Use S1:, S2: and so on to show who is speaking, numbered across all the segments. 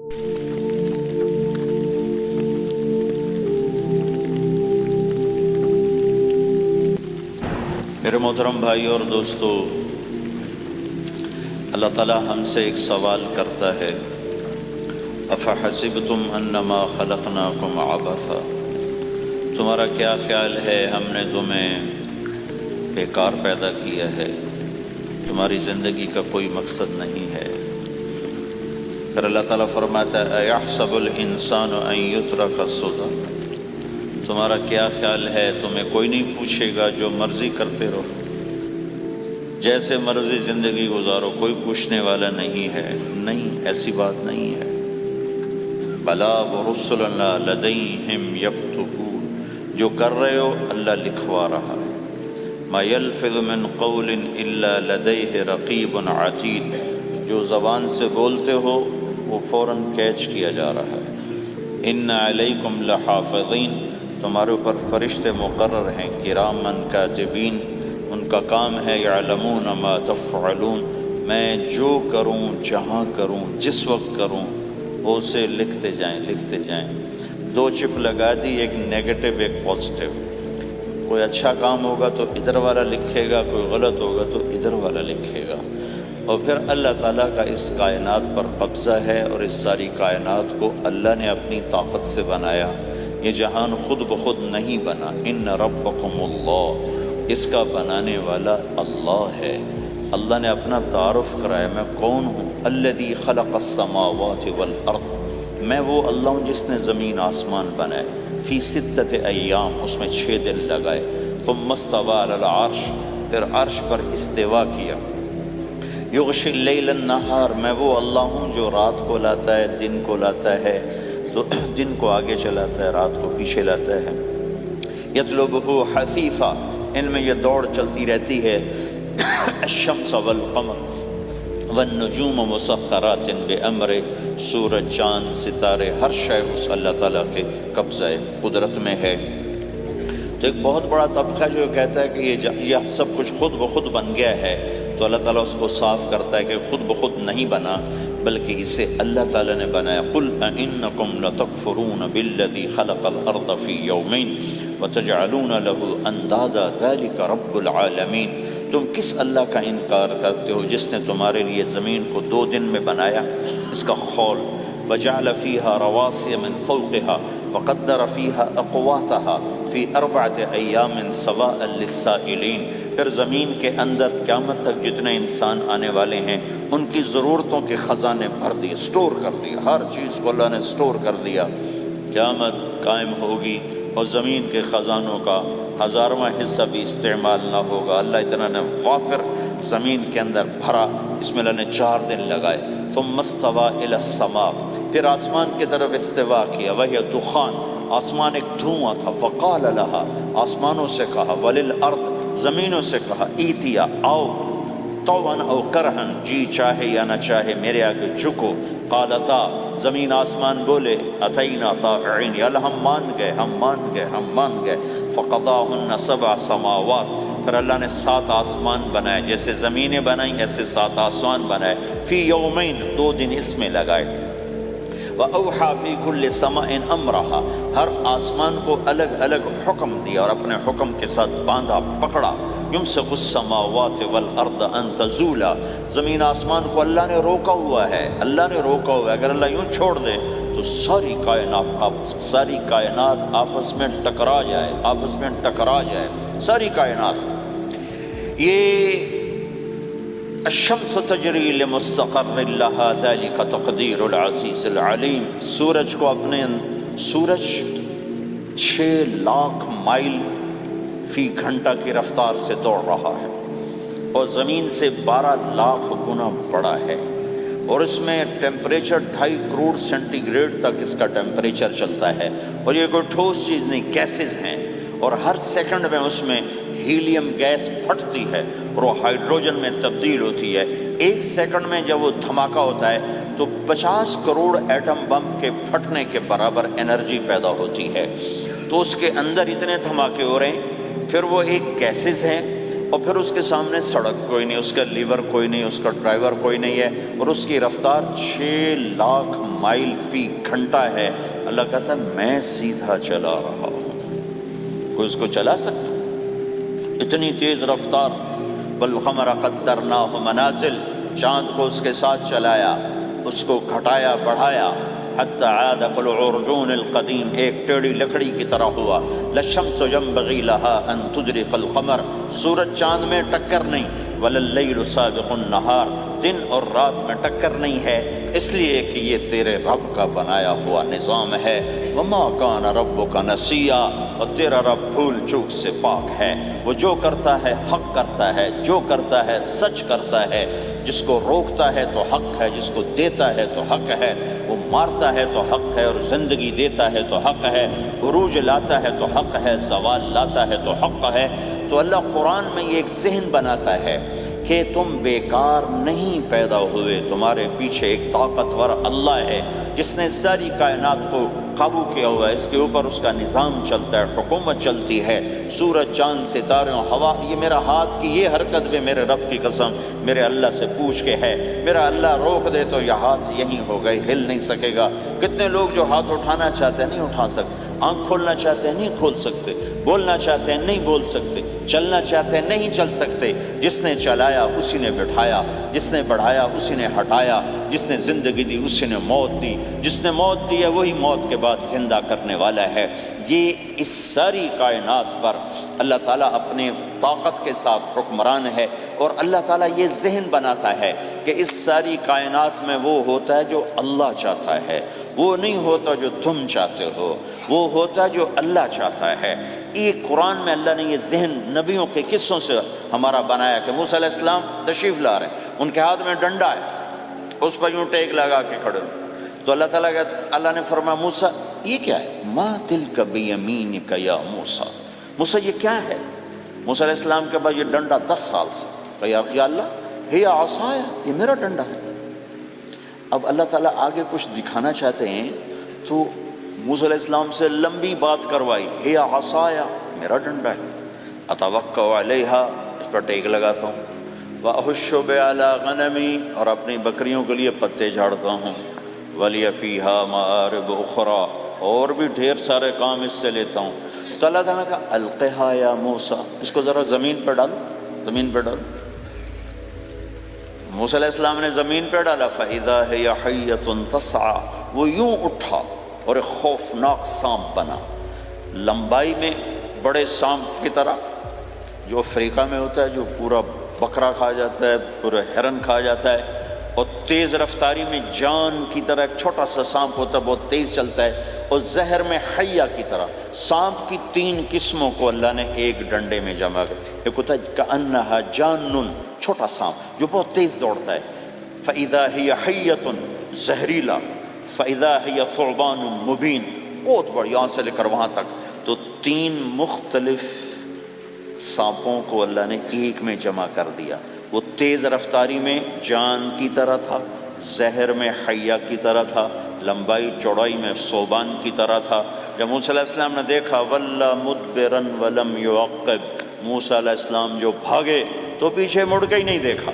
S1: میرے محترم بھائی اور دوستو، اللہ تعالیٰ ہم سے ایک سوال کرتا ہے، افحسبتم انما خلقناکم عبثا، تمہارا کیا خیال ہے ہم نے تمہیں بیکار پیدا کیا ہے، تمہاری زندگی کا کوئی مقصد نہیں ہے؟ پھر اللہ تعالیٰ فرماتا ہے ایحسب الانسان ان یترک سدی، تمہارا کیا خیال ہے تمہیں کوئی نہیں پوچھے گا، جو مرضی کرتے رہو، جیسے مرضی زندگی گزارو، کوئی پوچھنے والا نہیں ہے؟ نہیں، ایسی بات نہیں ہے۔ بلا ورسلنا لدیہم یکتبون، جو کر رہے ہو اللہ لکھوا رہا ہے۔ ما یلفظ من قول الا لدیہ رقیب عتید، جو زبان سے بولتے ہو وہ فوراً کیچ کیا جا رہا ہے۔ ان علیکم لحافظین، تمہارے اوپر فرشتے مقرر ہیں، کرامن کاتبین، ان کا کام ہے یعلمون ما تفعلون، میں جو کروں، جہاں کروں، جس وقت کروں، وہ اسے لکھتے جائیں۔ دو چپ لگا دی، ایک نیگیٹو ایک پازیٹیو۔ کوئی اچھا کام ہوگا تو ادھر والا لکھے گا، کوئی غلط ہوگا تو ادھر والا لکھے گا۔ اور پھر اللہ تعالیٰ کا اس کائنات پر قبضہ ہے، اور اس ساری کائنات کو اللہ نے اپنی طاقت سے بنایا، یہ جہان خود بخود نہیں بنا۔ ان ربکم اللہ، اس کا بنانے والا اللہ ہے۔ اللہ نے اپنا تعارف کرایا، میں کون ہوں؟ الذی خلق السماوات والارض، میں وہ اللہ ہوں جس نے زمین آسمان بنائے، فی ستۃ ایام، اس میں 6 دن لگائے، ثم استوی علی العرش، پھر عرش پر استوا کیا، یغشی اللیل النہار، میں وہ اللہ ہوں جو رات کو لاتا ہے، دن کو لاتا ہے، تو دن کو آگے چلاتا ہے، رات کو پیچھے لاتا ہے۔ یطلبہ حثیثا، ان میں یہ دوڑ چلتی رہتی ہے۔ الشمس والقمر والنجوم مسخرات بامرہ، سورج، چاند، ستارے، ہر شے اس اللہ تعالیٰ کے قبضہ قدرت میں ہے۔ تو ایک بہت بڑا طبقہ جو کہتا ہے کہ یہ سب کچھ خود بخود بن گیا ہے، تو اللہ تعالیٰ اس کو صاف کرتا ہے کہ خود بخود نہیں بنا، بلکہ اسے اللہ تعالیٰ نے بنایا۔ قل اَإِنَّكُمْ لَتَكْفُرُونَ بِالَّذِي خَلَقَ الْأَرْضَ فِي يَوْمَيْنِ وَتَجْعَلُونَ لَهُ أَنْدَادًا ذَلِكَ رَبُّ الْعَالَمِينَ، تم کس اللہ کا انکار کرتے ہو جس نے تمہارے لیے زمین کو 2 دن میں بنایا، اس کا خول، وَجَعَلَ فِيهَا رَوَاسِيَ مِنْ فَوْقِهَا وَقَدَّرَ فِيهَا أَقْوَاتَهَا فِي 4 أَيَّامٍ سَوَاءً لِلسَّائِلِينَ، پھر زمین کے اندر قیامت تک جتنے انسان آنے والے ہیں ان کی ضرورتوں کے خزانے بھر دیے، سٹور کر دیا، ہر چیز کو اللہ نے سٹور کر دیا۔ قیامت قائم ہوگی اور زمین کے خزانوں کا 1000واں حصہ بھی استعمال نہ ہوگا۔ اللہ اتنا نے غافر زمین کے اندر بھرا، اس میں اللہ نے 4 دن لگائے۔ ثم استوى الى السماء، پھر آسمان کی طرف استوا کیا، وہی دخان، آسمان ایک دھواں تھا، فقال لها، آسمانوں سے کہا، وللارض، زمینوں سے کہا، ایتیا، آؤ، طوعا او کرہن، جی چاہے یا نہ چاہے میرے آگے جھکو، قالتا، زمین آسمان بولے، اتینا طائعین، یا اللہ ہم مان گئے، فقضاہن 7 سماوات، پھر اللہ نے 7 آسمان بنائے، جیسے زمینیں بنائیں ایسے 7 آسمان بنائے، فی یومین، 2 دن اس میں لگائے، وَأَوْحَى فِي كُلِّ سَمَاءٍ أَمْرَهَا، ہر آسمان کو الگ الگ حکم دیا اور اپنے حکم کے ساتھ باندھا، پکڑا۔ يُمْسِكُ السَّمَاوَاتِ وَالْأَرْضَ أَن تَزُولَا، زمین آسمان کو اللہ نے روکا ہوا ہے، اگر اللہ یوں چھوڑ دے تو ساری کائنات آپس میں ٹکرا جائے، ساری کائنات۔ یہ الشمس تجری لمستقر لها ذلك تقدیر العزیز العلیم، سورج 6 لاکھ مائل فی گھنٹہ کی رفتار سے دوڑ رہا ہے، اور زمین سے 12 لاکھ گنا بڑا ہے، اور اس میں ٹیمپریچر 2.5 کروڑ سینٹی گریڈ تک اس کا ٹیمپریچر چلتا ہے، اور یہ کوئی ٹھوس چیز نہیں، گیسز ہیں، اور ہر سیکنڈ میں اس میں ہیلیم گیس پھٹتی ہے اور وہ ہائیڈروجن میں تبدیل ہوتی ہے۔ 1 سیکنڈ میں جب وہ دھماکہ ہوتا ہے تو 50 کروڑ ایٹم بم کے پھٹنے کے برابر انرجی پیدا ہوتی ہے۔ تو اس کے اندر اتنے دھماکے ہو رہے ہیں، پھر وہ ایک گیسز ہیں اور پھر اس کے سامنے سڑک کوئی نہیں، اس کا لیور کوئی نہیں، اس کا ڈرائیور کوئی نہیں ہے، اور اس کی رفتار 6 لاکھ مائل فی گھنٹہ ہے۔ اللہ کہتا ہے میں سیدھا چلا رہا ہوں، کوئی اس کو چلا سکتا؟ اتنی تیز رفتار۔ والقمر قدرناہ منازل، چاند کو اس کے ساتھ چلایا، اس کو گھٹایا بڑھایا، حتی عاد کالعرجون القدیم، ایک ٹیڑھی لکڑی کی طرح ہوا۔ للشمس ينبغي لها ان تدرك القمر، سورج چاند میں ٹکر نہیں۔ ولللیل سابق النہار، دن اور رات میں ٹکر نہیں ہے، اس لیے کہ یہ تیرے رب کا بنایا ہوا نظام ہے۔ وما کان ربک نسیا، اور تیرا رب بھول چوک سے پاک ہے۔ وہ جو کرتا ہے حق کرتا ہے، جو کرتا ہے سچ کرتا ہے، جس کو روکتا ہے تو حق ہے، جس کو دیتا ہے تو حق ہے، وہ مارتا ہے تو حق ہے، اور زندگی دیتا ہے تو حق ہے، عروج لاتا ہے تو حق ہے، زوال لاتا ہے تو حق ہے۔ تو اللہ قرآن میں یہ ایک ذہن بناتا ہے کہ تم بیکار نہیں پیدا ہوئے، تمہارے پیچھے ایک طاقتور اللہ ہے جس نے ساری کائنات کو قابو کیا ہوا ہے، اس کے اوپر اس کا نظام چلتا ہے، حکومت چلتی ہے۔ سورج چاند ستارے ہوا، یہ میرا ہاتھ کی یہ حرکت بھی میرے رب کی قسم میرے اللہ سے پوچھ کے ہے۔ میرا اللہ روک دے تو یہ ہاتھ یہیں ہو گئے، ہل نہیں سکے گا۔ کتنے لوگ جو ہاتھ اٹھانا چاہتے ہیں نہیں اٹھا سکتے، آنکھ کھولنا چاہتے ہیں نہیں کھول سکتے، بولنا چاہتے ہیں نہیں بول سکتے، چلنا چاہتے ہیں نہیں چل سکتے۔ جس نے چلایا اسی نے بٹھایا، جس نے بڑھایا اسی نے ہٹایا، جس نے زندگی دی اسی نے موت دی، جس نے موت دی ہے وہی موت کے بعد زندہ کرنے والا ہے۔ یہ اس ساری کائنات پر اللہ تعالیٰ اپنے طاقت کے ساتھ حکمران ہے، اور اللہ تعالیٰ یہ ذہن بناتا ہے کہ اس ساری کائنات میں وہ ہوتا ہے جو اللہ چاہتا ہے، وہ نہیں ہوتا جو تم چاہتے ہو، وہ ہوتا ہے جو اللہ چاہتا ہے۔ ایک قرآن میں اللہ نے یہ ذہن نبیوں کے قصوں سے ہمارا بنایا کہ موسیٰ علیہ السلام تشریف لا رہے ہیں، ان کے ہاتھ میں ڈنڈا ہے، اس پر یوں ٹیک لگا کے کھڑے ہو، تو اللہ نے فرمایا موسیٰ یہ کیا ہے؟ ما تلک بیمینک یا موسیٰ، موسیٰ یہ کیا ہے؟ موسیٰ علیہ السلام کے بعد یہ ڈنڈا 10 سال سے، کہ یا اللہ ہی عصایا، یہ میرا ڈنڈا ہے۔ اب اللہ تعالیٰ آگے کچھ دکھانا چاہتے ہیں تو موسیٰ علیہ السلام سے لمبی بات کروائی، ہی عصایا، میرا ڈنڈا ہے، اتوکا علیہا، اس پر ٹیک لگاتا ہوں، وَأَحُشُّ بِعَلَىٰ غَنَمِي، اور اپنی بکریوں کے لیے پتے جھاڑتا ہوں، وَلِيَ فِيهَا مَآرِبُ أُخْرَىٰ، اور بھی ڈھیر سارے کام اس سے لیتا ہوں۔ تو اللہ تعالیٰ کا القہا یا موسیٰ، اس کو ذرا زمین پہ ڈالو، زمین پہ ڈالو۔ موسیٰ علیہ السلام نے زمین پہ ڈالا، فَإِذَا هِيَ حَيَّةٌ تَسْعَىٰ، وہ یوں اٹھا اور ایک خوفناک سانپ بنا، لمبائی میں بڑے سانپ کی طرح جو افریقہ میں ہوتا ہے، جو پورا بکرا کھا جاتا ہے، پورا ہرن کھا جاتا ہے، اور تیز رفتاری میں جان کی طرح ایک چھوٹا سا سانپ ہوتا ہے، بہت تیز چلتا ہے، اور زہر میں حیہ کی طرح۔ سانپ کی 3 قسموں کو اللہ نے ایک ڈنڈے میں جمع کر، ایک ہوتا ہے کأنہا جان، چھوٹا سانپ جو بہت تیز دوڑتا ہے، فَإِذَا هِيَ حَيَّةٌ زہریلا، فَإِذَا هِيَ ثُعْبَانٌ مُبِينٌ، بہت بڑی، یہاں سے لے کر وہاں تک۔ تو 3 مختلف سانپوں کو اللہ نے ایک میں جمع کر دیا۔ وہ تیز رفتاری میں جان کی طرح تھا، زہر میں حیہ کی طرح تھا، لمبائی چوڑائی میں ثعبان کی طرح تھا۔ جب موسیٰ علیہ السلام نے دیکھا وَلَّا مُدْبِرًا وَلَمْ يُعَقِّبْ، موسیٰ علیہ السلام جو بھاگے تو پیچھے مڑ کے ہی نہیں دیکھا۔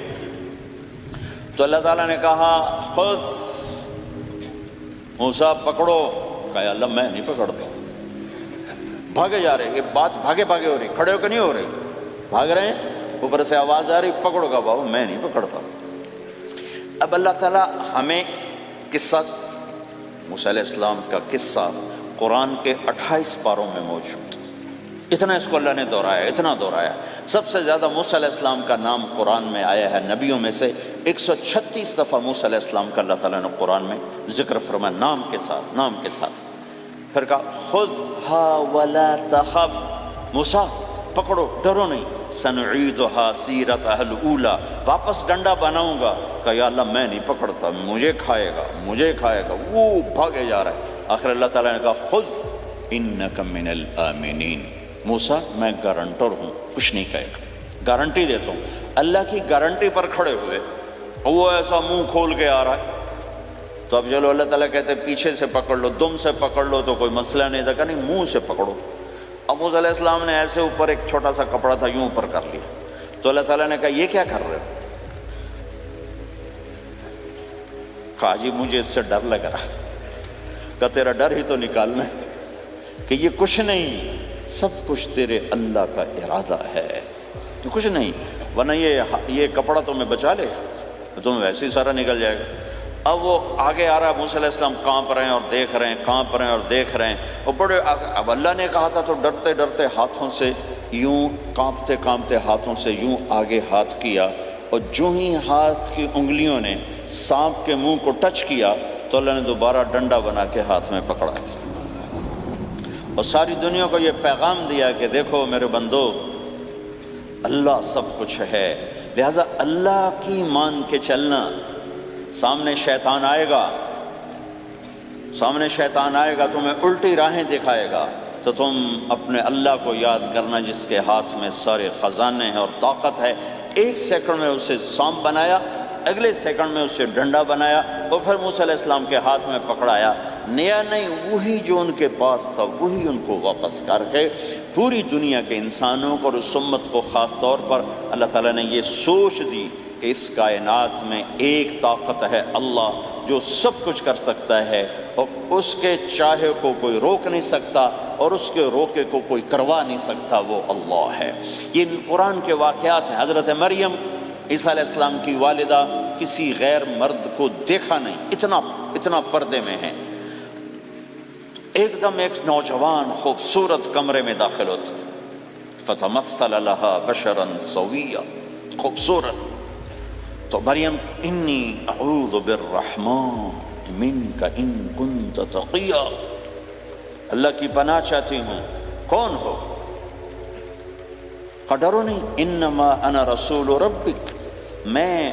S1: تو اللہ تعالیٰ نے کہا خود موسیٰ پکڑو، کہا اللہ میں نہیں پکڑتا، بھاگے جا رہے، یہ بات بھاگے بھاگے ہو رہی، کھڑے ہو کے نہیں ہو رہی، بھاگ رہے ہیں، اوپر سے آواز آ رہی پکڑو گا، بابا میں نہیں پکڑتا۔ اب اللہ تعالیٰ ہمیں قصہ موسیٰ علیہ السلام کا قصہ قرآن کے 28 پاروں میں موجود، اتنا اس کو اللہ نے دہرایا، اتنا دہرایا۔ سب سے زیادہ موسیٰ علیہ السلام کا نام قرآن میں آیا ہے نبیوں میں سے، 136 دفعہ موسیٰ علیہ السلام کا اللہ تعالیٰ نے قرآن میں ذکر فرمایا، نام کے ساتھ، نام کے ساتھ۔ پھر کہا خُذْهَا وَلَا تَخَفْ، موسیٰ پکڑو ڈرو نہیں، سَنُعِيدُهَا سِيرَتَهَا الْأُولَىٰ، واپس ڈنڈا بناؤں گا، کہ یا اللہ میں نہیں پکڑتا، مجھے کھائے گا، مجھے کھائے گا، وہ بھاگے جا رہا ہے۔ آخر اللہ تعالیٰ نے کہا خُذْ إِنَّكَ مِنَ الْآمِنِينَ، موسیٰ میں گارنٹر ہوں، کچھ نہیں کہے گا، گارنٹی دیتا ہوں۔ اللہ کی گارنٹی پر کھڑے ہوئے، وہ ایسا منہ کھول کے آ رہا ہے، تو اب چلو اللہ تعالیٰ کہتے ہیں پیچھے سے پکڑ لو، دم سے پکڑ لو تو کوئی مسئلہ نہیں تھا، کہ نہیں منہ سے پکڑو۔ اب موسیٰ علیہ السلام نے ایسے اوپر ایک چھوٹا سا کپڑا تھا یوں اوپر کر لیا، تو اللہ تعالیٰ نے کہا یہ کیا کر رہے ہو؟ کہا جی مجھے اس سے ڈر لگ رہا ہے۔ کہا تیرا ڈر ہی تو نکالنا ہے کہ یہ کچھ نہیں، سب کچھ تیرے اللہ کا ارادہ ہے، کچھ نہیں، ورنہ یہ کپڑا تمہیں بچا لے تمہیں ویسے ہی سارا نکل جائے گا۔ اب وہ آگے آ رہا ہے، موسیٰ علیہ السلام کانپ رہے ہیں اور دیکھ رہے ہیں، کانپ رہے ہیں اور دیکھ رہے ہیں، اور بڑے اب اللہ نے کہا تھا تو ڈرتے ڈرتے ہاتھوں سے یوں کانپتے کانپتے ہاتھوں سے یوں آگے ہاتھ کیا، اور جو ہی ہاتھ کی انگلیوں نے سانپ کے منہ کو ٹچ کیا تو اللہ نے دوبارہ ڈنڈا بنا کے ہاتھ میں پکڑا تھا، اور ساری دنیا کو یہ پیغام دیا کہ دیکھو میرے بندو، اللہ سب کچھ ہے، لہٰذا اللہ کی مان کے چلنا۔ سامنے شیطان آئے گا، تمہیں الٹی راہیں دکھائے گا، تو تم اپنے اللہ کو یاد کرنا جس کے ہاتھ میں سارے خزانے ہیں اور طاقت ہے۔ ایک سیکنڈ میں اسے سانپ بنایا، اگلے سیکنڈ میں اسے ڈنڈا بنایا، اور پھر موسیٰ علیہ السلام کے ہاتھ میں پکڑایا۔ نیا نہیں، وہی جو ان کے پاس تھا وہی ان کو واپس کر کے پوری دنیا کے انسانوں کو اور اس امت کو خاص طور پر اللہ تعالیٰ نے یہ سوچ دی کہ اس کائنات میں ایک طاقت ہے، اللہ، جو سب کچھ کر سکتا ہے، اور اس کے چاہے کو کوئی روک نہیں سکتا اور اس کے روکے کو کوئی کروا نہیں سکتا، وہ اللہ ہے۔ یہ قرآن کے واقعات ہیں۔ حضرت مریم عیسیٰ علیہ السلام کی والدہ کسی غیر مرد کو دیکھا نہیں، اتنا پردے میں ہیں، ایک دم ایک نوجوان خوبصورت کمرے میں داخل ہوتا، فتمثل لها بشرا سویا، خوبصورت، تو مریم انی اعوذ بالرحمن منک ان کنت تقیا، اللہ کی پناہ چاہتی ہوں، کون ہو؟ کہ ڈرو نہیں، انما انا رسول ربک، میں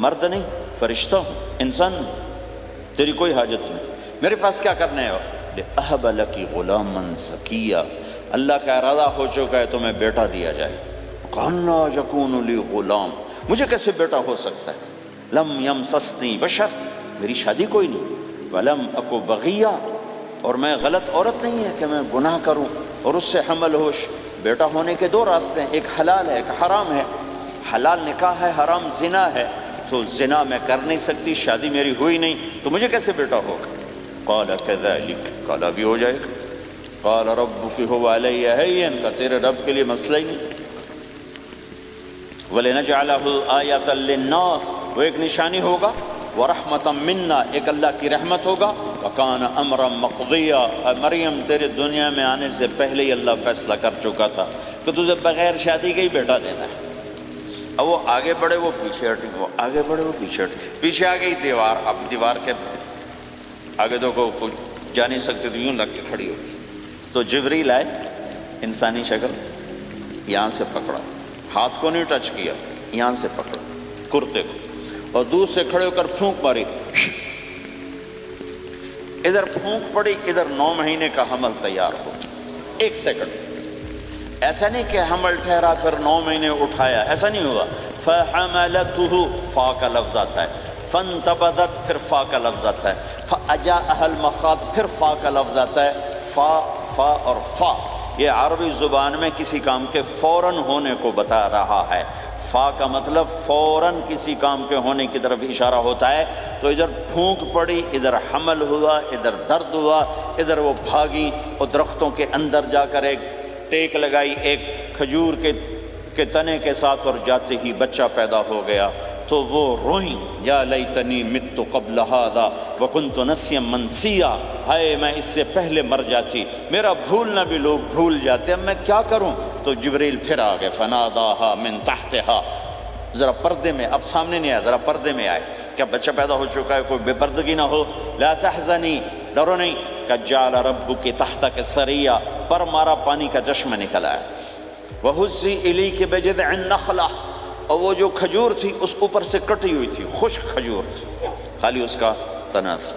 S1: مرد نہیں فرشتہ ہوں، انسان ہوں، تیری کوئی حاجت نہیں، میرے پاس کیا کرنے ہو؟ لِأَهَبَ لَكِ غُلَامًا زَكِيًّا، اللہ کا ارادہ ہو چکا ہے تمہیں بیٹا دیا جائے۔ کَأَنَّا يَكُونُ لِي غُلَام، مجھے کیسے بیٹا ہو سکتا ہے؟ لَمْ يَمْسَسْنِي بَشَرٌ، میری شادی کوئی نہیں، وَلَمْ أَكُ بَغِيًّا، اور میں غلط عورت نہیں ہے کہ میں گناہ کروں اور اس سے حمل ہوش۔ بیٹا ہونے کے دو راستے ہیں، ایک حلال ہے، ایک حرام ہے۔ حلال نکاح ہے، حرام زنا ہے، تو زنا میں کر نہیں سکتی، شادی میری ہوئی نہیں، تو مجھے کیسے بیٹا ہوگا؟ قال كذلك، قال بھی ہو جائے گا۔ قال ربك هو علي هين، کا تیرے رب کے لیے مسئلہ ہی نہیں۔ وَلِنَجْعَلَهُ آيَةً لِلنَّاسِ، وہ ایک نشانی ہوگا، وَرَحْمَةً مِنَّا، ایک اللہ کی رحمت ہوگا، وَكَانَ أَمْرًا مَقْضِيًّا، مریم تیرے دنیا میں آنے سے پہلے ہی اللہ فیصلہ کر چکا تھا کہ تجھے بغیر شادی کے ہی بیٹا دینا ہے۔ اب وہ آگے بڑھے، وہ پیچھے ہٹے، وہ آگے بڑھے، وہ پیچھے ہٹے، پیچھے آ گئی دیوار، اب دیوار کے آگے تو کوئی جا نہیں سکتے، تو یوں لگ کے کھڑی ہوگی، تو جبریل آئے، انسانی شکل، یہاں سے پکڑا، ہاتھ کو نہیں ٹچ کیا، یہاں سے پکڑا کرتے کو، اور دور سے کھڑے ہو کر پھونک ماری، ادھر پھونک پڑی، ادھر 9 مہینے کا حمل تیار ہو، ایک سیکنڈ۔ ایسا نہیں کہ حمل ٹھہرا پھر 9 مہینے اٹھایا، ایسا نہیں ہوا۔ فَحَمَلَتُهُ، فا کا لفظ آتا ہے، فَانْتَبَذَتْ، پھر فا کا لفظ آتا ہے، فَأَجَاءَهَا الْمَخَاضُ، پھر فا کا لفظ آتا ہے۔ فا اور فا یہ عربی زبان میں کسی کام کے فوراً ہونے کو بتا رہا ہے۔ فا کا مطلب فوراً کسی کام کے ہونے کی طرف اشارہ ہوتا ہے۔ تو ادھر پھونک پڑی، ادھر حمل ہوا، ادھر درد ہوا، ادھر وہ بھاگی اور درختوں کے اندر جا کر ایک ٹیک لگائی ایک کھجور کے تنے کے ساتھ، اور جاتے ہی بچہ پیدا ہو گیا۔ تو وہ روئیں، یا لیتنی مت قبل ھذا وکنت نسیا منسیا، ہائے میں اس سے پہلے مر جاتی، میرا بھولنا بھی لوگ بھول جاتے، اب میں کیا کروں؟ تو جبریل پھر آ گئے، فناداھا من تحتھا، ذرا پردے میں، اب سامنے نہیں آیا، ذرا پردے میں آئے، کیا بچہ پیدا ہو چکا ہے، کوئی بے پردگی نہ ہو۔ لا تحزنی، ڈرو نہیں، قد جعل ربک تحتک سریا، پر مارا پانی کا چشمہ نکلا ہے۔ وہزی الیک بجذع النخلہ، اور وہ جو کھجور تھی اس اوپر سے کٹی ہوئی تھی، خشک کھجور تھی، خالی اس کا تنا تھا۔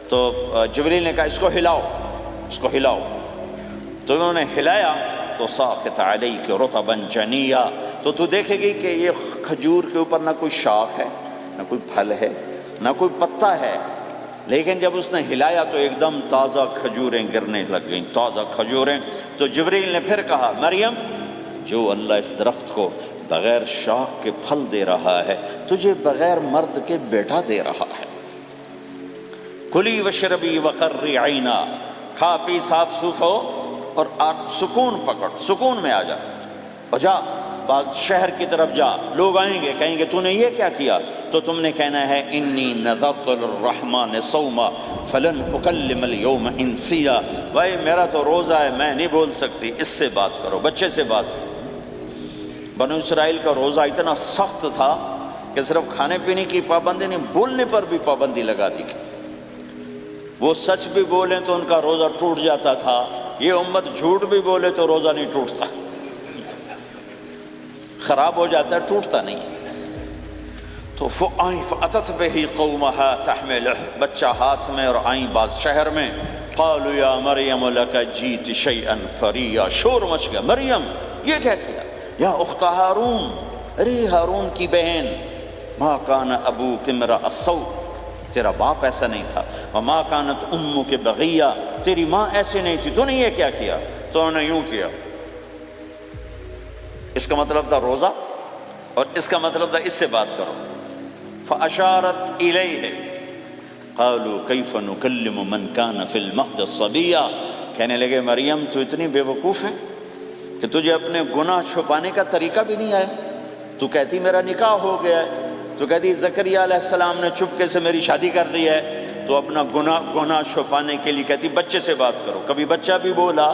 S1: تو جبریل نے کہا اس کو ہلاؤ، اس کو ہلاؤ، تو انہوں نے ہلایا تو ساقط علیک رطبا جنیا، تو تو دیکھے گی کہ یہ کھجور کے اوپر نہ کوئی شاخ ہے، نہ کوئی پھل ہے، نہ کوئی پتا ہے، لیکن جب اس نے ہلایا تو ایک دم تازہ کھجوریں گرنے لگ گئیں، تازہ کھجوریں۔ تو جبریل نے پھر کہا مریم، جو اللہ اس درخت کو بغیر شاخ کے پھل دے رہا ہے، تجھے بغیر مرد کے بیٹا دے رہا ہے۔ کلی وشربی وقرری عینا، کھا پی صاف صوف ہو اور سکون پکڑ، سکون میں آ جا، اور جا بعض شہر کی طرف جا، لوگ آئیں گے کہیں گے تو نے یہ کیا کیا، تو تم نے کہنا ہے انی نذرت للرحمن صوما فلن اکلم اليوم انسیا، بھائی میرا تو روزہ ہے، میں نہیں بول سکتی، اس سے بات کرو، بچے سے بات کرو۔ بنو اسرائیل کا روزہ اتنا سخت تھا کہ صرف کھانے پینے کی پابندی نہیں، بولنے پر بھی پابندی لگا دی گئی۔ وہ سچ بھی بولیں تو ان کا روزہ ٹوٹ جاتا تھا، یہ امت جھوٹ بھی بولے تو روزہ نہیں ٹوٹتا، خراب ہو جاتا ہے، ٹوٹتا نہیں۔ تو فأتت به قومها تحملہ، بچہ ہاتھ میں اور آئیں بعض شہر میں، قالوا یا مریم لک جیت شیئا فریا، شور مچ گیا، مریم یہ کیا کیا، یا اخت ہارون، ارے ہارون کی بہن، ما کان ابوک امرأ السوء، تیرا باپ ایسا نہیں تھا، وما کانت امک بغیہ، تیری ماں ایسے نہیں تھی، تو نے یہ کیا کیا، تو نے یوں کیا۔ اس کا مطلب تھا روزہ، اور اس کا مطلب تھا اس سے بات کرو۔ فاشارت الیہ قالوا کیف نکلم من کان فی المہد صبیا، کہنے لگے مریم تو اتنی بے وقوف ہے کہ تجھے اپنے گناہ چھپانے کا طریقہ بھی نہیں آیا، تو کہتی میرا نکاح ہو گیا ہے، تو کہتی زکریہ علیہ السلام نے چپکے سے میری شادی کر دی ہے، تو اپنا گناہ چھپانے کے لیے کہتی بچے سے بات کرو۔ کبھی بچہ بھی بولا،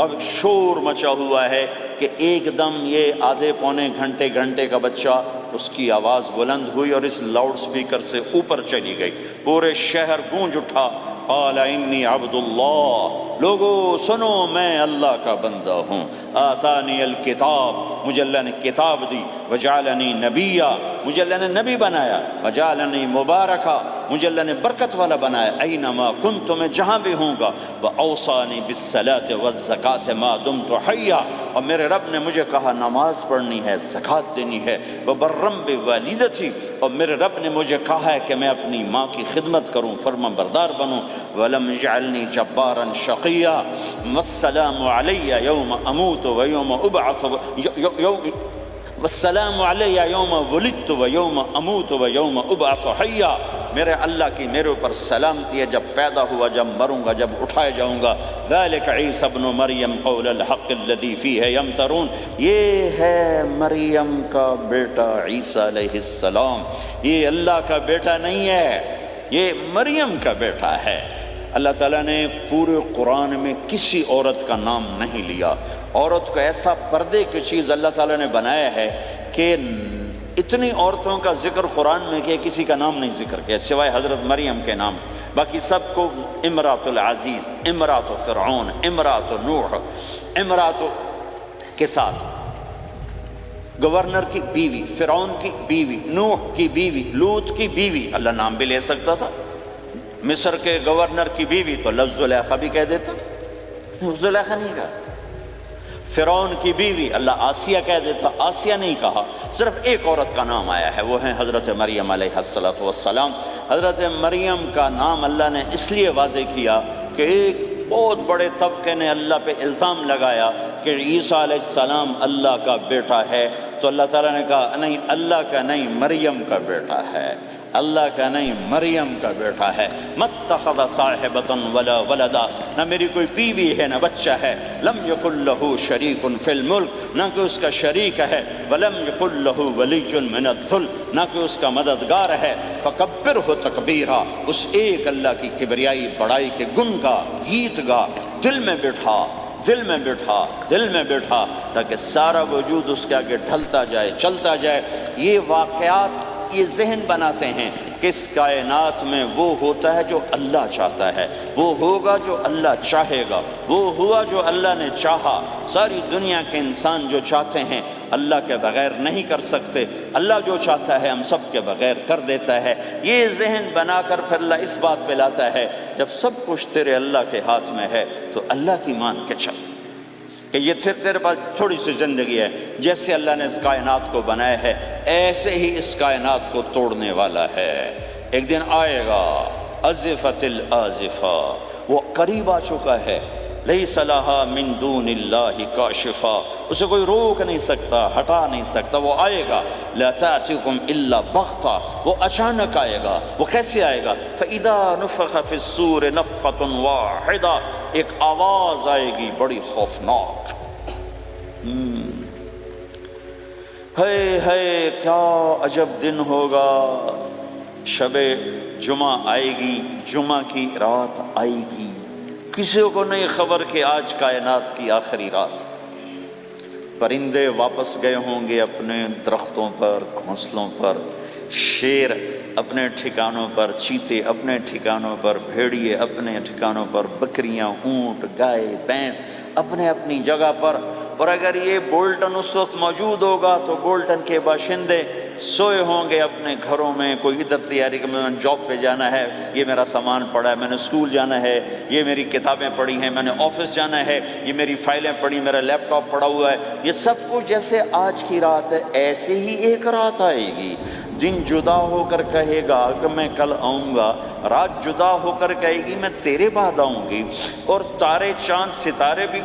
S1: اب شور مچا ہوا ہے کہ ایک دم یہ آدھے پونے گھنٹے کا بچہ، اس کی آواز بلند ہوئی اور اس لاؤڈ سپیکر سے اوپر چلی گئی، پورے شہر گونج اٹھا، قال انی عبد اللہ، لوگو سنو میں اللہ کا بندہ ہوں، آتانی الکتاب، مجھے اللہ نے کتاب دی، وجعلنی نبیا، مجھے اللہ نے نبی بنایا، وجعلنی مبارکا، مجھے اللہ نے برکت والا بنایا، اینما کنت، میں جہاں بھی ہوں گا، واوصانی بالصلاۃ والزکاۃ ما دمت حیا، اور میرے رب نے مجھے کہا نماز پڑھنی ہے، زکوٰۃ دینی ہے، وبرم بوالدتی، اور میرے رب نے مجھے کہا ہے کہ میں اپنی ماں کی خدمت کروں، فرما بردار بنوں، ولم یجعلنی جبارا شقیا، والسلام علی یوم اموت ویوم ابعث، والسلام علی یوم ولدت ویوم اموت ویوم ابعث حیا، میرے اللہ کی میرے اوپر سلامتی ہے جب پیدا ہوا، جب مروں گا، جب اٹھائے جاؤں گا۔ ذالک عیسی ابن مریم قول الحق الذی فیہ یمترون، یہ ہے مریم کا بیٹا عیسیٰ علیہ السلام، یہ اللہ کا بیٹا نہیں ہے، یہ مریم کا بیٹا ہے۔ اللہ تعالیٰ نے پورے قرآن میں کسی عورت کا نام نہیں لیا، عورت کو ایسا پردے کی چیز اللہ تعالیٰ نے بنایا ہے کہ اتنی عورتوں کا ذکر قرآن میں کیا، کسی کا نام نہیں ذکر کیا سوائے حضرت مریم کے نام، باقی سب کو امرات العزیز، امرات فرعون، امرات نوح، امرات کے ساتھ گورنر کی بیوی، فرعون کی بیوی، نوح کی بیوی، لوط کی بیوی، اللہ نام بھی لے سکتا تھا، مصر کے گورنر کی بیوی تو لفظ زلیخا بھی کہہ دیتا، زلیخا نہیں کہا، فرعون کی بیوی اللہ آسیہ کہہ دیتا، آسیہ نہیں کہا، صرف ایک عورت کا نام آیا ہے، وہ ہے حضرت مریم علیہ السلام۔ حضرت مریم کا نام اللہ نے اس لیے واضح کیا کہ ایک بہت بڑے طبقے نے اللہ پہ الزام لگایا کہ عیسیٰ علیہ السلام اللہ کا بیٹا ہے، تو اللہ تعالیٰ نے کہا نہیں، اللہ کا نہیں، مریم کا بیٹا ہے، اللہ کا نہیں، مریم کا بیٹا ہے۔ متخذ صاحبۃ ولا ولدا، نہ میری کوئی بیوی ہے نہ بچہ ہے، لم یکن لہ شریک فی الملک، نہ کہ اس کا شریک ہے، ولم یکن لہ ولی من الذل، نہ کہ اس کا مددگار ہے، فکبرہ تکبیرا، اس ایک اللہ کی کبریائی بڑائی کے گن گا، گیت گا، دل میں بٹھا، دل میں بٹھا، دل میں بٹھا، تاکہ سارا وجود اس کے آگے ڈھلتا جائے، چلتا جائے۔ یہ واقعات یہ ذہن بناتے ہیں کہ اس کائنات میں وہ ہوتا ہے جو اللہ چاہتا ہے، وہ ہوگا جو اللہ چاہے گا، وہ ہوا جو اللہ نے چاہا۔ ساری دنیا کے انسان جو چاہتے ہیں اللہ کے بغیر نہیں کر سکتے، اللہ جو چاہتا ہے ہم سب کے بغیر کر دیتا ہے۔ یہ ذہن بنا کر پھر اللہ اس بات پہ لاتا ہے جب سب کچھ تیرے اللہ کے ہاتھ میں ہے تو اللہ کی مان کے چل، کہ یہ تیرے پاس تھوڑی سی زندگی ہے، جیسے اللہ نے اس کائنات کو بنایا ہے ایسے ہی اس کائنات کو توڑنے والا ہے۔ ایک دن آئے گا، ازفت الازفہ، وہ قریب آ چکا ہے، لیس لہا من دون اللہ کاشفا، اسے کوئی روک نہیں سکتا، ہٹا نہیں سکتا، وہ آئے گا. لا تأتیکم الا بغتہ، وہ اچانک آئے گا. وہ کیسے آئے گا؟ فإذا نفخ فی الصور نفخۃ واحدہ، ایک آواز آئے گی بڑی خوفناک. ہے کیا عجب دن ہوگا. شب جمعہ آئے گی، جمعہ کی رات آئے گی، کسی کو نہیں خبر کہ آج کائنات کی آخری رات. پرندے واپس گئے ہوں گے اپنے درختوں پر، گھونسلوں پر، شیر اپنے ٹھکانوں پر، چیتے اپنے ٹھکانوں پر، بھیڑیے اپنے ٹھکانوں پر، بکریاں، اونٹ، گائے، بھینس اپنے اپنی جگہ پر. اور اگر یہ بولٹن اس وقت موجود ہوگا تو بولٹن کے باشندے سوئے ہوں گے اپنے گھروں میں. کوئی ادھر تیاری کہ میں نے جاب پہ جانا ہے، یہ میرا سامان پڑا ہے، میں نے اسکول جانا ہے، یہ میری کتابیں پڑھی ہیں، میں نے آفس جانا ہے، یہ میری فائلیں پڑھی، میرا لیپ ٹاپ پڑا ہوا ہے. یہ سب کچھ جیسے آج کی رات ہے ایسے ہی ایک رات آئے گی. دن جدا ہو کر کہے گا کہ میں کل آؤں گا، رات جدا ہو کر کہے گی میں تیرے بعد آؤں گی. اور تارے چاند ستارے بھی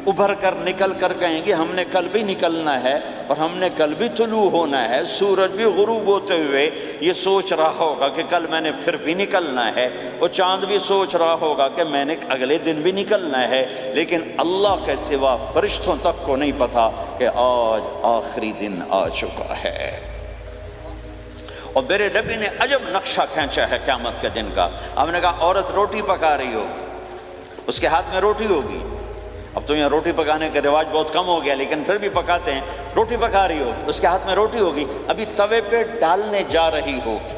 S1: ابھر کر نکل کر کہیں گے ہم نے کل بھی نکلنا ہے اور ہم نے کل بھی طلوع ہونا ہے. سورج بھی غروب ہوتے ہوئے یہ سوچ رہا ہوگا کہ کل میں نے پھر بھی نکلنا ہے، اور چاند بھی سوچ رہا ہوگا کہ میں نے اگلے دن بھی نکلنا ہے. لیکن اللہ کے سوا فرشتوں تک کو نہیں پتا کہ آج آخری دن آ چکا ہے. اور میرے نبی نے عجب نقشہ کھینچا ہے قیامت کے دن کا. ہم نے کہا عورت روٹی پکا رہی ہوگی، اس کے ہاتھ میں روٹی ہوگی. اب تو یہاں روٹی پکانے کا رواج بہت کم ہو گیا لیکن پھر بھی پکاتے ہیں. روٹی پکا رہی ہوگی، اس کے ہاتھ میں روٹی ہوگی، ابھی توے پہ ڈالنے جا رہی ہوگی.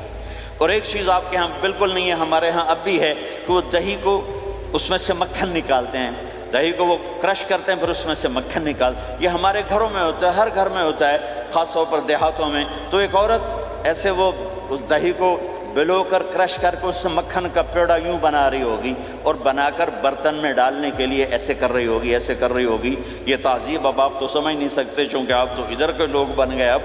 S1: اور ایک چیز آپ کے ہاں بالکل نہیں ہے، ہمارے ہاں اب بھی ہے کہ وہ دہی کو اس میں سے مکھن نکالتے ہیں، دہی کو وہ کرش کرتے ہیں پھر اس میں سے مکھن نکال. یہ ہمارے گھروں میں ہوتا ہے، ہر گھر میں ہوتا ہے، خاص طور پر دیہاتوں میں. تو ایک عورت ایسے وہ اس دہی کو بلو کر کرش کر کے اس سے مکھن کا پیڑا یوں بنا رہی ہوگی اور بنا کر برتن میں ڈالنے کے لیے ایسے کر رہی ہوگی، ایسے کر رہی ہوگی. یہ تہذیب اب آپ تو سمجھ نہیں سکتے چونکہ آپ تو ادھر کے لوگ بن گئے. اب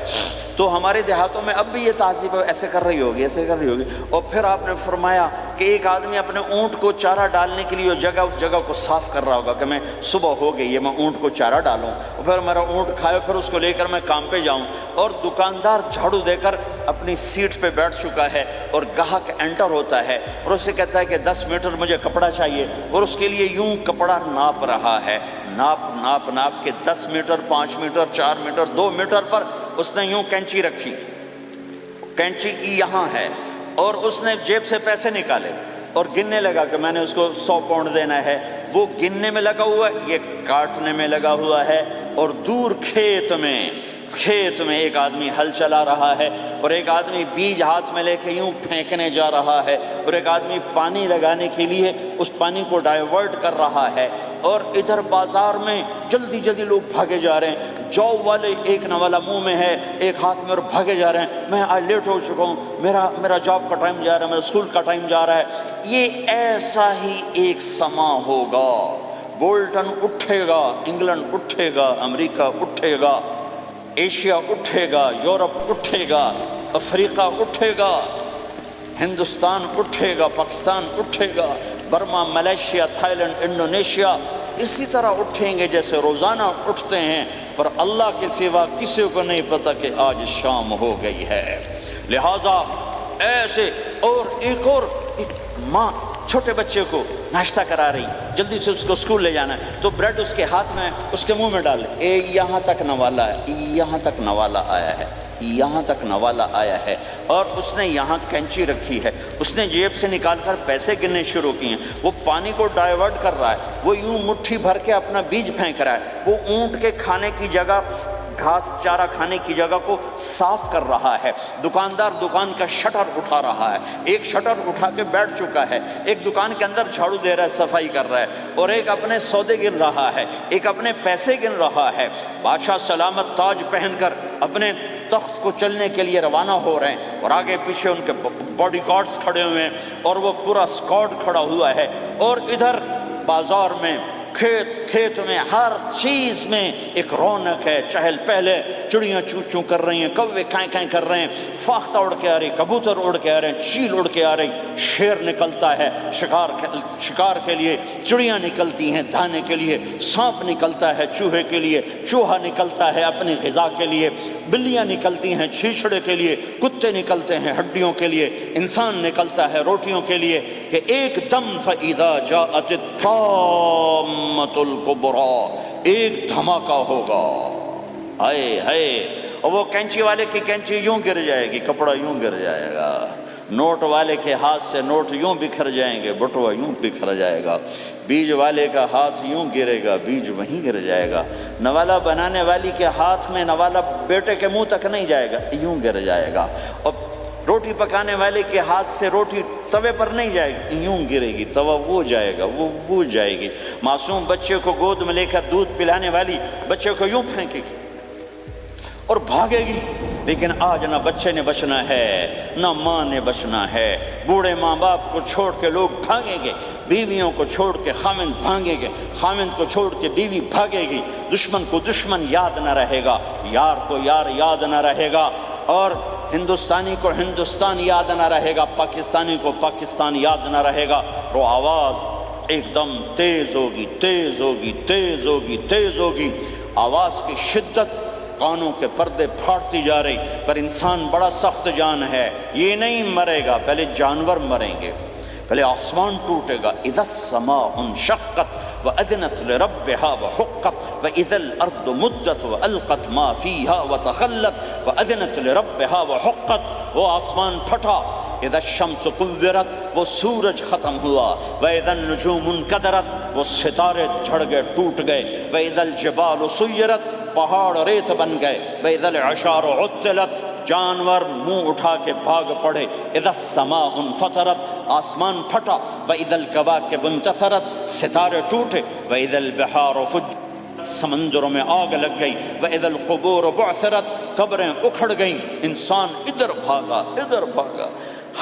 S1: تو ہمارے دیہاتوں میں اب بھی یہ تہذیب ایسے کر رہی ہوگی، ایسے کر رہی ہوگی. اور پھر آپ نے فرمایا کہ ایک آدمی اپنے اونٹ کو چارہ ڈالنے کے لیے اس جگہ کو صاف کر رہا ہوگا کہ میں صبح ہو گئی ہے، میں اونٹ کو چارہ ڈالوں اور پھر میرا اونٹ کھائے، پھر اس کو لے کر میں کام پہ جاؤں. اور دکاندار جھاڑو دے کر اپنی سیٹ پہ بیٹھ چکا ہے اور گاہک انٹر ہوتا ہے اور اسے کہتا ہے کہ 10 میٹر مجھے کپڑا چاہیے، اور اس کے لیے یوں کپڑا ناپ رہا ہے، ناپ کے 10 میٹر، 5 میٹر، 4 میٹر، 2 میٹر پر اس نے یوں کینچی رکھی، کینچی یہاں ہے، اور اس نے جیب سے پیسے نکالے اور گننے لگا کہ میں نے اس کو 100 پاؤنڈ دینا ہے. وہ گننے میں لگا ہوا ہے، یہ کاٹنے میں لگا ہوا ہے. اور دور کھیت میں ایک آدمی ہل چلا رہا ہے اور ایک آدمی بیج ہاتھ میں لے کے یوں پھینکنے جا رہا ہے اور ایک آدمی پانی لگانے کے لیے اس پانی کو ڈائیورٹ کر رہا ہے. اور ادھر بازار میں جلدی جلدی لوگ بھاگے جا رہے ہیں، جاب والے ایک نوالا منہ میں ہے، ایک ہاتھ میں، اور بھاگے جا رہے ہیں. میں آج لیٹ ہو چکا ہوں، میرا جاب کا ٹائم جا رہا ہے، میرا اسکول کا ٹائم جا رہا ہے. یہ ایسا ہی ایک سما ہوگا. بولٹن اٹھے گا، انگلینڈ اٹھے گا، امریکہ اٹھے گا، ایشیا اٹھے گا، یورپ اٹھے گا، افریقہ اٹھے گا، ہندوستان اٹھے گا، پاکستان اٹھے گا، Burma, Malaysia, Thailand, Indonesia اسی طرح اٹھیں گے جیسے روزانہ اٹھتے ہیں. پر اللہ کے سوا کسی کو نہیں پتہ کہ آج شام ہو گئی ہے. لہٰذا ایسے. اور ایک ماں چھوٹے بچے کو ناشتہ کرا رہی، جلدی سے اس کو اسکول لے جانا ہے، تو بریڈ اس کے ہاتھ میں، اس کے منہ میں ڈال دے. یہاں تک نوالا ہے، یہاں تک نوالا آیا ہے، یہاں تک نوالا آیا ہے. اور اس نے یہاں کینچی رکھی ہے، اس نے جیب سے نکال کر پیسے گننے شروع کیے ہیں. وہ پانی کو ڈائیورٹ کر رہا ہے، وہ یوں مٹھی بھر کے اپنا بیج پھینک رہا ہے. وہ اونٹ کے کھانے کی جگہ، گھاس چارہ کھانے کی جگہ کو صاف کر رہا ہے. دکاندار دکان کا شٹر اٹھا رہا ہے، ایک شٹر اٹھا کے بیٹھ چکا ہے، ایک دکان کے اندر جھاڑو دے رہا ہے، صفائی کر رہا ہے، اور ایک اپنے سودے گن رہا ہے، ایک اپنے پیسے گن رہا ہے. بادشاہ سلامت تاج پہن کر اپنے تخت کو چلنے کے لیے روانہ ہو رہے ہیں اور آگے پیچھے ان کے باڈی گارڈز کھڑے ہوئے ہیں اور وہ پورا اسکواڈ کھڑا ہوا ہے. اور ادھر بازار میں کھیت کھیت میں ہر چیز میں ایک رونق ہے، چہل پہل ہے، چڑیاں چوں چوں کر رہی ہیں، کوے کائیں کائیں کر رہے ہیں، فاختہ اڑ کے آ رہی، کبوتر اڑ کے آ رہے ہیں، چیل اڑ کے آ رہی، شیر نکلتا ہے شکار کے لیے، چڑیاں نکلتی ہیں دانے کے لیے، سانپ نکلتا ہے چوہے کے لیے، چوہا نکلتا ہے اپنی غذا کے لیے، بلیاں نکلتی ہیں چھیچڑے کے لیے، کتے نکلتے ہیں ہڈیوں کے لیے، انسان نکلتا ہے روٹیوں کے لیے، کہ ایک دم فَإِذَا جَاءَتِ الطَّامَّةُ الْكُبْرَى، ایک دھماکہ ہوگا، ہائے ہائے، اور وہ کینچی والے کی کینچی یوں گر جائے گی، کپڑا یوں گر جائے گا، نوٹ والے کے ہاتھ سے نوٹ یوں بکھر جائیں گے، بٹوا یوں بکھر جائے گا، بیج والے کا ہاتھ یوں گرے گا، بیج وہیں گر جائے گا، نوالا بنانے والی کے ہاتھ میں نوالا بیٹے کے منہ تک نہیں جائے گا، یوں گر جائے گا، اور روٹی پکانے والے کے ہاتھ سے روٹی توے پر نہیں جائے گی، یوں گرے گی، توا وہ جائے گا، وہ بوجھ جائے گی، معصوم بچے کو گود میں لے کر دودھ پلانے والی بچے کو یوں پھینکے گی اور بھاگے گی، لیکن آج نہ بچے نے بچنا ہے، نہ ماں نے بچنا ہے، بوڑھے ماں باپ کو چھوڑ کے لوگ بھاگیں گے، بیویوں کو چھوڑ کے خامند بھاگیں گے، خامند کو چھوڑ کے بیوی بھاگے گی، دشمن کو دشمن یاد نہ رہے گا، یار کو یار یاد نہ رہے گا، اور ہندوستانی کو ہندوستان یاد نہ رہے گا، پاکستانی کو پاکستان یاد نہ رہے گا، وہ آواز ایک دم تیز ہوگی، تیز ہوگی، تیز ہوگی، تیز ہوگی، آواز کی شدت کانوں کے پردے پھاڑتی جا رہی، پر انسان بڑا سخت جان ہے، یہ نہیں مرے گا، پہلے جانور مریں گے، پہلے آسمان ٹوٹے گا، اذا السماء انشقت وأذنت لربها وحقت وإذا الأرض مدت وألقت ما فيها وتخلت وأذنت لربها وحقت، وہ آسمان پھٹا، اذا الشمس كورت، وہ سورج ختم ہوا، وإذا النجوم انكدرت، وہ ستارے جھڑ گئے ٹوٹ گئے، وإذا الجبال سيرت، پہاڑ ریت بن گئے، وإذا العشار عطلت، جانور منہ اٹھا کے بھاگ پڑے، اذا السماء انفطرت، آسمان پھٹا، وإذا الكواكب انتثرت، ستارے ٹوٹے، وإذا البحار فجرت، سمندروں میں آگ لگ گئی، وإذا القبور بعثرت، قبریں اکھڑ گئیں، انسان ادھر بھاگا ادھر بھاگا،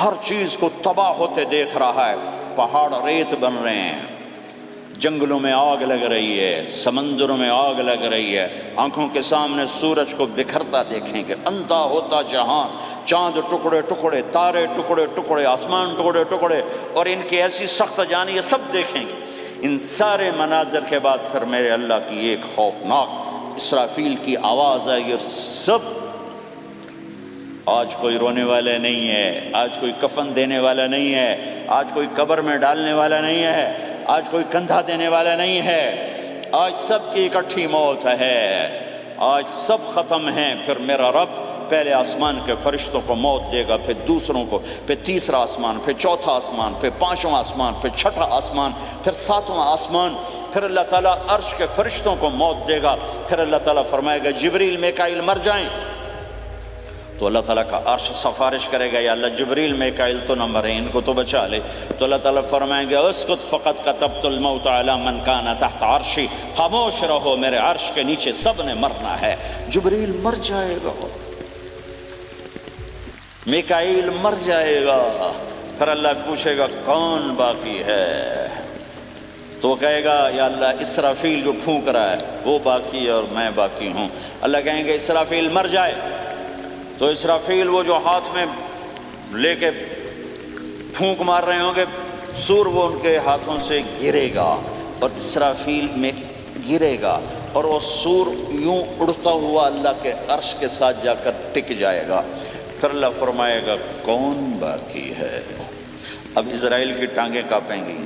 S1: ہر چیز کو تباہ ہوتے دیکھ رہا ہے، پہاڑ ریت بن رہے ہیں، جنگلوں میں آگ لگ رہی ہے، سمندروں میں آگ لگ رہی ہے، آنکھوں کے سامنے سورج کو بکھرتا دیکھیں گے، اندھا ہوتا جہان، چاند ٹکڑے ٹکڑے، تارے ٹکڑے ٹکڑے، آسمان ٹکڑے ٹکڑے، اور ان کی ایسی سخت جانی، یہ سب دیکھیں گے۔ ان سارے مناظر کے بعد پھر میرے اللہ کی ایک خوفناک اسرافیل کی آواز آئی، اور سب، آج کوئی رونے والا نہیں ہے، آج کوئی کفن دینے والا نہیں ہے، آج کوئی قبر میں ڈالنے والا نہیں ہے، آج کوئی کندھا دینے والا نہیں ہے، آج سب کی اکٹھی موت ہے، آج سب ختم ہیں۔ پھر میرا رب پہلے آسمان کے فرشتوں کو موت دے گا، پھر دوسروں کو، پھر تیسرا آسمان، پھر چوتھا آسمان، پھر پانچواں آسمان، پھر چھٹا آسمان، پھر ساتواں آسمان، پھر اللہ تعالیٰ عرش کے فرشتوں کو موت دے گا، پھر اللہ تعالیٰ فرمائے گا جبریل میکائیل مر جائیں، تو اللہ تعالیٰ کا عرش سفارش کرے گا، یا اللہ جبریل میکائیل تو نہ مریں، ان کو تو بچا لے، تو اللہ تعالیٰ فرمائیں گے اسکت فقط کتبت الموت علی من کان تحت عرشی، خاموش رہو، میرے عرش کے نیچے سب نے مرنا ہے۔ جبریل مر جائے گا، میکائیل مر جائے گا، پھر اللہ پوچھے گا کون باقی ہے، تو وہ کہے گا یا اللہ اسرافیل جو پھونک رہا ہے وہ باقی ہے اور میں باقی ہوں۔ اللہ کہیں گے اسرافیل مر جائے، تو اسرافیل وہ جو ہاتھ میں لے کے پھونک مار رہے ہوں گے، سور وہ ان کے ہاتھوں سے گرے گا اور اسرافیل میں گرے گا، اور وہ سور یوں اڑتا ہوا اللہ کے عرش کے ساتھ جا کر ٹک جائے گا۔ پھر اللہ فرمائے گا کون باقی ہے؟ اب اسرائیل کی ٹانگیں کانپیں گی،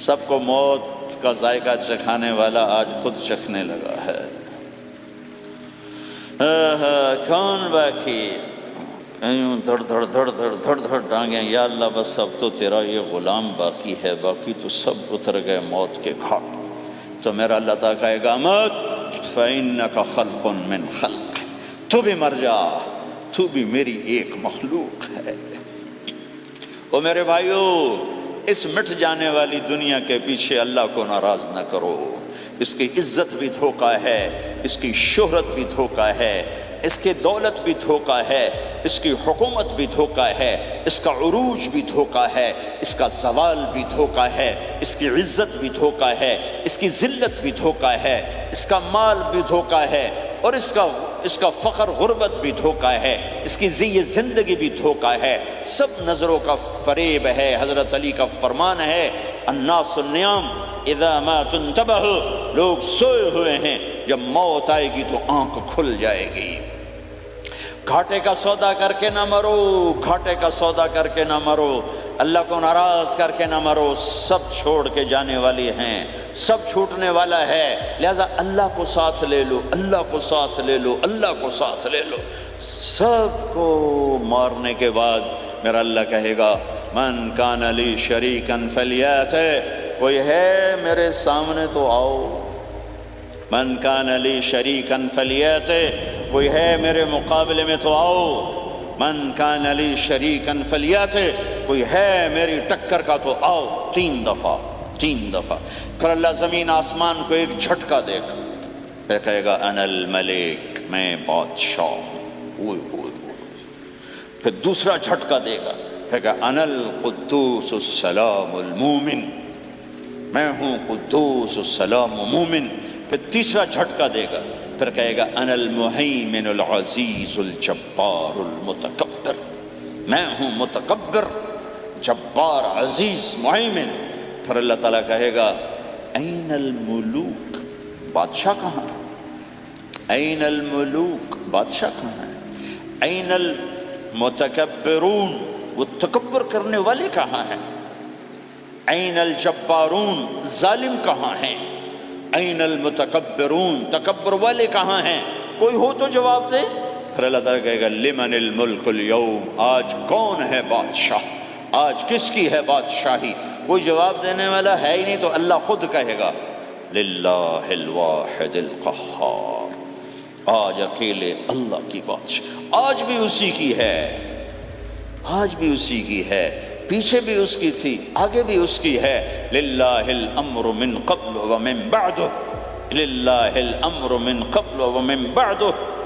S1: سب کو موت کا ذائقہ چکھانے والا آج خود چکھنے لگا ہے۔ کون باقی؟ یوں دھڑ دھڑ دھڑ دھڑ دھڑ دھڑ ٹانگیں، یا اللہ بس اب تو تیرا یہ غلام باقی ہے، باقی تو سب اتر گئے موت کے گھاٹ۔ تو میرا اللہ تعالیٰ کہے گا مت فَإِنَّكَ خَلْقٌ مِّن خَلْقِ، تو بھی مر جا، تو بھی میری ایک مخلوق ہے۔ او میرے بھائیو، اس مٹ جانے والی دنیا کے پیچھے اللہ کو ناراض نہ کرو، اس کی عزت بھی دھوکہ ہے، اس کی شہرت بھی دھوکہ ہے، اس کی دولت بھی دھوکہ ہے، اس کی حکومت بھی دھوکہ ہے، اس کا عروج بھی دھوکہ ہے، اس کا زوال بھی دھوکہ ہے، اس کی عزت بھی دھوکہ ہے، اس کی ذلت بھی دھوکہ ہے، اس کا مال بھی دھوکہ ہے، اور اس کا فقر غربت بھی دھوکہ ہے، اس کی زندگی بھی دھوکہ ہے، سب نظروں کا فریب ہے۔ حضرت علی کا فرمان ہے الناس النیام اذا ما تنتبہ، لوگ سوئے ہوئے ہیں، جب موت آئے گی تو آنکھ کھل جائے گی۔ گھاٹے کا سودا کر کے نہ مرو، گھاٹے کا سودا کر کے نہ مرو، اللہ کو ناراض کر کے نہ مرو، سب چھوڑ کے جانے والی ہیں، سب چھوٹنے والا ہے، لہذا اللہ کو ساتھ لے لو، اللہ کو ساتھ لے لو، اللہ کو ساتھ لے لو۔ سب کو مارنے کے بعد میرا اللہ کہے گا من کان لی شریکن فلیات، کوئی ہے میرے سامنے تو آؤ، من کان لی شریکن فلیات، کوئی ہے میرے مقابلے میں تو آؤ، من کان علی شریکن فلیات، کوئی ہے میری ٹکر کا تو آؤ، تین دفعہ۔ پھر اللہ زمین آسمان کو ایک جھٹکا دے گا، پھر کہے گا انا الملک، میں بادشاہ ہوں۔ پھر دوسرا جھٹکا دے گا، پھر کہا انا القدوس السلام المومن، میں ہوں قدوس السلام مومن۔ پھر تیسرا جھٹکا دے گا، پھر کہے گا انا المہیمن العزیز الجبار المتکبر، میں ہوں متکبر، جبار، عزیز، مہیمن۔ پھر اللہ تعالیٰ کہے گا این الملوک، بادشاہ کہاں؟ این الملوک، بادشاہ کہاں ہے؟ این المتکبرون، وہ تکبر کرنے والے کہاں ہیں؟ این الجبارون، ظالم کہاں ہیں؟ این المتکبرون، تکبر والے کہاں ہیں؟ کوئی ہو تو جواب دے۔ پھر اللہ تعالیٰ کہے گا لمن الملک اليوم، آج کون ہے بادشاہ، آج کس کی ہے بادشاہی؟ کوئی جواب دینے والا ہے ہی نہیں، تو اللہ خود کہے گا للہ الواحد القہار، آج اکیلے اللہ کی بادشاہ، آج بھی اسی کی ہے، آج بھی اسی کی ہے، پیچھے بھی اس کی تھی، آگے بھی اس کی ہے۔ للہ الامر من قبل ومن بعد، للہ الامر من قبل ومن بعد،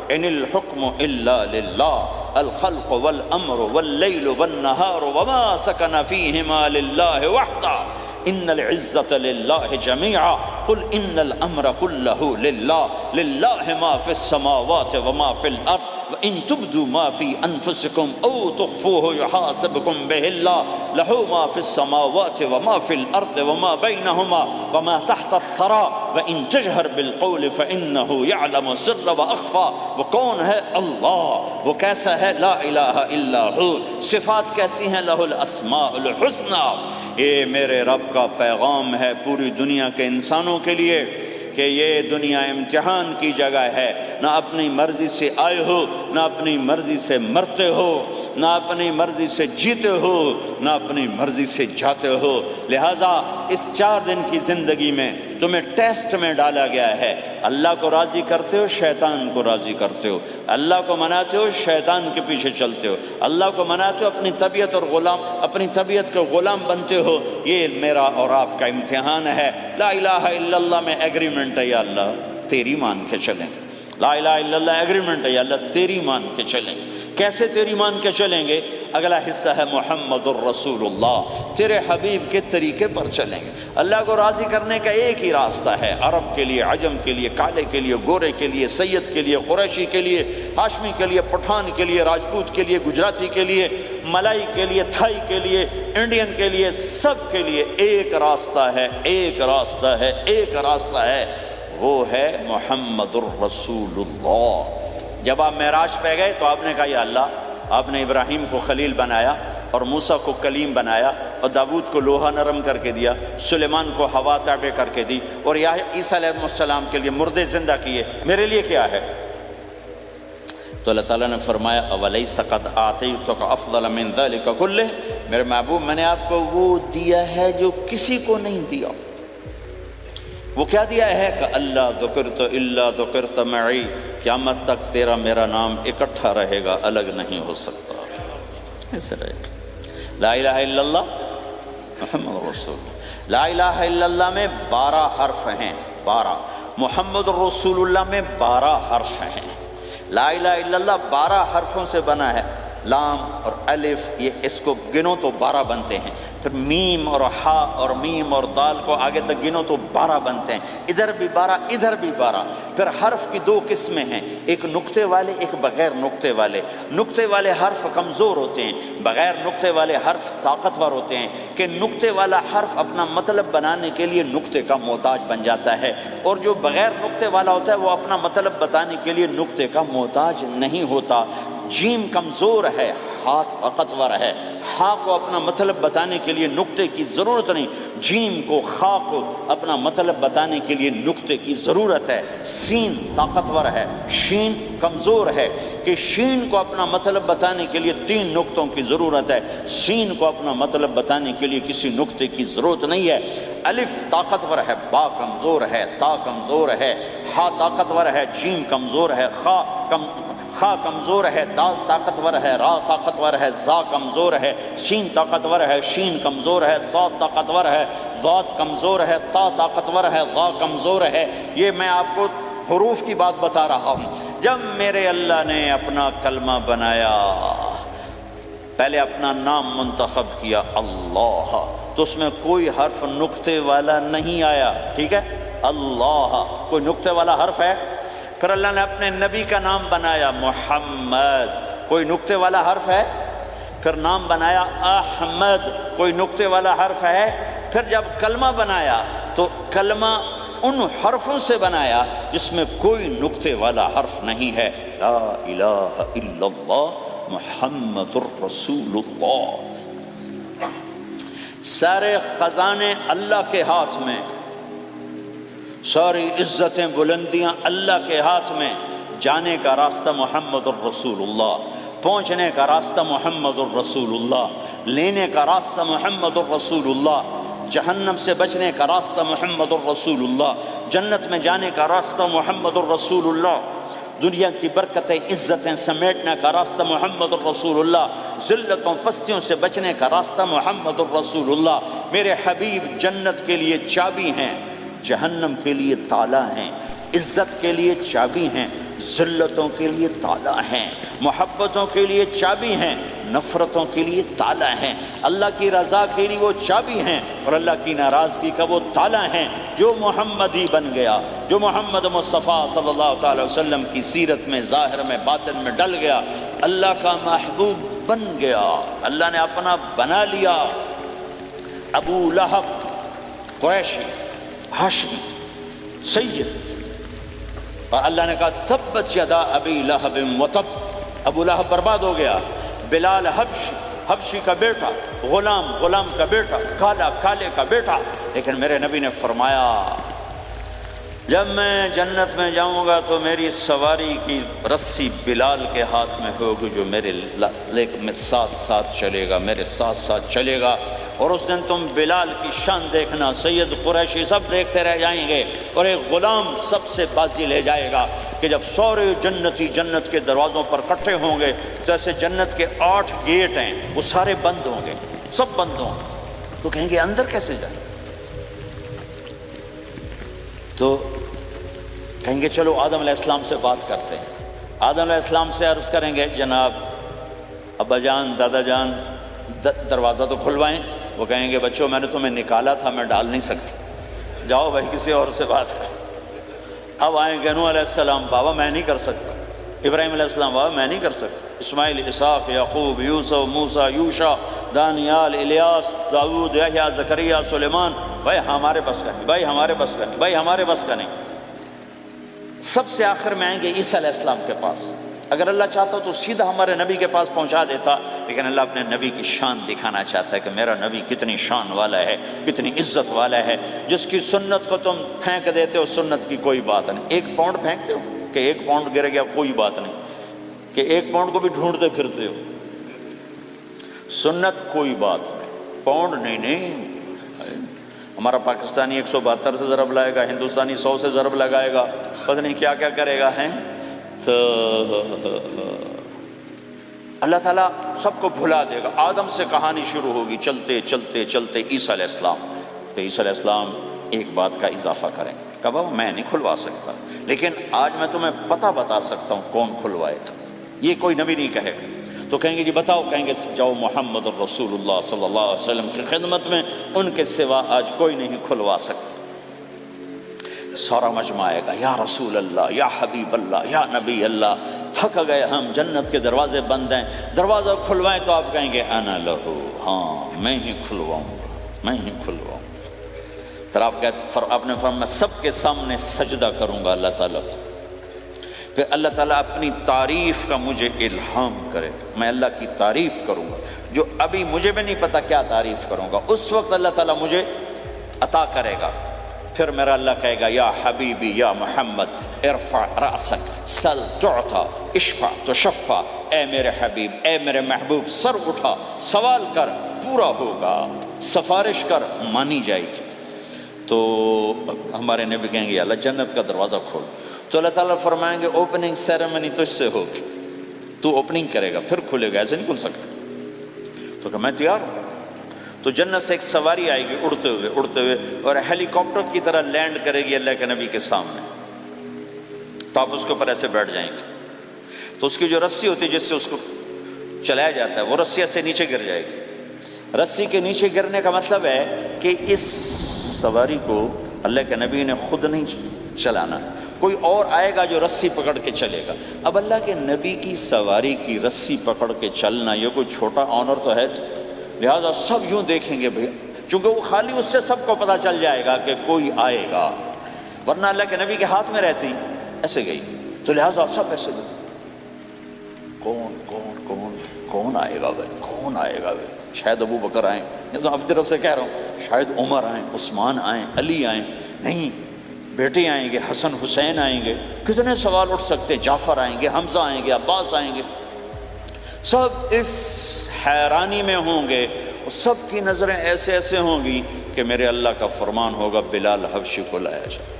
S1: ان الحکم الا للہ، الخلق والامر واللیل والنہار وما سکن فیہما للہ وحدہ، ان العزة للہ جميعا، قل ان الامر كله للہ، للہ ما فی السماوات وما فی الارض، وَإِن تُبْدُوا مَا فِي أَنفُسِكُمْ أَوْ تُخْفُوهُ يُحَاسِبْكُمْ بِهِ اللَّهُ لَهُ مَا فِي السَّمَاوَاتِ وَمَا فِي الْأَرْضِ وَمَا بَيْنَهُمَا وَمَا تَحْتَ الثَّرَى وَإِن تَجْهَرْ بِالْقَوْلِ فَإِنَّهُ يَعْلَمُ السِّرَّ وَأَخْفَى۔ وہ کون ہے؟ اللہ۔ وہ کیسا ہے؟ لا الہ الا ہو۔ صفات کیسی ہیں؟ لہ الاسماء الحسنی۔ یہ میرے رب کا پیغام ہے پوری دنیا کے انسانوں کے لیے کہ یہ دنیا امتحان کی جگہ ہے، نہ اپنی مرضی سے آئے ہو، نہ اپنی مرضی سے مرتے ہو، نہ اپنی مرضی سے جیتے ہو، نہ اپنی مرضی سے جاتے ہو۔ لہٰذا اس 4 دن کی زندگی میں تمہیں ٹیسٹ میں ڈالا گیا ہے۔ اللہ کو راضی کرتے ہو، شیطان کو راضی کرتے ہو، اللہ کو مناتے ہو، شیطان کے پیچھے چلتے ہو، اللہ کو مناتے ہو، اپنی طبیعت اور اپنی طبیعت کے غلام بنتے ہو۔ یہ میرا اور آپ کا امتحان ہے۔ لا الہ الا اللہ میں ایگریمنٹ ہے، یا اللہ تیری مان کے چلیں۔ لا الہ الا اللہ ایگریمنٹ ہے، یا اللہ تیری مان کے چلیں۔ کیسے تیری مان کے چلیں گے؟ اگلا حصہ ہے محمد الرسول اللہ، تیرے حبیب کے طریقے پر چلیں گے۔ اللہ کو راضی کرنے کا ایک ہی راستہ ہے، عرب کے لیے، عجم کے لیے، کالے کے لیے، گورے کے لیے، سید کے لیے، قریشی کے لیے، ہاشمی کے لیے، پٹھان کے لیے، راجپوت کے لیے، گجراتی کے لیے، ملائی کے لیے، تھائی کے لیے، انڈین کے لیے، سب کے لیے ایک راستہ ہے، ایک راستہ ہے، ایک راستہ ہے، وہ ہے محمد الرسول اللہ۔ جب آپ معراج پہ گئے تو آپ نے کہا یا اللہ، آپ نے ابراہیم کو خلیل بنایا اور موسیٰ کو کلیم بنایا اور داود کو لوہا نرم کر کے دیا، سلیمان کو ہوا تابع کر کے دی، اور عیسیٰ علیہ السلام کے لیے مردے زندہ کیے، میرے لیے کیا ہے؟ تو اللہ تعالیٰ نے فرمایا اولیس قد آتیتک افضل من ذلک کلہ، میرے محبوب میں نے آپ کو وہ دیا ہے جو کسی کو نہیں دیا۔ وہ کیا دیا ہے کہ اللہ ذکرت الا ذکرت معی، قیامت تک تیرا میرا نام اکٹھا رہے گا، الگ نہیں ہو سکتا، ایسے رہے گا۔ لا الہ الا اللہ محمد رسول اللہ۔ لا الہ الا اللہ میں 12 حرف ہیں، 12۔ محمد رسول اللہ میں 12 حرف ہیں۔ لا الہ الا اللہ 12 حرفوں سے بنا ہے، لام اور الف، یہ اس کو گنو تو 12 بنتے ہیں، پھر میم اور ہا اور میم اور دال کو آگے تک گنو تو 12 بنتے ہیں، ادھر بھی 12 ادھر بھی 12۔ پھر حرف کی 2 قسمیں ہیں، ایک نقطے والے ایک بغیر نقطے والے۔ نقطے والے حرف کمزور ہوتے ہیں، بغیر نقطے والے حرف طاقتور ہوتے ہیں، کہ نقطے والا حرف اپنا مطلب بنانے کے لیے نقطے کا محتاج بن جاتا ہے، اور جو بغیر نقطے والا ہوتا ہے وہ اپنا مطلب بتانے کے لیے نقطے کا محتاج نہیں ہوتا۔ جیم کمزور ہے، ہا طاقتور ہے، ہا کو اپنا مطلب بتانے کے لیے نقطے کی ضرورت نہیں، جیم کو خا کو اپنا مطلب بتانے کے لیے نقطے کی ضرورت ہے۔ سین طاقتور ہے، شین کمزور ہے، کہ شین کو اپنا مطلب بتانے کے لیے 3 نقطوں کی ضرورت ہے، سین کو اپنا مطلب بتانے کے لیے کسی نقطے کی ضرورت نہیں ہے۔ الف طاقتور ہے، با کمزور ہے، تا کمزور ہے، ہا طاقتور ہے، جیم کمزور ہے، خا کمزور ہے، دال طاقتور ہے، را طاقتور ہے، زا کمزور ہے، سین طاقتور ہے، شین کمزور ہے، صاد طاقتور ہے، ضاد کمزور ہے، تا طاقتور ہے، ظا کمزور ہے۔ یہ میں آپ کو حروف کی بات بتا رہا ہوں۔ جب میرے اللہ نے اپنا کلمہ بنایا، پہلے اپنا نام منتخب کیا اللہ، تو اس میں کوئی حرف نقطے والا نہیں آیا، ٹھیک ہے؟ اللہ کوئی نقطے والا حرف ہے؟ پھر اللہ نے اپنے نبی کا نام بنایا محمد، کوئی نقطے والا حرف ہے؟ پھر نام بنایا احمد، کوئی نقطے والا حرف ہے؟ پھر جب کلمہ بنایا تو کلمہ ان حرفوں سے بنایا جس میں کوئی نقطے والا حرف نہیں ہے، لا الہ الا اللہ محمد الرسول اللہ۔ سارے خزانے اللہ کے ہاتھ میں، ساری عزتیں بلندیاں اللہ کے ہاتھ میں، جانے کا راستہ محمد الرسول اللہ، پہنچنے کا راستہ محمد الرسول اللہ، لینے کا راستہ محمد الرسول اللہ، جہنم سے بچنے کا راستہ محمد الرسول اللہ، جنت میں جانے کا راستہ محمد الرسول اللہ، دنیا کی برکتیں عزتیں سمیٹنے کا راستہ محمد الرسول اللہ، ذلتوں پستیوں سے بچنے کا راستہ محمد الرسول اللہ۔ میرے حبیب جنت کے لیے چابی ہیں، جہنم کے لیے تالا ہیں، عزت کے لیے چابی ہیں، ذلتوں کے لیے تالا ہیں، محبتوں کے لیے چابی ہیں، نفرتوں کے لیے تالا ہیں، اللہ کی رضا کے لیے وہ چابی ہیں، اور اللہ کی ناراضگی کا وہ تالا ہیں۔ جو محمدی بن گیا، جو محمد مصطفیٰ صلی اللہ تعالی وسلم کی سیرت میں ظاہر میں باطن میں ڈل گیا، اللہ کا محبوب بن گیا، اللہ نے اپنا بنا لیا۔ ابو لہب قریشی ہاشمی سید، اور اللہ نے کہا تبت یدا ابی لہب وتب، ابو لہب برباد ہو گیا۔ بلال حبشی کا بیٹا، غلام کا بیٹا، کالے کا بیٹا، لیکن میرے نبی نے فرمایا جب میں جنت میں جاؤں گا تو میری سواری کی رسی بلال کے ہاتھ میں ہوگی، جو میرے میں ساتھ چلے گا، میرے ساتھ چلے گا، اور اس دن تم بلال کی شان دیکھنا، سید قریشی سب دیکھتے رہ جائیں گے، اور ایک غلام سب سے بازی لے جائے گا کہ جب سورے جنتی جنت کے دروازوں پر کٹھے ہوں گے تو ایسے جنت کے 8 گیٹ ہیں، وہ سارے بند ہوں گے، سب بند ہوں گے، تو کہیں گے اندر کیسے جائیں؟ تو کہیں گے چلو آدم علیہ السلام سے بات کرتے ہیں، آدم علیہ السلام سے عرض کریں گے جناب ابا جان دادا جان دروازہ تو کھلوائیں، وہ کہیں گے بچوں میں نے تمہیں نکالا تھا، میں ڈال نہیں سکتی، جاؤ بھائی کسی اور سے بات کر۔ اب آئیں گے نوح علیہ السلام، بابا میں نہیں کر سکتا، ابراہیم علیہ السلام بابا میں نہیں کر سکتا، اسماعیل، اسحاق، یعقوب، یوسف، موسیٰ، یوشع، دانیال، الیاس، داؤد، یحییٰ، زکریا، سلیمان، بھائی ہمارے بس کا نہیں، بھائی ہمارے بس کا نہیں، بھائی ہمارے بس کا نہیں۔ سب سے آخر میں آئیں گے عیسیٰ علیہ السلام کے پاس، اگر اللہ چاہتا تو سیدھا ہمارے نبی کے پاس پہنچا دیتا، لیکن اللہ اپنے نبی کی شان دکھانا چاہتا ہے کہ میرا نبی کتنی شان والا ہے، کتنی عزت والا ہے، جس کی سنت کو تم پھینک دیتے ہو سنت کی کوئی بات نہیں۔ 1 پاؤنڈ پھینکتے ہو کہ 1 پاؤنڈ گر گیا کوئی بات نہیں، کہ 1 پاؤنڈ کو بھی ڈھونڈتے پھرتے ہو، سنت کوئی بات نہیں، پاؤنڈ نہیں۔ ہمارا پاکستانی 172 سے ضرب لائے گا، ہندوستانی 100 سے ضرب لگائے گا، پتہ نہیں کیا کیا کرے گا، ہیں تو اللہ تعالیٰ سب کو بھلا دے گا۔ آدم سے کہانی شروع ہوگی، چلتے چلتے چلتے عیسیٰ علیہ السلام، کہ عیسیٰ علیہ السلام ایک بات کا اضافہ کریں گے۔ کہا بابا میں نہیں کھلوا سکتا، لیکن آج میں تمہیں پتہ بتا سکتا ہوں کون کھلوائے گا، یہ کوئی نبی نہیں کہے گا۔ تو کہیں گے جی بتاؤ، کہیں گے جاؤ محمد الرسول اللہ صلی اللہ علیہ وسلم کی خدمت میں، ان کے سوا آج کوئی نہیں کھلوا سکتا۔ سارا مجمع آئے گا، یا رسول اللہ، یا حبیب اللہ، یا نبی اللہ، تھک گئے ہم، جنت کے دروازے بند ہیں، دروازہ کھلوائیں۔ تو آپ کہیں گے انا لہو، ہاں میں ہی کھلواؤں گا، میں ہی کھلواؤں گا۔ پھر آپ نے فرمایا میں سب کے سامنے سجدہ کروں گا اللہ تعالیٰ کو، پھر اللہ تعالیٰ اپنی تعریف کا مجھے الہام کرے، میں اللہ کی تعریف کروں گا، جو ابھی مجھے بھی نہیں پتا کیا تعریف کروں گا، اس وقت اللہ تعالیٰ مجھے عطا کرے گا۔ پھر میرا اللہ کہے گا یا حبیبی یا محمد ارفع رأسک سل تعطا اشفع تشفع، اے میرے حبیب، اے میرے محبوب، سر اٹھا، سوال کر پورا ہوگا، سفارش کر مانی جائے گی۔ تو ہمارے نبی کہیں گے یا اللہ جنت کا دروازہ کھول، تو اللہ تعالیٰ فرمائیں گے اوپننگ سیریمنی تجھ سے ہوگی، تو اوپننگ کرے گا پھر کھلے گا، ایسے نہیں کھل سکتا۔ تو کہ میں تیار ہوں۔ تو جنت سے ایک سواری آئے گی اڑتے ہوئے اور ہیلی کاپٹر کی طرح لینڈ کرے گی اللہ کے نبی کے سامنے، تو آپ اس کے اوپر ایسے بیٹھ جائیں گے، تو اس کی جو رسی ہوتی ہے جس سے اس کو چلایا جاتا ہے وہ رسی سے نیچے گر جائے گی۔ رسی کے نیچے گرنے کا مطلب ہے کہ اس سواری کو اللہ کے نبی نے خود نہیں چلانا، کوئی اور آئے گا جو رسی پکڑ کے چلے گا۔ اب اللہ کے نبی کی سواری کی رسی پکڑ کے چلنا یہ کوئی چھوٹا آنر تو ہے نہیں، لہٰذا سب یوں دیکھیں گے بھیا، چونکہ وہ خالی اس سے سب کو پتہ چل جائے گا کہ کوئی آئے گا، ورنہ اللہ کے نبی کے ہاتھ میں رہتی ایسے گئی، تو لہٰذا سب ایسے گئے، کون کون کون کون آئے گا بھائی، کون آئے گا بھائی؟ شاید ابو بکر آئیں، یہ تو اپنی طرف سے کہہ رہا ہوں، شاید عمر آئیں، عثمان آئیں، علی آئیں، نہیں بیٹے آئیں گے، حسن حسین آئیں گے، کتنے سوال اٹھ سکتے، جعفر آئیں گے، حمزہ آئیں گے، عباس آئیں گے، سب اس حیرانی میں ہوں گے، اور سب کی نظریں ایسے ایسے ہوں گی کہ میرے اللہ کا فرمان ہوگا بلال حبشی کو لایا جائے،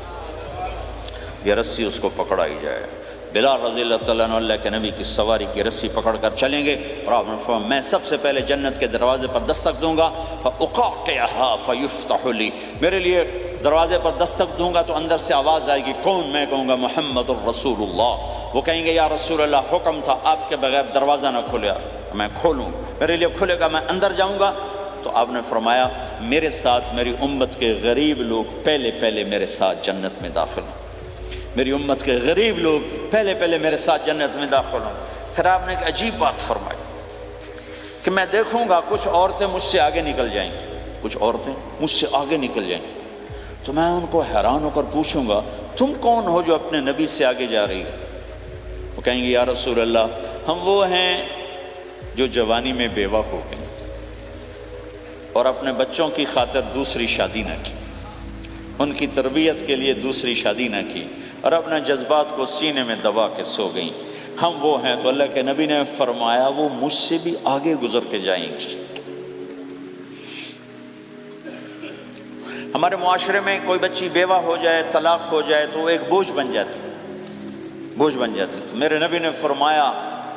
S1: یہ رسی اس کو پکڑائی جائے۔ بلال رضی اللہ تعالیٰ عنہ اللہ کے نبی کی سواری کی رسی پکڑ کر چلیں گے، اور آپ نے فرمایا میں سب سے پہلے جنت کے دروازے پر دستک دوں گا، فَأُقَعْقِعَهَا فَيُفْتَحُ لِي، میرے لیے دروازے پر دستک دوں گا تو اندر سے آواز آئے گی، کون؟ میں کہوں گا محمد الرسول اللہ۔ وہ کہیں گے یا رسول اللہ حکم تھا آپ کے بغیر دروازہ نہ کھلے، میں کھولوں، میرے لیے کھلے گا، میں اندر جاؤں گا۔ تو آپ نے فرمایا میرے ساتھ میری امت کے غریب لوگ پہلے میرے ساتھ جنت میں داخل ہوں، میری امت کے غریب لوگ پہلے میرے ساتھ جنت میں داخل ہوں۔ پھر آپ نے ایک عجیب بات فرمائی کہ میں دیکھوں گا کچھ عورتیں مجھ سے آگے نکل جائیں گی، کچھ عورتیں مجھ سے آگے نکل جائیں گی، تو میں ان کو حیران ہو کر پوچھوں گا تم کون ہو جو اپنے نبی سے آگے جا رہی ہو؟ وہ کہیں گے یا رسول اللہ ہم وہ ہیں جو جوانی میں بیوہ ہو گئے اور اپنے بچوں کی خاطر دوسری شادی نہ کی، ان کی تربیت کے لیے دوسری شادی نہ کی، اور اپنے جذبات کو سینے میں دبا کے سو گئیں، ہم وہ ہیں۔ تو اللہ کے نبی نے فرمایا وہ مجھ سے بھی آگے گزر کے جائیں گی۔ ہمارے معاشرے میں کوئی بچی بیوہ ہو جائے، طلاق ہو جائے تو وہ ایک بوجھ بن جاتی، بوجھ بن جاتی۔ تو میرے نبی نے فرمایا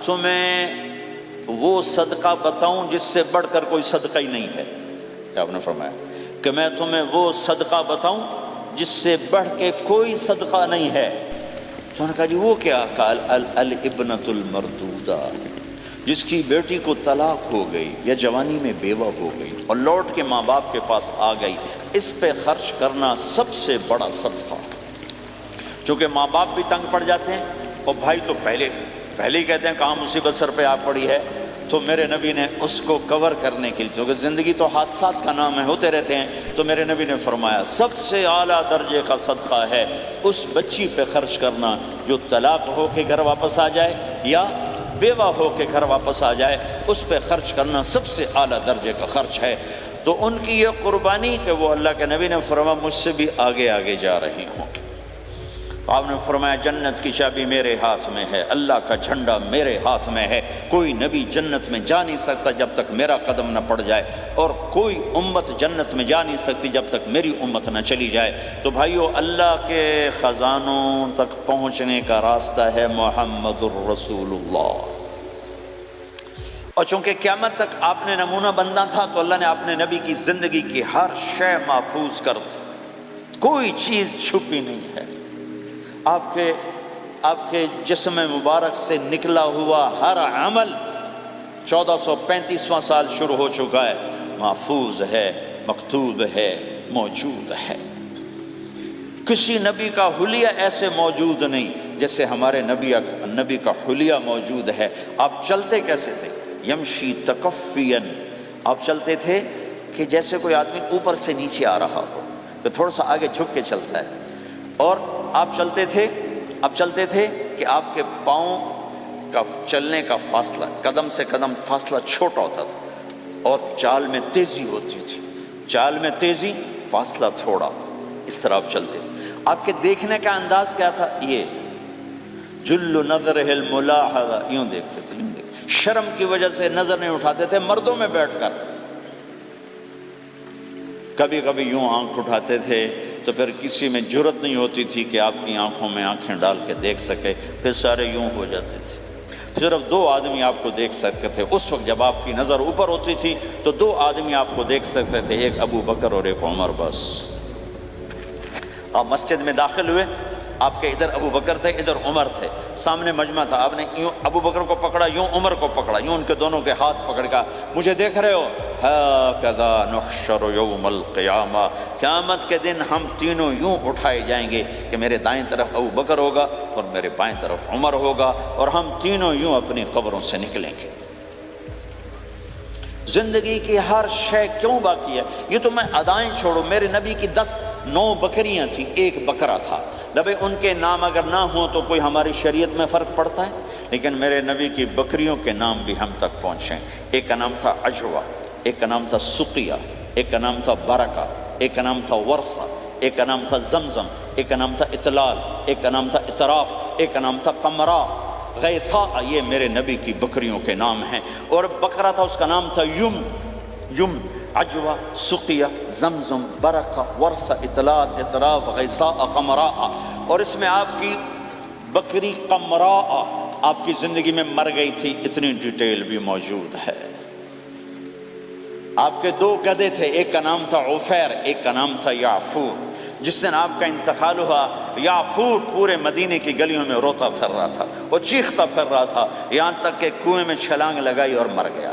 S1: تمہیں وہ صدقہ بتاؤں جس سے بڑھ کر کوئی صدقہ ہی نہیں ہے؟ کیا آپ نے فرمایا کہ میں تمہیں وہ صدقہ بتاؤں جس سے بڑھ کے کوئی صدقہ نہیں ہے؟ تو انہوں نے کہا جی وہ کیا؟ قال الابنۃ المردودہ، جس کی بیٹی کو طلاق ہو گئی یا جوانی میں بیوہ ہو گئی اور لوٹ کے ماں باپ کے پاس آ گئی، اس پہ خرچ کرنا سب سے بڑا صدقہ۔ چونکہ ماں باپ بھی تنگ پڑ جاتے ہیں اور بھائی تو پہلے ہی کہتے ہیں کہاں مصیبت سر پہ آ پڑی ہے، تو میرے نبی نے اس کو کور کرنے کے لیے، کیونکہ زندگی تو حادثات کا نام ہے، ہوتے رہتے ہیں، تو میرے نبی نے فرمایا سب سے اعلیٰ درجے کا صدقہ ہے اس بچی پہ خرچ کرنا جو طلاق ہو کے گھر واپس آ جائے یا بیوہ ہو کے گھر واپس آ جائے، اس پہ خرچ کرنا سب سے اعلیٰ درجے کا خرچ ہے۔ تو ان کی یہ قربانی کہ وہ اللہ کے نبی نے فرمایا مجھ سے بھی آگے جا رہی ہوں۔ آپ نے فرمایا جنت کی چابی میرے ہاتھ میں ہے، اللہ کا جھنڈا میرے ہاتھ میں ہے، کوئی نبی جنت میں جا نہیں سکتا جب تک میرا قدم نہ پڑ جائے، اور کوئی امت جنت میں جا نہیں سکتی جب تک میری امت نہ چلی جائے۔ تو بھائیو اللہ کے خزانوں تک پہنچنے کا راستہ ہے محمد الرسول اللہ، اور چونکہ قیامت تک آپ نے نمونہ بندہ تھا تو اللہ نے اپنے نبی کی زندگی کی ہر شے محفوظ کر دی۔ کوئی چیز چھپی نہیں ہے۔ آپ کے جسم مبارک سے نکلا ہوا ہر عمل 1435واں سال شروع ہو چکا ہے، محفوظ ہے، مکتوب ہے، موجود ہے۔ کسی نبی کا حلیہ ایسے موجود نہیں جیسے ہمارے نبی کا حلیہ موجود ہے۔ آپ چلتے کیسے تھے؟ یمشی تکفین، آپ چلتے تھے کہ جیسے کوئی آدمی اوپر سے نیچے آ رہا ہو تو تھوڑا سا آگے جھک کے چلتا ہے، اور آپ چلتے تھے کہ آپ کے پاؤں کا چلنے کا فاصلہ، قدم سے قدم فاصلہ چھوٹا ہوتا تھا، اور چال میں تیزی ہوتی تھی، چال میں تیزی، فاصلہ تھوڑا، اس طرح آپ چلتے تھے۔ آپ کے دیکھنے کا انداز کیا تھا؟ یہ جل نظرہ الملاحظہ، یوں دیکھتے تھے، یوں دیکھتے، شرم کی وجہ سے نظر نہیں اٹھاتے تھے مردوں میں بیٹھ کر، کبھی کبھی یوں آنکھ اٹھاتے تھے تو پھر کسی میں جرت نہیں ہوتی تھی کہ آپ کی آنکھوں میں آنکھیں ڈال کے دیکھ سکے، پھر سارے یوں ہو جاتے تھے۔ صرف 2 آدمی آپ کو دیکھ سکتے تھے اس وقت، جب آپ کی نظر اوپر ہوتی تھی تو 2 آدمی آپ کو دیکھ سکتے تھے، ایک ابو بکر اور ایک عمر، بس۔ آپ مسجد میں داخل ہوئے، آپ کے ادھر ابو بکر تھے، ادھر عمر تھے، سامنے مجمع تھا، آپ نے یوں ابو بکر کو پکڑا، یوں عمر کو پکڑا، یوں ان کے دونوں کے ہاتھ پکڑ کر، مجھے دیکھ رہے ہو؟ ہاکذا نحشر یوم القیامہ، قیامت کے دن ہم تینوں یوں اٹھائے جائیں گے کہ میرے دائیں طرف ابو بکر ہوگا اور میرے بائیں طرف عمر ہوگا، اور ہم تینوں یوں اپنی قبروں سے نکلیں گے۔ زندگی کی ہر شے کیوں باقی ہے؟ یہ تو میں ادائیں چھوڑو، میرے نبی کی 9 بکریاں تھیں، 1 بکرا تھا، لبے ان کے نام اگر نہ ہوں تو کوئی ہماری شریعت میں فرق پڑتا ہے؟ لیکن میرے نبی کی بکریوں کے نام بھی ہم تک پہنچیں۔ ایک کا نام تھا عجوہ، ایک کا نام تھا سقیہ، ایک کا نام تھا برکہ، ایک کا نام تھا ورثہ، ایک کا نام تھا زمزم، ایک کا نام تھا اطلال، ایک کا نام تھا اطراف، ایک کا نام تھا قمرا، غیثاء، یہ میرے نبی کی بکریوں کے نام ہیں۔ اور بکرا تھا، اس کا نام تھا یم، عجوہ، سقیہ، زمزم، برکہ، ورثہ، اطلال، اطراف، غیثاء، قمراء۔ اور اس میں آپ کی بکری قمراء آپ کی زندگی میں مر گئی تھی، اتنی ڈیٹیل بھی موجود ہے۔ آپ کے 2 گدھے تھے، ایک کا نام تھا عفیر، ایک کا نام تھا یعفور۔ جس دن آپ کا انتقال ہوا، یعفور پورے مدینے کی گلیوں میں روتا پھر رہا تھا، وہ چیختا پھر رہا تھا، یہاں تک کہ کنویں میں چھلانگ لگائی اور مر گیا۔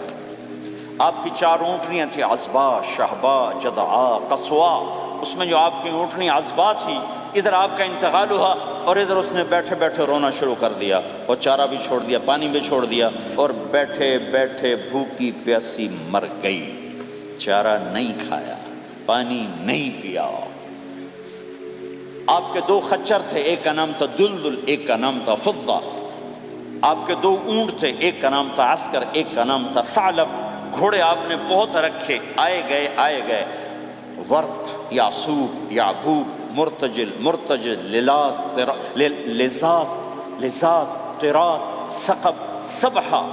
S1: آپ کی 4 اونٹنیاں تھیں، عصبہ، شہبہ، جدعا، قصوا۔ اس میں جو آپ کی اونٹنی عصبہ تھی، ادھر آپ کا انتقال ہوا اور ادھر اس نے بیٹھے بیٹھے رونا شروع کر دیا، اور چارہ بھی چھوڑ دیا، پانی بھی چھوڑ دیا، اور بیٹھے بیٹھے بھوکی پیاسی مر گئی۔ چارہ نہیں کھایا، پانی نہیں پیا۔ آپ کے 2 خچر تھے، ایک کا نام تھا دلدل، ایک کا نام تھا فضہ۔ آپ کے 2 اونٹ تھے، ایک کا نام تھا عسکر، ایک کا نام تھا ثعلب۔ گھوڑے آپ نے بہت رکھے، آئے گئے، ورت، یعصوب، یعقوب، مرتجل، لزاز، طراز، ثقب، سبحہ،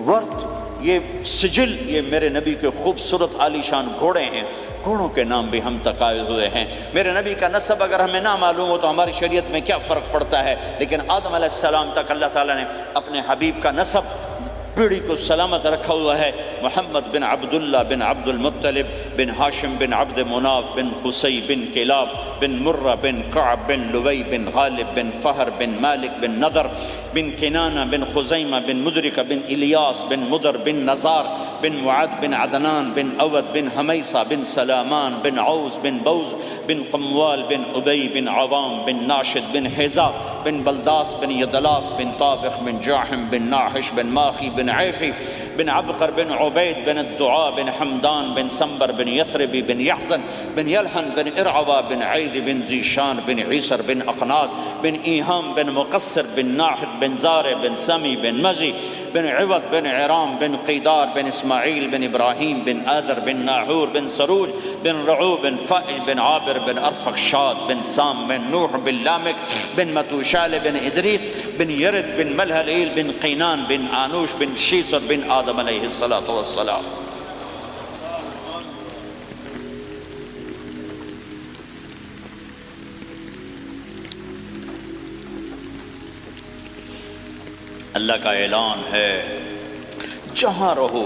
S1: ورت، یہ سجل، یہ میرے نبی کے خوبصورت عالی شان گھوڑے ہیں۔ گھوڑوں کے نام بھی ہم تک آئے ہوئے ہیں۔ میرے نبی کا نسب اگر ہمیں نہ معلوم ہو تو ہماری شریعت میں کیا فرق پڑتا ہے؟ لیکن آدم علیہ السلام تک اللہ تعالیٰ نے اپنے حبیب کا نسب پیڑھی کو سلامت رکھا ہوا ہے۔ محمد بن عبداللہ بن عبد المطلب بن ہاشم بن عبد مناف بن قصی بن کلاب بن مرہ بن کعب بن لوی بن غالب بن فہر بن مالک بن نضر بن کنانہ بن خزیمہ بن مدرکہ بن الیاس بن مدر بن نزار بن معد بن عدنان بن اود بن حمیصہ بن سلامان بن عوز بن بوز بن قموال بن ابی بن عوام بن ناشد بن حزا بن بلداس بن یدلاف بن طابخ بن جاحم بن ناحش بن ماخی بن عیفی بن عبقر بن عبید بن الدعاء بن حمدان بن سنبر بن یثربی بن یحزن بن یلحن بن ارعوا بن عید بن زیشان بن عیسر بن اقناد بن ایہام بن مقصر بن ناحد بن زارع بن سمی بن مزی بن عوض بن عرام بن قیدار بن اسماعیل بن ابراہیم بن آدر بن ناحور بن سروج بن رعو بن فائج بن عابر بن ارفخشاد بن سام بن نوح بن لامک بن متوشال بن ادریس بن یرد بن ملہلیل بن قینان بن آنوش بن شیسر بن آدم علیہ السلام۔ اللہ کا اعلان ہے، جہاں رہو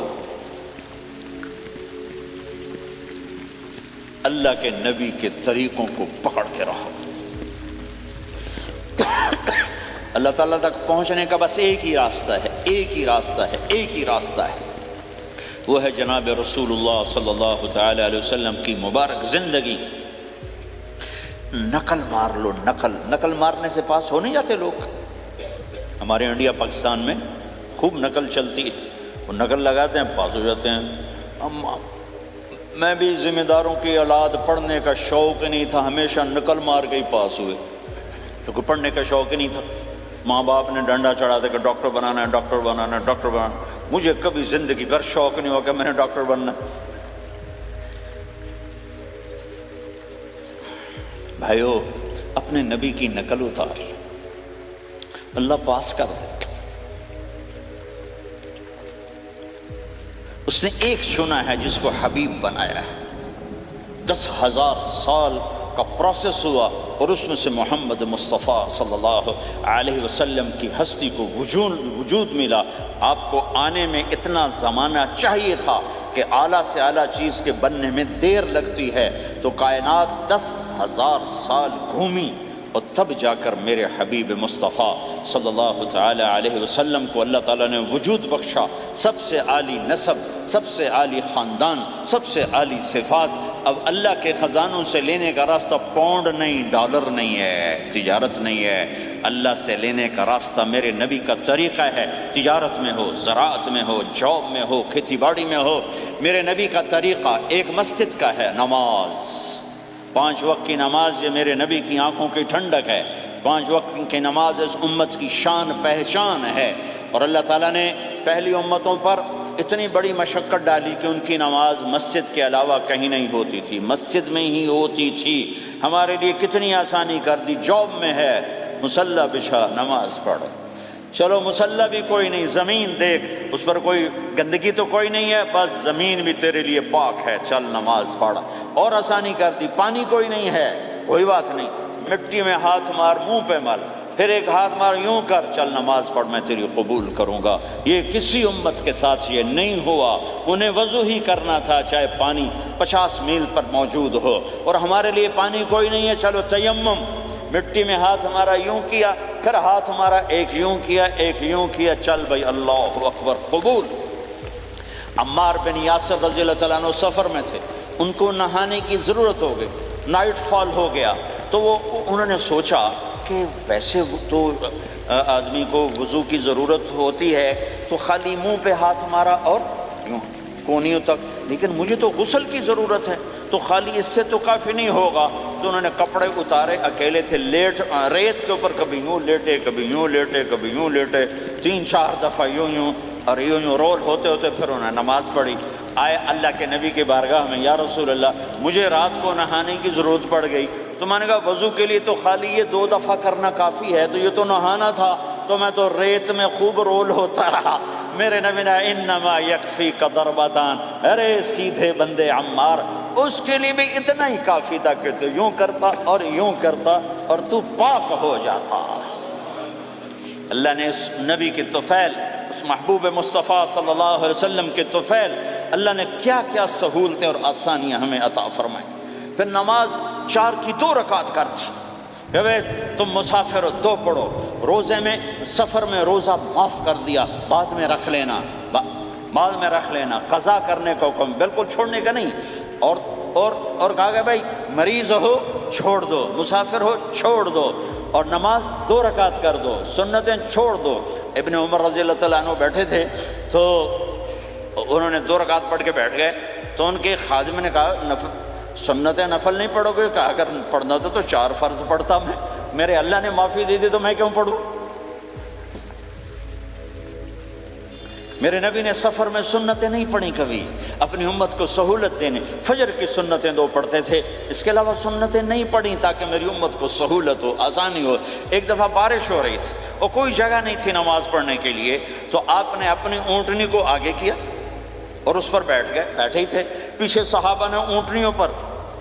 S1: اللہ کے نبی کے طریقوں کو پکڑ کے رہو۔ اللہ تعالیٰ تک پہنچنے کا بس ایک ہی راستہ ہے، ایک ہی راستہ ہے، ایک ہی راستہ ہے، وہ ہے جناب رسول اللہ صلی اللہ تعالی علیہ وسلم کی مبارک زندگی۔ نقل مار لو، نقل مارنے سے پاس ہو نہیں جاتے لوگ۔ ہمارے انڈیا پاکستان میں خوب نقل چلتی ہے، وہ نقل لگاتے ہیں پاس ہو جاتے ہیں۔ میں بھی ذمہ داروں کی اولاد، پڑھنے کا شوق نہیں تھا، ہمیشہ نقل مار کے ہی پاس ہوئے، کیونکہ پڑھنے کا شوق ہی نہیں تھا۔ ماں باپ نے ڈنڈا چڑھا دیا کہ ڈاکٹر بنانا ہے، ڈاکٹر بنانا ہے، ڈاکٹر بنانا۔ مجھے کبھی زندگی بھر شوق نہیں ہوا کہ میں نے ڈاکٹر بننا۔ بھائیو، اپنے نبی کی نقل اتار، اللہ پاس کر دے گا۔ اس نے ایک چنا ہے جس کو حبیب بنایا ہے، 10,000 سال کا پروسیس ہوا اور اس میں سے محمد مصطفیٰ صلی اللہ علیہ وسلم کی ہستی کو وجود ملا۔ آپ کو آنے میں اتنا زمانہ چاہیے تھا کہ اعلیٰ سے اعلیٰ چیز کے بننے میں دیر لگتی ہے، تو کائنات 10,000 سال گھومی اور تب جا کر میرے حبیب مصطفیٰ صلی اللہ تعالی علیہ وسلم کو اللہ تعالیٰ نے وجود بخشا۔ سب سے عالی نسب، سب سے عالی خاندان، سب سے عالی صفات۔ اب اللہ کے خزانوں سے لینے کا راستہ پاؤنڈ نہیں، ڈالر نہیں ہے، تجارت نہیں ہے۔ اللہ سے لینے کا راستہ میرے نبی کا طریقہ ہے، تجارت میں ہو، زراعت میں ہو، جاب میں ہو، کھیتی باڑی میں ہو۔ میرے نبی کا طریقہ ایک مسجد کا ہے، نماز، 5 وقت کی نماز، یہ میرے نبی کی آنکھوں کی ٹھنڈک ہے۔ 5 وقت کی نماز اس امت کی شان پہچان ہے، اور اللہ تعالیٰ نے پہلی امتوں پر اتنی بڑی مشقت ڈالی کہ ان کی نماز مسجد کے علاوہ کہیں نہیں ہوتی تھی، مسجد میں ہی ہوتی تھی۔ ہمارے لیے کتنی آسانی کر دی، جاب میں ہے، مصلی بچھا، نماز پڑھ۔ چلو مصلی بھی کوئی نہیں، زمین دیکھ، اس پر کوئی گندگی تو کوئی نہیں ہے، بس زمین بھی تیرے لیے پاک ہے، چل نماز پڑھ۔ اور آسانی کر دی، پانی کوئی نہیں ہے، کوئی بات نہیں، مٹی میں ہاتھ مار، منہ پہ مل، پھر ایک ہاتھ مار، یوں کر، چل نماز پڑھ، میں تیری قبول کروں گا۔ یہ کسی امت کے ساتھ یہ نہیں ہوا، انہیں وضو ہی کرنا تھا چاہے پانی 50 میل پر موجود ہو۔ اور ہمارے لیے پانی کوئی نہیں ہے، چلو تیمم، مٹی میں ہاتھ ہمارا یوں کیا، پھر ہاتھ ہمارا ایک یوں کیا، ایک یوں کیا، چل بھائی اللہ اکبر، قبول۔ عمار بن یاسر رضی اللہ تعالیٰ عنہ سفر میں تھے، ان کو نہانے کی ضرورت ہو گئی، نائٹ فال ہو گیا، تو انہوں نے سوچا کہ ویسے تو آدمی کو وضو کی ضرورت ہوتی ہے تو خالی منہ پہ ہاتھ مارا اور یوں کونیوں تک، لیکن مجھے تو غسل کی ضرورت ہے، تو خالی اس سے تو کافی نہیں ہوگا۔ تو انہوں نے کپڑے اتارے، اکیلے تھے، ریت کے اوپر کبھی یوں لیٹے، کبھی یوں لیٹے، کبھی یوں لیٹے، 3-4 دفعہ یوں اور یوں رول ہوتے ہوتے پھر انہوں نے نماز پڑھی۔ آئے اللہ کے نبی کی بارگاہ میں، یا رسول اللہ مجھے رات کو نہانے کی ضرورت پڑ گئی، تو میں نے کہا وضو کے لیے تو خالی یہ 2 دفعہ کرنا کافی ہے، تو یہ تو نہانا تھا، تو میں تو ریت میں خوب رول ہوتا رہا۔ میرے نبی نے انما یکفیک ضربتان، ارے سیدھے بندے عمار، اس کے لیے بھی اتنا ہی کافی تھا کہ تو یوں کرتا اور یوں کرتا اور تو پاک ہو جاتا۔ اللہ نے اس نبی کے طفیل، اس محبوب مصطفیٰ صلی اللہ علیہ وسلم کے طفیل، اللہ نے کیا کیا سہولتیں اور آسانیاں ہمیں عطا فرمائیں۔ پھر نماز 4 کی 2 رکعت کر دی کہ بھئی تم مسافر ہو 2 پڑھو، روزے میں سفر میں روزہ معاف کر دیا، بعد میں رکھ لینا، بعد میں رکھ لینا، قضا کرنے کا حکم، بالکل چھوڑنے کا نہیں۔ اور کہا کہ بھائی مریض ہو چھوڑ دو، مسافر ہو چھوڑ دو، اور نماز 2 رکعت کر دو، سنتیں چھوڑ دو۔ ابن عمر رضی اللہ تعالیٰ عنہ بیٹھے تھے تو انہوں نے 2 رکعت پڑھ کے بیٹھ گئے، تو ان کے خادم نے کہا سنت نفل نہیں پڑھو گے؟ کہا اگر پڑھنا تو 4 فرض پڑھتا میں، میرے اللہ نے معافی دے دی تو میں کیوں پڑھوں؟ میرے نبی نے سفر میں سنتیں نہیں پڑھی کبھی، اپنی امت کو سہولت دینے، فجر کی سنتیں 2 پڑھتے تھے، اس کے علاوہ سنتیں نہیں پڑھی تاکہ میری امت کو سہولت ہو، آسانی ہو۔ ایک دفعہ بارش ہو رہی تھی اور کوئی جگہ نہیں تھی نماز پڑھنے کے لیے، تو آپ نے اپنی اونٹنی کو آگے کیا اور اس پر بیٹھ گئے، بیٹھے ہی تھے، پیچھے صحابہ نے اونٹنیوں پر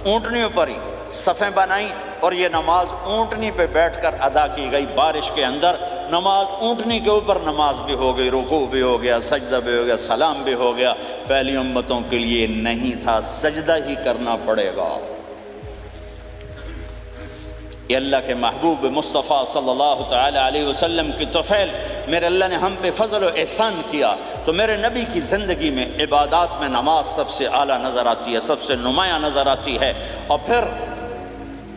S1: ہی صفیں بنائیں اور یہ نماز اونٹنی پہ بیٹھ کر ادا کی گئی بارش کے اندر۔ نماز اونٹنی کے اوپر نماز بھی ہو گئی، رکوع بھی ہو گیا، سجدہ بھی ہو گیا، سلام بھی ہو گیا۔ پہلی امتوں کے لیے نہیں تھا، سجدہ ہی کرنا پڑے گا۔ یہ اللہ کے محبوب مصطفیٰ صلی اللہ تعالی علیہ وسلم کی توفیل، میرے اللہ نے ہم پہ فضل و احسان کیا۔ تو میرے نبی کی زندگی میں عبادات میں نماز سب سے اعلیٰ نظر آتی ہے، سب سے نمایاں نظر آتی ہے۔ اور پھر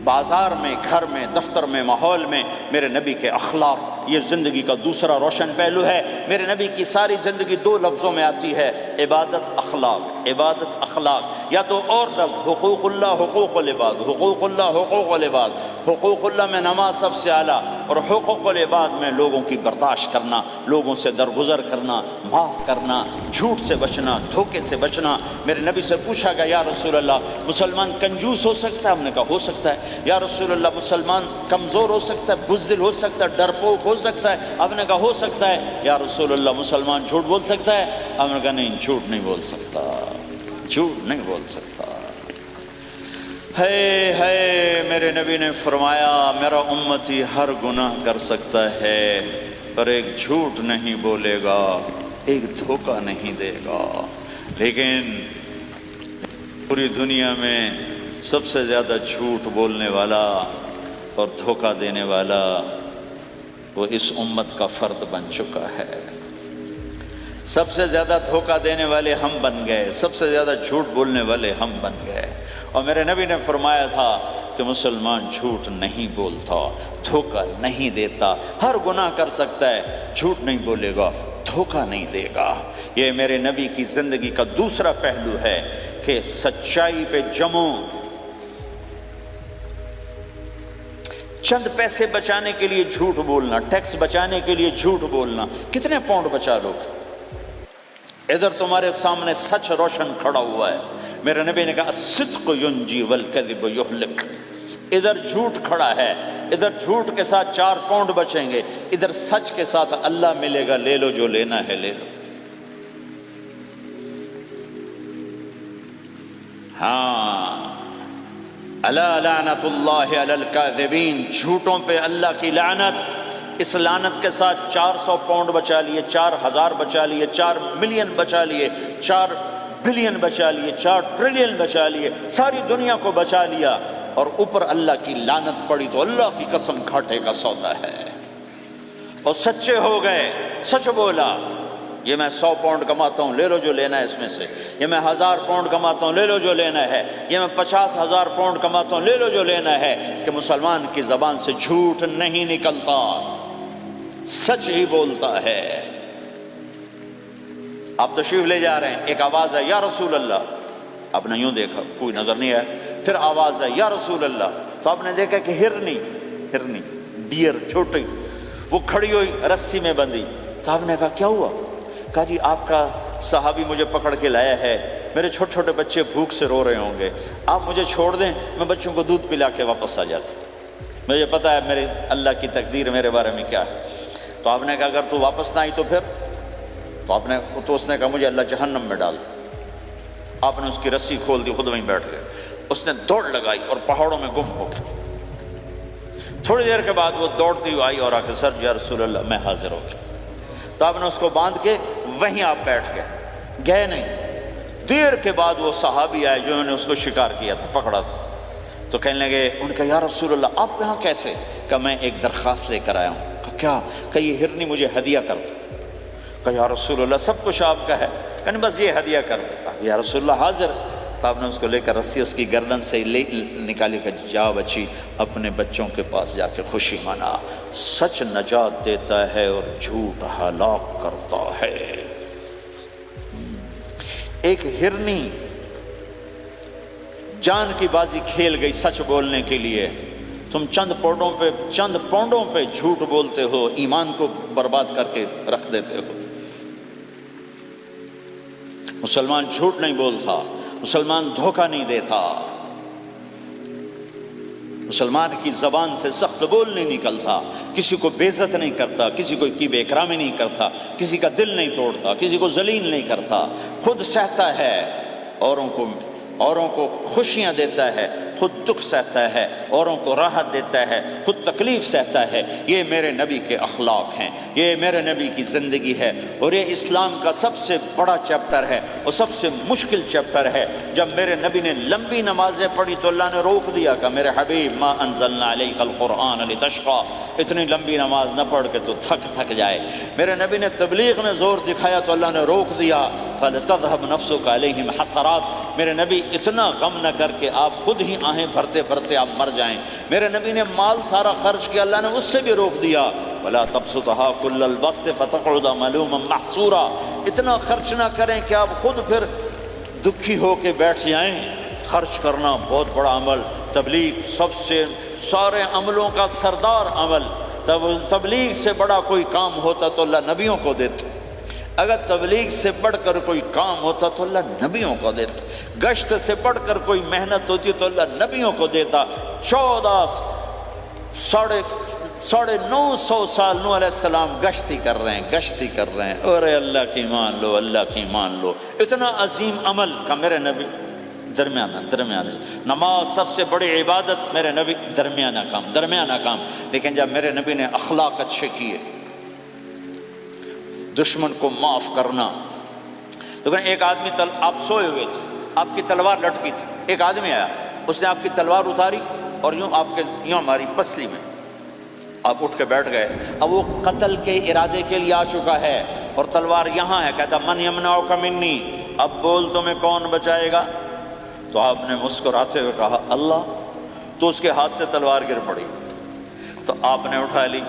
S1: بازار میں، گھر میں، دفتر میں، ماحول میں میرے نبی کے اخلاق، یہ زندگی کا دوسرا روشن پہلو ہے۔ میرے نبی کی ساری زندگی دو لفظوں میں آتی ہے، عبادت اخلاق، عبادت اخلاق، یا تو اور لفظ حقوق اللہ حقوق العباد، حقوق اللہ حقوق العباد۔ حقوق اللہ میں نماز سب سے اعلیٰ، اور حقوق العباد میں لوگوں کی برداشت کرنا، لوگوں سے درگزر کرنا، معاف کرنا، جھوٹ سے بچنا، دھوکے سے بچنا۔ میرے نبی سے پوچھا گیا یا رسول اللہ مسلمان کنجوس ہو سکتا ہے؟ ہم نے کہا ہو سکتا ہے۔ یا رسول اللہ مسلمان کمزور ہو سکتا ہے، بزدل ہو سکتا ہے، ڈرپوک ہو سکتا ہے؟ آپ نے کہا ہو سکتا ہے۔ یا رسول اللہ مسلمان جھوٹ بول سکتا ہے؟ آپ نے کہا نہیں، جھوٹ نہیں بول سکتا، جھوٹ نہیں بول سکتا۔ ہے میرے نبی نے فرمایا میرا امتی ہر گناہ کر سکتا ہے پر ایک جھوٹ نہیں بولے گا، ایک دھوکہ نہیں دے گا۔ لیکن پوری دنیا میں سب سے زیادہ جھوٹ بولنے والا اور دھوکہ دینے والا وہ اس امت کا فرد بن چکا ہے۔ سب سے زیادہ دھوکہ دینے والے ہم بن گئے، سب سے زیادہ جھوٹ بولنے والے ہم بن گئے۔ اور میرے نبی نے فرمایا تھا کہ مسلمان جھوٹ نہیں بولتا، دھوکہ نہیں دیتا، ہر گناہ کر سکتا ہے، جھوٹ نہیں بولے گا، دھوکہ نہیں دے گا۔ یہ میرے نبی کی زندگی کا دوسرا پہلو ہے کہ سچائی پہ جمو۔ چند پیسے بچانے کے لیے جھوٹ بولنا، ٹیکس بچانے کے لیے جھوٹ بولنا، کتنے پاؤنڈ بچا لو گے؟ ادھر تمہارے سامنے سچ روشن کھڑا ہوا ہے۔ میرے نبی نے کہا الصدق ینجی والکذب یہلک۔ ادھر جھوٹ کھڑا ہے، ادھر جھوٹ کے ساتھ 4 پاؤنڈ بچیں گے، ادھر سچ کے ساتھ اللہ ملے گا، لے لو جو لینا ہے لے لو۔ ہاں، الا لعنت اللہ علی الکاذبین، جھوٹوں پہ اللہ کی لعنت۔ اس لعنت کے ساتھ 400 پاؤنڈ بچا لیے، 4000 بچا لیے، 4 ملین بچا لیے، 4 بلین بچا لیے، 4 ٹریلین بچا لیے، ساری دنیا کو بچا لیا، اور اوپر اللہ کی لعنت پڑی تو اللہ کی قسم گھاٹے کا سودا ہے۔ اور سچے ہو گئے، سچ بولا، یہ میں 100 پاؤنڈ کماتا ہوں، لے لو جو لینا ہے اس میں سے، یہ میں 1000 پاؤنڈ کماتا ہوں، لے لو جو لینا ہے، یہ میں 50,000 پاؤنڈ کماتا ہوں، لے لو جو لینا ہے۔ کہ مسلمان کی زبان سے جھوٹ نہیں نکلتا، سچ ہی بولتا ہے۔ آپ تشریف لے جا رہے ہیں، ایک آواز ہے یا رسول اللہ، آپ نے یوں دیکھا کوئی نظر نہیں آیا، پھر آواز ہے یا رسول اللہ، تو آپ نے دیکھا کہ ہرنی ڈیر چھوٹی وہ کھڑی ہوئی رسی میں بندھی، تو آپ نے کہا کیا ہوا؟ کہا جی آپ کا صحابی مجھے پکڑ کے لایا ہے، میرے چھوٹے چھوٹے بچے بھوک سے رو رہے ہوں گے، آپ مجھے چھوڑ دیں، میں بچوں کو دودھ پلا کے واپس آ جاتا، مجھے پتہ ہے میرے اللہ کی تقدیر میرے بارے میں کیا ہے۔ تو آپ نے کہا اگر تو واپس نہ آئی تو پھر؟ تو اس نے کہا مجھے اللہ جہنم میں ڈال دے۔ آپ نے اس کی رسی کھول دی، خود وہیں بیٹھ گئے۔ اس نے دوڑ لگائی اور پہاڑوں میں گم ہو گئی۔ تھوڑی دیر کے بعد وہ دوڑتی ہوئی آئی اور آ کے سر یا رسول اللہ میں حاضر ہو گیا۔ تو آپ نے اس کو باندھ کے وہیں آپ بیٹھ گئے نہیں۔ دیر کے بعد وہ صحابی آئے جنہوں نے اس کو شکار کیا تھا، پکڑا تھا، تو کہنے لگے، ان نے کہا یا رسول اللہ آپ یہاں کیسے؟ کہا میں ایک درخواست لے کر آیا ہوں۔ کہا کیا؟ کہ یہ ہرنی مجھے ہدیہ کر دو۔ کہا یا رسول اللہ سب کچھ آپ کا ہے، کہنے بس یہ ہدیہ کر دو۔ کہا یا رسول اللہ حاضر۔ تو آپ نے اس کو لے کر رسی اس کی گردن سے نکالی کہ جا بچی اپنے بچوں کے پاس جا کے خوشی منا۔ سچ نجات دیتا ہے اور جھوٹ ہلاک کرتا ہے۔ ایک ہرنی جان کی بازی کھیل گئی سچ بولنے کے لیے، تم چند پونڈوں پہ جھوٹ بولتے ہو، ایمان کو برباد کر کے رکھ دیتے ہو۔ مسلمان جھوٹ نہیں بولتا، مسلمان دھوکہ نہیں دیتا، مسلمان کی زبان سے سخت بول نہیں نکلتا، کسی کو بے عزت نہیں کرتا، کسی کو کی بے اکرامی نہیں کرتا، کسی کا دل نہیں توڑتا، کسی کو ذلیل نہیں کرتا، خود سہتا ہے، اوروں کو خوشیاں دیتا ہے، خود دکھ سہتا ہے، اوروں کو راحت دیتا ہے، خود تکلیف سہتا ہے۔ یہ میرے نبی کے اخلاق ہیں، یہ میرے نبی کی زندگی ہے، اور یہ اسلام کا سب سے بڑا چیپٹر ہے اور سب سے مشکل چیپٹر ہے۔ جب میرے نبی نے لمبی نمازیں پڑھی تو اللہ نے روک دیا کہ میرے حبیب ما انزلنا علیک القرآن لتشقی، اتنی لمبی نماز نہ پڑھ کے تو تھک جائے۔ میرے نبی نے تبلیغ میں زور دکھایا تو اللہ نے روک دیا، فَلْتَذْهَبْ نَفْسُكَ عَلَيْهِمْ حَسَرَاتٍ، میرے نبی اتنا غم نہ کر کے آپ خود ہی آہیں بھرتے بھرتے آپ مر جائیں۔ میرے نبی نے مال سارا خرچ کیا، اللہ نے اس سے بھی روک دیا، وَلَا تَبْسُطْهَا كُلَّ الْبَسْطِ فَتَقْعُدَ مَلُومًا مَحْسُورًا، اتنا خرچ نہ کریں کہ آپ خود پھر دکھی ہو کے بیٹھ جائیں۔ خرچ کرنا بہت بڑا عمل، تبلیغ سب سے سارے عملوں کا سردار عمل۔ تبلیغ سے بڑا کوئی کام ہوتا تو اللہ نبیوں کو دیتا، اگر تبلیغ سے بڑھ کر کوئی کام ہوتا تو اللہ نبیوں کو دیتا، گشت سے بڑھ کر کوئی محنت ہوتی تو اللہ نبیوں کو دیتا۔ 950 سال نوح علیہ السلام گشتی کر رہے ہیں، اور اللہ کی مان لو، اللہ کی مان لو، اتنا عظیم عمل کا میرے نبی درمیانہ نماز سب سے بڑی عبادت، میرے نبی درمیانہ کام۔ لیکن جب میرے نبی نے اخلاق اچھے کیے، دشمن کو معاف کرنا، لیکن ایک آدمی آپ سوئے ہوئے تھے، آپ کی تلوار لٹکی تھی، ایک آدمی آیا، اس نے آپ کی تلوار اتاری اور یوں ہماری پسلی میں، آپ اٹھ کے بیٹھ گئے۔ اب وہ قتل کے ارادے کے لیے آ چکا ہے اور تلوار یہاں ہے، کہتا من یمنعک منی، اب بول تمہیں کون بچائے گا؟ تو آپ نے مسکراتے ہوئے کہا اللہ، تو اس کے ہاتھ سے تلوار گر پڑی، تو آپ نے اٹھا لی،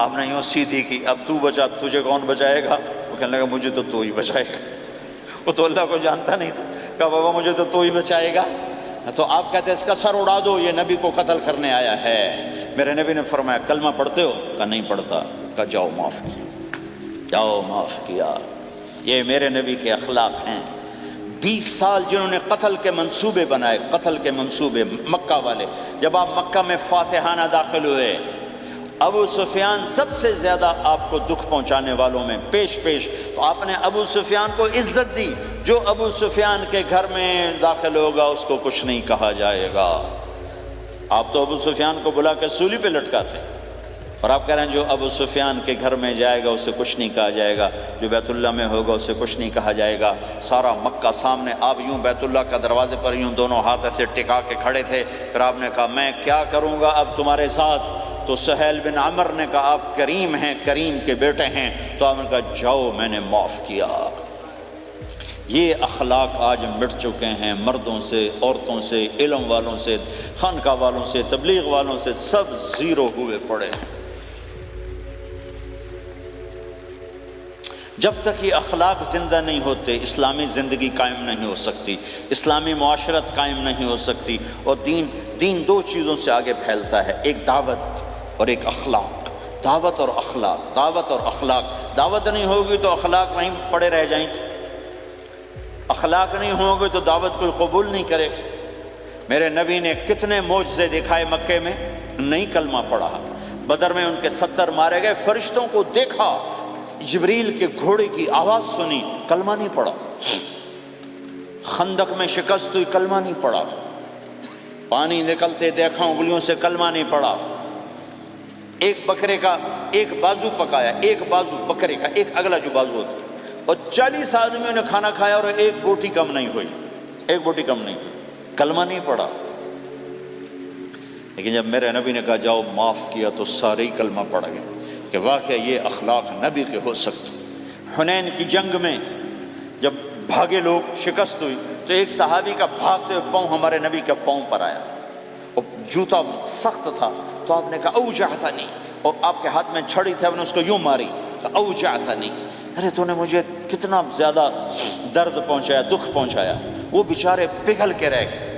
S1: آپ نے یوں سیدھی کی، اب تو بچا، تجھے کون بچائے گا؟ وہ کہنے لگا مجھے تو ہی بچائے گا، وہ تو اللہ کو جانتا نہیں تھا، کہا بابا مجھے تو ہی بچائے گا۔ تو آپ کہتے ہیں اس کا سر اڑا دو، یہ نبی کو قتل کرنے آیا ہے۔ میرے نبی نے فرمایا کلمہ پڑھتے ہو؟ کہا نہیں پڑھتا۔ کہا جاؤ معاف کیا۔ یہ میرے نبی کے اخلاق ہیں۔ 20 سال جنہوں نے قتل کے منصوبے بنائے، قتل کے منصوبے، مکہ والے، جب آپ مکہ میں فاتحانہ داخل ہوئے، ابو سفیان سب سے زیادہ آپ کو دکھ پہنچانے والوں میں پیش، تو آپ نے ابو سفیان کو عزت دی۔ جو ابو سفیان کے گھر میں داخل ہوگا اس کو کچھ نہیں کہا جائے گا۔ آپ تو ابو سفیان کو بلا کے سولی پہ لٹکاتے، اور آپ کہہ رہے ہیں جو ابو سفیان کے گھر میں جائے گا اسے کچھ نہیں کہا جائے گا، جو بیت اللہ میں ہوگا اسے کچھ نہیں کہا جائے گا۔ سارا مکہ سامنے، آپ یوں بیت اللہ کا دروازے پر یوں دونوں ہاتھ ایسے ٹکا کے کھڑے تھے۔ پھر آپ نے کہا میں کیا کروں گا اب تمہارے ساتھ؟ تو سہیل بن عمر نے کہا آپ کریم ہیں، کریم کے بیٹے ہیں، تو آپ نے کہا جاؤ میں نے معاف کیا۔ یہ اخلاق آج مٹ چکے ہیں، مردوں سے، عورتوں سے، علم والوں سے، خانقاہ والوں سے، تبلیغ والوں سے، سب زیرو ہوئے پڑے ہیں۔ جب تک یہ اخلاق زندہ نہیں ہوتے اسلامی زندگی قائم نہیں ہو سکتی، اسلامی معاشرت قائم نہیں ہو سکتی۔ اور دین دو چیزوں سے آگے پھیلتا ہے، ایک دعوت اور ایک اخلاق۔ دعوت اور اخلاق۔ دعوت نہیں ہوگی تو اخلاق وہیں پڑے رہ جائیں گے، اخلاق نہیں ہوں گے تو دعوت کوئی قبول نہیں کرے گا۔ میرے نبی نے کتنے معجزے دکھائے مکے میں، نہیں کلمہ پڑھا۔ بدر میں ان کے 70 مارے گئے، فرشتوں کو دیکھا، جبریل کے گھوڑے کی آواز سنی، کلمہ نہیں پڑھا۔ خندق میں شکست ہوئی، کلمہ نہیں پڑھا۔ پانی نکلتے دیکھا انگلیوں سے، کلمہ نہیں پڑھا۔ ایک بکرے کا ایک بازو پکایا، ایک بازو بکرے کا، ایک اگلا جو بازو ہوتا، اور 40 آدمیوں نے کھانا کھایا اور ایک بوٹی کم نہیں ہوئی، کلمہ نہیں پڑھا۔ لیکن جب میرے نبی نے کہا جاؤ معاف کیا تو سارے ہی کلمہ پڑھ گئے کہ واقعہ یہ اخلاق نبی کے ہو سکتے۔ حنین کی جنگ میں جب بھاگے لوگ، شکست ہوئی، تو ایک صحابی کا بھاگتے ہوئے پاؤں ہمارے نبی کے پاؤں پر آیا، اور جوتا سخت تھا، تو آپ نے کہا اوجعتنی، اور آپ کے ہاتھ میں چھڑی تھی، آپ نے اس کو یوں ماری، اوجعتنی، ارے تو نے مجھے کتنا زیادہ درد پہنچایا، دکھ پہنچایا۔ وہ بیچارے پگھل کے رہ گئے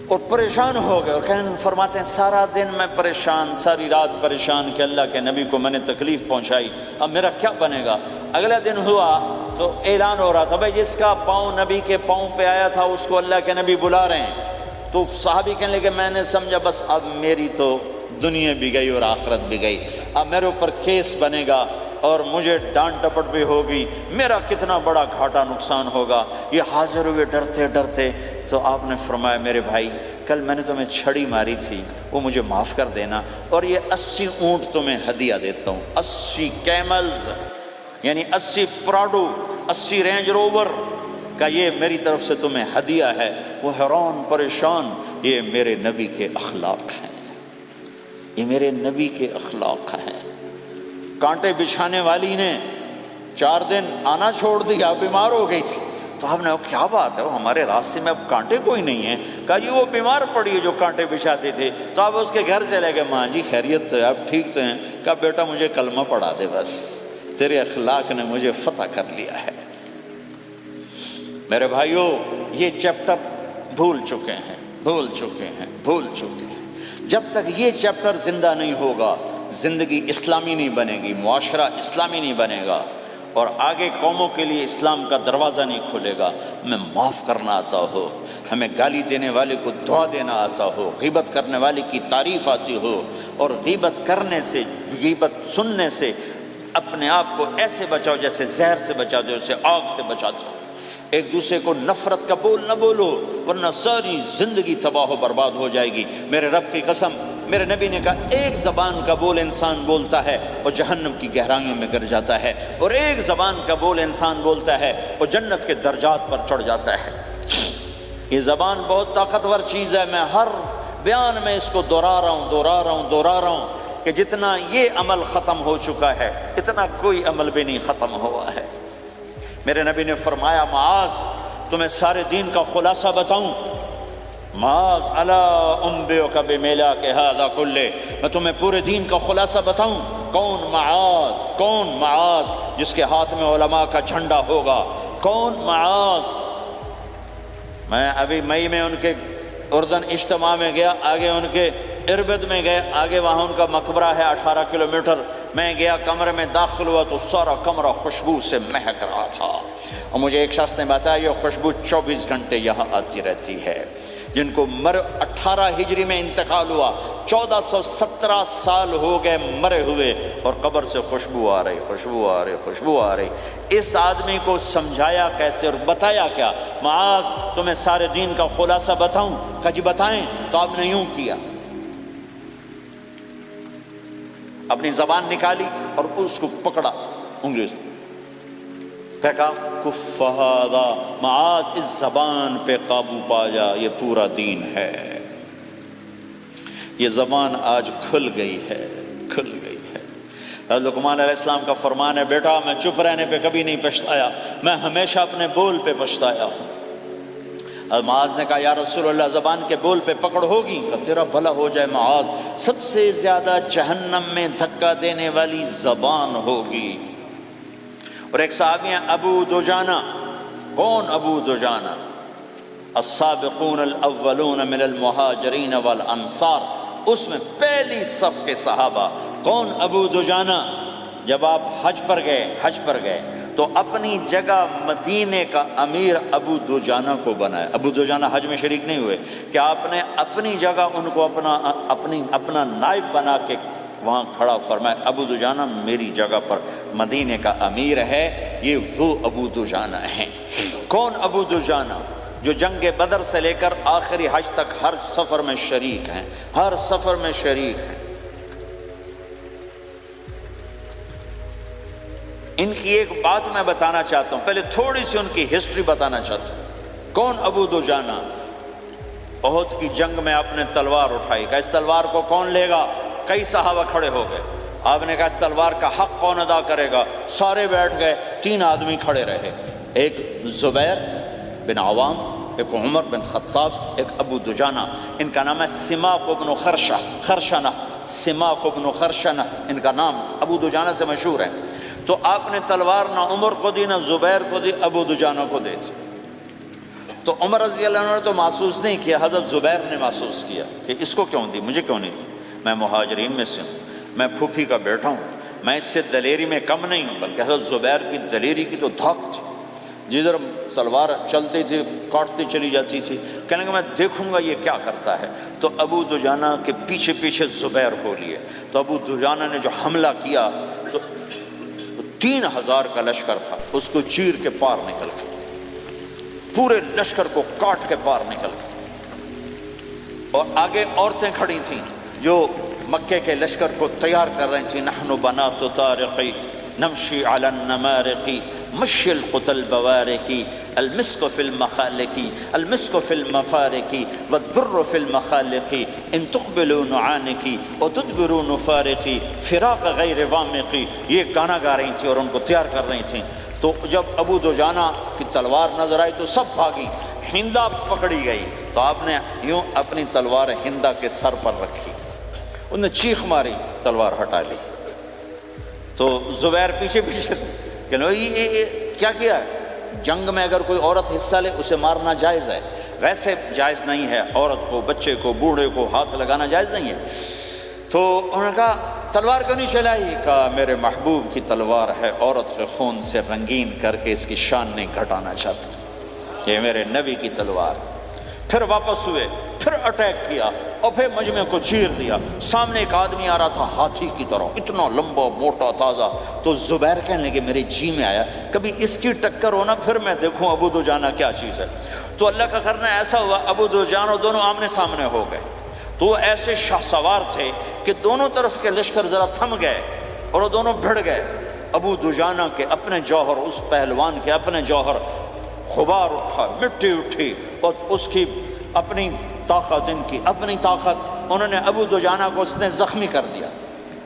S1: اور پریشان ہو گئے، اور فرماتے ہیں سارا دن میں پریشان، ساری رات پریشان کہ اللہ کے نبی کو میں نے تکلیف پہنچائی، اب میرا کیا بنے گا۔ اگلا دن ہوا تو اعلان ہو رہا تھا بھائی جس کا پاؤں نبی کے پاؤں پہ آیا تھا اس کو اللہ کے نبی بلا رہے ہیں۔ تو صحابی کہنے لگے میں نے سمجھا بس اب میری تو دنیا بھی گئی اور آخرت بھی گئی، اب میرے اوپر کیس بنے گا، اور مجھے ڈانٹ ڈپٹ بھی ہوگی، میرا کتنا بڑا گھاٹا نقصان ہوگا۔ یہ حاضر ہوئے ڈرتے ڈرتے، تو آپ نے فرمایا میرے بھائی کل میں نے تمہیں چھڑی ماری تھی، وہ مجھے معاف کر دینا، اور یہ 80 اونٹ تمہیں ہدیہ دیتا ہوں، 80 کیملز یعنی 80 پراڈو، 80 رینج روور کا یہ میری طرف سے تمہیں ہدیہ ہے۔ وہ حیران پریشان، یہ میرے نبی کے اخلاق ہیں، یہ میرے نبی کے اخلاق ہیں۔ کانٹے بچھانے والی نے 4 دن آنا چھوڑ دیا، بیمار ہو گئی تھی، تو آپ نے کہا کیا بات ہے، وہ ہمارے راستے میں اب کانٹے کوئی نہیں ہیں؟ کہا جی وہ بیمار پڑی ہے جو کانٹے بچھاتے تھے۔ تو آپ اس کے گھر چلے گئے، ماں جی خیریت تو ہے، آپ ٹھیک تو ہیں؟ کہا بیٹا مجھے کلمہ پڑھا دے، بس تیرے اخلاق نے مجھے فتح کر لیا ہے۔ میرے بھائیوں یہ چیپٹر بھول چکے ہیں، بھول چکے ہیں، بھول چکے ہیں۔ جب تک یہ چیپٹر زندہ نہیں ہوگا، زندگی اسلامی نہیں بنے گی، معاشرہ اسلامی نہیں بنے گا، اور آگے قوموں کے لیے اسلام کا دروازہ نہیں کھلے گا۔ ہمیں معاف کرنا آتا ہو، ہمیں گالی دینے والے کو دعا دینا آتا ہو، غیبت کرنے والے کی تعریف آتی ہو، اور غیبت کرنے سے، غیبت سننے سے اپنے آپ کو ایسے بچاؤ جیسے زہر سے بچاتے ہو، جیسے آگ سے بچاتے ہو۔ ایک دوسرے کو نفرت کا بول نہ بولو، ورنہ ساری زندگی تباہ و برباد ہو جائے گی۔ میرے رب کی قسم، میرے نبی نے کہا ایک زبان کا بول انسان بولتا ہے وہ جہنم کی گہرائیوں میں گر جاتا ہے، اور ایک زبان کا بول انسان بولتا ہے وہ جنت کے درجات پر چڑھ جاتا ہے۔ یہ زبان بہت طاقتور چیز ہے، میں ہر بیان میں اس کو دہرا رہا ہوں کہ جتنا یہ عمل ختم ہو چکا ہے اتنا کوئی عمل بھی نہیں ختم ہوا ہے۔ میرے نبی نے فرمایا معاذ تمہیں سارے دین کا خلاصہ بتاؤں؟ معاذ الا انبئک بمیلاک ھذا کلہ، میں تمہیں پورے دین کا خلاصہ بتاؤں؟ کون معاذ جس کے ہاتھ میں علماء کا جھنڈا ہوگا؟ کون معاذ؟ میں ابھی مئی میں ان کے اردن اجتماع میں گیا، آگے ان کے اربد میں گئے، آگے وہاں ان کا مقبرہ ہے 18 کلومیٹر۔ میں گیا کمرے میں داخل ہوا تو سارا کمرہ خوشبو سے مہک رہا تھا، اور مجھے ایک شخص نے بتایا یہ خوشبو 24 گھنٹے یہاں آتی رہتی ہے۔ جن کو 18 ہجری میں انتقال ہوا، 1417 سال ہو گئے مرے ہوئے، اور قبر سے خوشبو آ رہی۔ اس آدمی کو سمجھایا کیسے اور بتایا کیا؟ معاذ تمہیں سارے دین کا خلاصہ بتاؤں؟ کہا جی بتائیں۔ تو آپ نے یوں کیا، اپنی زبان نکالی اور اس کو پکڑا انگلی سے، کہا کف ھذا، معاذ اس زبان پہ قابو پا جا، یہ پورا دین ہے۔ یہ زبان آج کھل گئی ہے۔ حضرت لقمان علیہ السلام کا فرمان ہے، بیٹا میں چپ رہنے پہ کبھی نہیں پچھتایا، میں ہمیشہ اپنے بول پہ پچھتایا ہوں۔ معاذ نے کہا یا رسول اللہ زبان کے بول پہ پکڑ ہوگی؟ کہ تیرا بھلا ہو جائے معاذ، سب سے زیادہ جہنم میں دھکا دینے والی زبان ہوگی۔ اور ایک صحابی ہیں ابو دجانہ۔ کون ابو دجانہ؟ السابقون الاولون من المہاجرین والانصار، اس میں پہلی صف کے صحابہ۔ کون ابو دجانہ؟ جب آپ حج پر گئے تو اپنی جگہ مدینے کا امیر ابو دجانہ کو بنایا۔ ابو دجانہ حج میں شریک نہیں ہوئے، کہ آپ نے اپنی جگہ ان کو اپنا نائب بنا کے وہاں کھڑا فرمایا ابو دجانہ میری جگہ پر مدینے کا امیر ہے، یہ وہ ابو دجانہ ہیں۔ کون ابو دجانہ؟ جو جنگ بدر سے لے کر آخری حج تک ہر سفر میں شریک ہیں، ان کی ایک بات میں بتانا چاہتا ہوں، پہلے تھوڑی سی ان کی ہسٹری بتانا چاہتا ہوں۔ کون ابو دجانہ؟ احد کی جنگ میں آپ نے تلوار اٹھائی، کہ اس تلوار کو کون لے گا؟ کئی صحابہ کھڑے ہو گئے۔ آپ نے کہا اس تلوار کا حق کون ادا کرے گا؟ سارے بیٹھ گئے، 3 آدمی کھڑے رہے، ایک زبیر بن عوام، ایک عمر بن خطاب، ایک ابو دجانہ۔ ان کا نام ہے سماک بن خرشنہ، سماک بن خرشنہ ان کا نام ابو دجانہ سے مشہور ہے۔ تو آپ نے تلوار نہ عمر کو دی، نہ زبیر کو دی، ابو دجانہ کو دے دی۔ تو عمر رضی اللہ عنہ نے تو محسوس نہیں کیا، حضرت زبیر نے محسوس کیا کہ اس کو کیوں دی، مجھے کیوں نہیں دی؟ میں مہاجرین میں سے ہوں، میں پھوپھی کا بیٹا ہوں، میں اس سے دلیری میں کم نہیں ہوں۔ بلکہ حضرت زبیر کی دلیری کی تو دھاک تھی، جدھر سلوار چلتی تھی کاٹتی چلی جاتی تھی، کہنے کہ میں دیکھوں گا یہ کیا کرتا ہے۔ تو ابو دجانہ کے پیچھے پیچھے زبیر کو لیے، تو ابو دجانہ نے جو حملہ کیا تو 3,000 کا لشکر تھا، اس کو چیر کے پار نکل گئے، پورے لشکر کو کاٹ کے پار نکل گئے۔ اور آگے عورتیں کھڑی تھیں جو مکے کے لشکر کو تیار کر رہی تھیں، نحن بنات طارقی نمشی علی النمارقی مشی القتل بوارقی المسک فی المخالقی المسک فی المفارقی والدر فی المخالقی ان تقبلوا نعانقی وتدبروا نفارقی فراق غیر وامقی، یہ گانا گا رہی تھیں اور ان کو تیار کر رہی تھیں۔ تو جب ابو دجانہ کی تلوار نظر آئی تو سب بھاگی، ہندا پکڑی گئی تو آپ نے یوں اپنی تلوار ہندا کے سر پر رکھی، انہوں نے چیخ ماری، تلوار ہٹا لی۔ تو زبیر پیچھے پیچھے کہ یہ کیا کیا ہے؟ جنگ میں اگر کوئی عورت حصہ لے اسے مارنا جائز ہے، ویسے جائز نہیں ہے عورت کو، بچے کو، بوڑھے کو ہاتھ لگانا جائز نہیں ہے۔ تو انہوں نے کہا تلوار کیوں نہیں چلائی؟ کہا میرے محبوب کی تلوار ہے، عورت کے خون سے رنگین کر کے اس کی شان نہیں گھٹانا چاہتا، یہ میرے نبی کی تلوار۔ پھر واپس ہوئے، پھر اٹیک کیا اور پھر مجمع کو چیر دیا۔ سامنے ایک آدمی آ رہا تھا ہاتھی کی طرح، اتنا لمبا موٹا تازہ۔ تو زبیر کہنے لگے میرے جی میں آیا کبھی اس کی ٹکر ہونا پھر میں دیکھوں ابو دجانہ کیا چیز ہے۔ تو اللہ کا کرنا ایسا ہوا ابو دجانہ دونوں آمنے سامنے ہو گئے۔ تو وہ ایسے شاہ سوار تھے کہ دونوں طرف کے لشکر ذرا تھم گئے اور وہ دونوں بھڑ گئے۔ ابو دجانہ کے اپنے جوہر، اس پہلوان کے اپنے جوہر، غبار اٹھا، مٹی اٹھی، اور اس کی اپنی طاقت، ان کی اپنی طاقت، انہوں نے ابو دجانہ کو اس نے زخمی کر دیا۔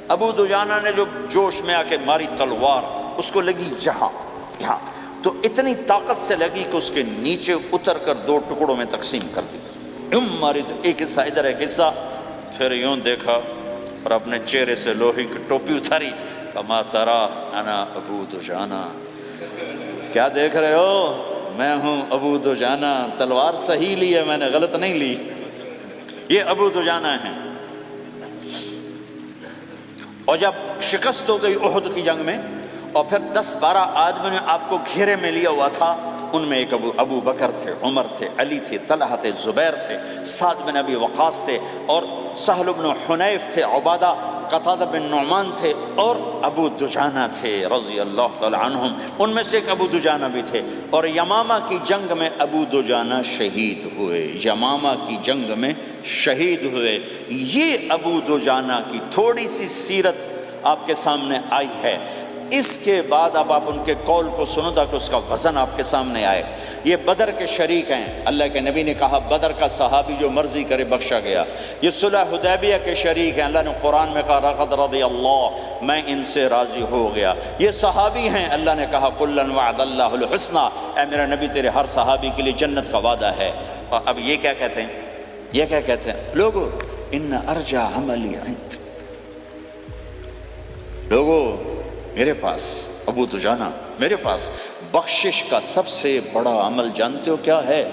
S1: ابو دجانہ نے جو جوش میں آ کے ماری تلوار، اس کو لگی یہاں، تو اتنی طاقت سے لگی کہ اس کے نیچے اتر کر 2 ٹکڑوں میں تقسیم کر دی۔ ماری تو ایک حصہ ادھر، ایک حصہ، پھر یوں دیکھا اور اپنے چہرے سے لوہی کی ٹوپی اتاری، کما ترا انا ابو دجانہ، کیا دیکھ رہے ہو؟ میں ہوں ابو دجانہ، تلوار صحیح لی ہے میں نے، غلط نہیں لی۔ یہ ابو دجانہ ہیں۔ اور جب شکست ہو گئی احد کی جنگ میں، اور پھر 10-12 آدمی نے آپ کو گھیرے میں لیا ہوا تھا، ان میں ایک ابو بکر تھے، عمر تھے، علی تھے، طلحہ تھے، زبیر تھے، سعد بن ابی وقاص تھے، اور سہل بن حنیف تھے، عبادہ قتادہ بن نعمان تھے، اور ابو دجانہ تھے رضی اللہ تعالی عنہم۔ ان میں سے ایک ابو دجانہ بھی تھے۔ اور یمامہ کی جنگ میں ابو دجانہ شہید ہوئے، یمامہ کی جنگ میں شہید ہوئے۔ یہ ابو دجانہ کی تھوڑی سی سیرت آپ کے سامنے آئی ہے۔ اس کے بعد اب آپ ان کے قول کو سنو تاکہ اس کا وزن آپ کے سامنے آئے۔ یہ بدر کے شریک ہیں، اللہ کے نبی نے کہا بدر کا صحابی جو مرضی کرے بخشا گیا۔ یہ صلح حدیبیہ کے شریک ہیں، اللہ نے قرآن میں کہا لقد رضی اللہ، میں ان سے راضی ہو گیا۔ یہ صحابی ہیں، اللہ نے کہا کلا وعد اللہ الحسنی، اے میرا نبی تیرے ہر صحابی کے لیے جنت کا وعدہ ہے۔ اور اب یہ کیا کہتے ہیں؟ یہ کیا کہتے ہیں لوگو؟ ان ارجع عملی عند، لوگو میرے پاس، ابو دجانہ میرے پاس بخشش کا سب سے بڑا عمل جانتے ہو کیا ہے؟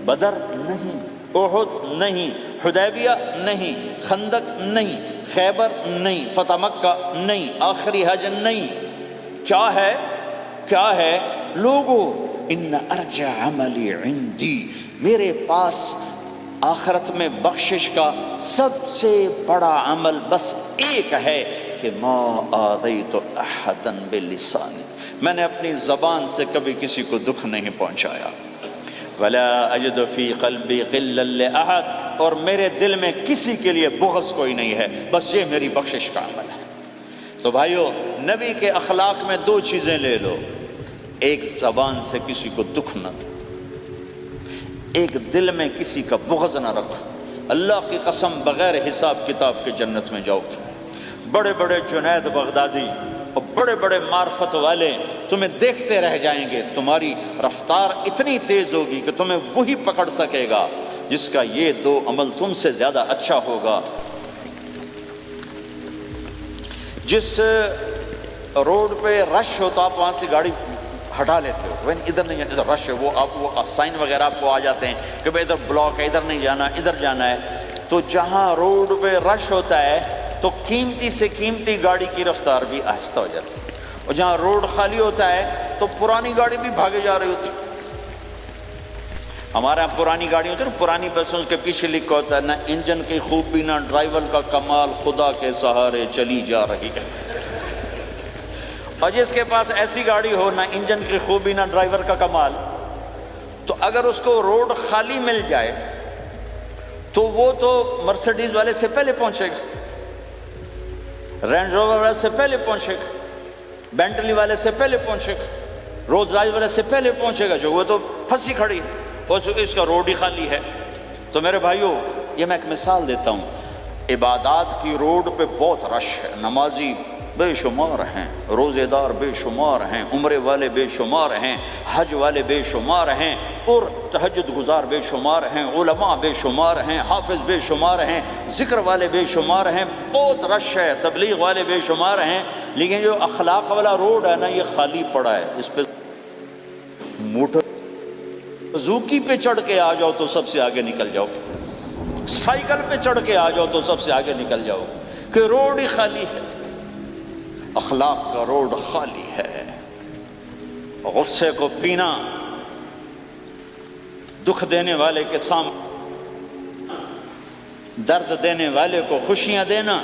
S1: بدر نہیں، احد نہیں، حدیبیہ نہیں، خندق نہیں، خیبر نہیں، فتح مکہ نہیں، آخری حج نہیں۔ کیا ہے؟ کیا ہے لوگو؟ ان ارجع عملی عندی، میرے پاس آخرت میں بخشش کا سب سے بڑا عمل بس ایک ہے کہ ما آذیت احدا بلسانی، میں نے اپنی زبان سے کبھی کسی کو دکھ نہیں پہنچایا۔ ولا اجد فی قلبی غلا لاحد، اور میرے دل میں کسی کے لیے بغض کوئی نہیں ہے، بس یہ میری بخشش کا عمل ہے۔ تو بھائیو، نبی کے اخلاق میں 2 چیزیں لے لو، ایک زبان سے کسی کو دکھ نہ دو، ایک دل میں کسی کا بغض نہ رکھو۔ اللہ کی قسم بغیر حساب کتاب کے جنت میں جاؤ گے۔ بڑے بڑے جنید بغدادی اور بڑے بڑے معرفت والے تمہیں دیکھتے رہ جائیں گے، تمہاری رفتار اتنی تیز ہوگی کہ تمہیں وہی پکڑ سکے گا جس کا یہ 2 عمل تم سے زیادہ اچھا ہوگا۔ جس روڈ پہ رش ہوتا آپ وہاں سے گاڑی ہٹا لیتے ہو، ادھر نہیں جانا، ادھر رش ہے، وہ سائن وغیرہ آپ کو آ جاتے ہیں کہ بھائی ادھر بلاک ہے، ادھر نہیں جانا، ادھر جانا ہے۔ تو جہاں روڈ پہ رش ہوتا ہے تو قیمتی سے قیمتی گاڑی کی رفتار بھی آہستہ ہو جاتی ہے، اور جہاں روڈ خالی ہوتا ہے تو پرانی گاڑی بھی بھاگے جا رہی ہوتی ہے۔ ہمارے یہاں پرانی گاڑی ہوتی ہے نا، پرانی بسوں کے پیچھے لکھا ہوتا ہے نہ انجن کی خوبی نہ ڈرائیور کا کمال، خدا کے سہارے چلی جا رہی ہے۔ اور جس کے پاس ایسی گاڑی ہو، نہ انجن کی خوبی نہ ڈرائیور کا کمال، تو اگر اس کو روڈ خالی مل جائے تو وہ تو مرسیڈیز والے سے پہلے پہنچے گا، رینج روور والے سے پہلے پہنچے گا، بینٹلی والے سے پہلے پہنچے گا، رولز رائس والے سے پہلے پہنچے گا، جو وہ تو پھنسی کھڑی اور اس کا روڈ ہی خالی ہے۔ تو میرے بھائیوں، یہ میں ایک مثال دیتا ہوں، عبادات کی روڈ پہ بہت رش ہے، نمازی بے شمار ہیں، روزے دار بے شمار ہیں، عمرے والے بے شمار ہیں، حج والے بے شمار ہیں، اور تہجد گزار بے شمار ہیں، علماء بے شمار ہیں، حافظ بے شمار ہیں، ذکر والے بے شمار ہیں، بہت رش ہے، تبلیغ والے بے شمار ہیں، لیکن جو اخلاق والا روڈ ہے نا، یہ خالی پڑا ہے۔ اس پہ موٹر زوکی پہ چڑھ کے آ جاؤ تو سب سے آگے نکل جاؤ، سائیکل پہ چڑھ کے آ جاؤ تو سب سے آگے نکل جاؤ، کہ روڈ ہی خالی ہے۔ اخلاق کا روڈ خالی ہے۔ غصے کو پینا، دکھ دینے والے کے سامنے، درد دینے والے کو خوشیاں دینا،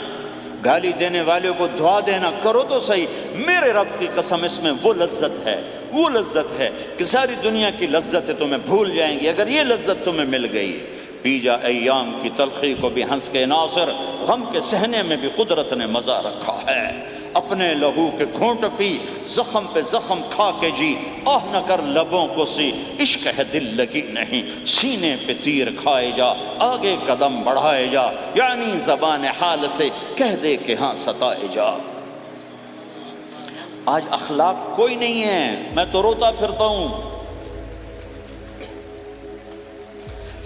S1: گالی دینے والے کو دعا دینا، کرو تو صحیح۔ میرے رب کی قسم، اس میں وہ لذت ہے، وہ لذت ہے کہ ساری دنیا کی لذتیں تمہیں بھول جائیں گی اگر یہ لذت تمہیں مل گئی۔ پی جا ایام کی تلخی کو بھی ہنس کے ناصر، غم کے سہنے میں بھی قدرت نے مزہ رکھا ہے۔ اپنے لہو کے گھونٹ پی، زخم پہ زخم کھا کے جی، آہ نہ کر لبوں کو سی، عشق ہے دل لگی نہیں، سینے پہ تیر کھائے جا، آگے قدم بڑھائے جا، یعنی زبان حال سے کہہ دے کہ ہاں ستائے جا۔ آج اخلاق کوئی نہیں ہے، میں تو روتا پھرتا ہوں۔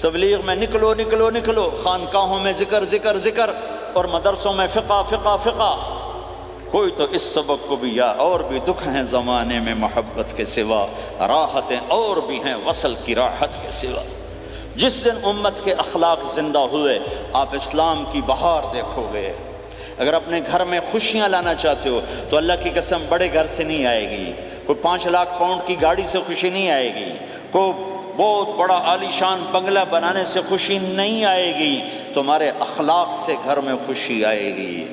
S1: تبلیغ میں نکلو نکلو نکلو، خانقاہوں میں ذکر ذکر ذکر، اور مدرسوں میں فقہ فقہ فقہ، کوئی تو اس سبق کو بھی، یا اور بھی دکھ ہیں زمانے میں محبت کے سوا، راحتیں اور بھی ہیں وصل کی راحت کے سوا۔ جس دن امت کے اخلاق زندہ ہوئے، آپ اسلام کی بہار دیکھو گے۔ اگر اپنے گھر میں خوشیاں لانا چاہتے ہو تو اللہ کی قسم بڑے گھر سے نہیں آئے گی، کوئی 5 لاکھ پاؤنڈ کی گاڑی سے خوشی نہیں آئے گی، کوئی بہت بڑا عالی شان بنگلہ بنانے سے خوشی نہیں آئے گی، تمہارے اخلاق سے گھر میں خوشی آئے گی۔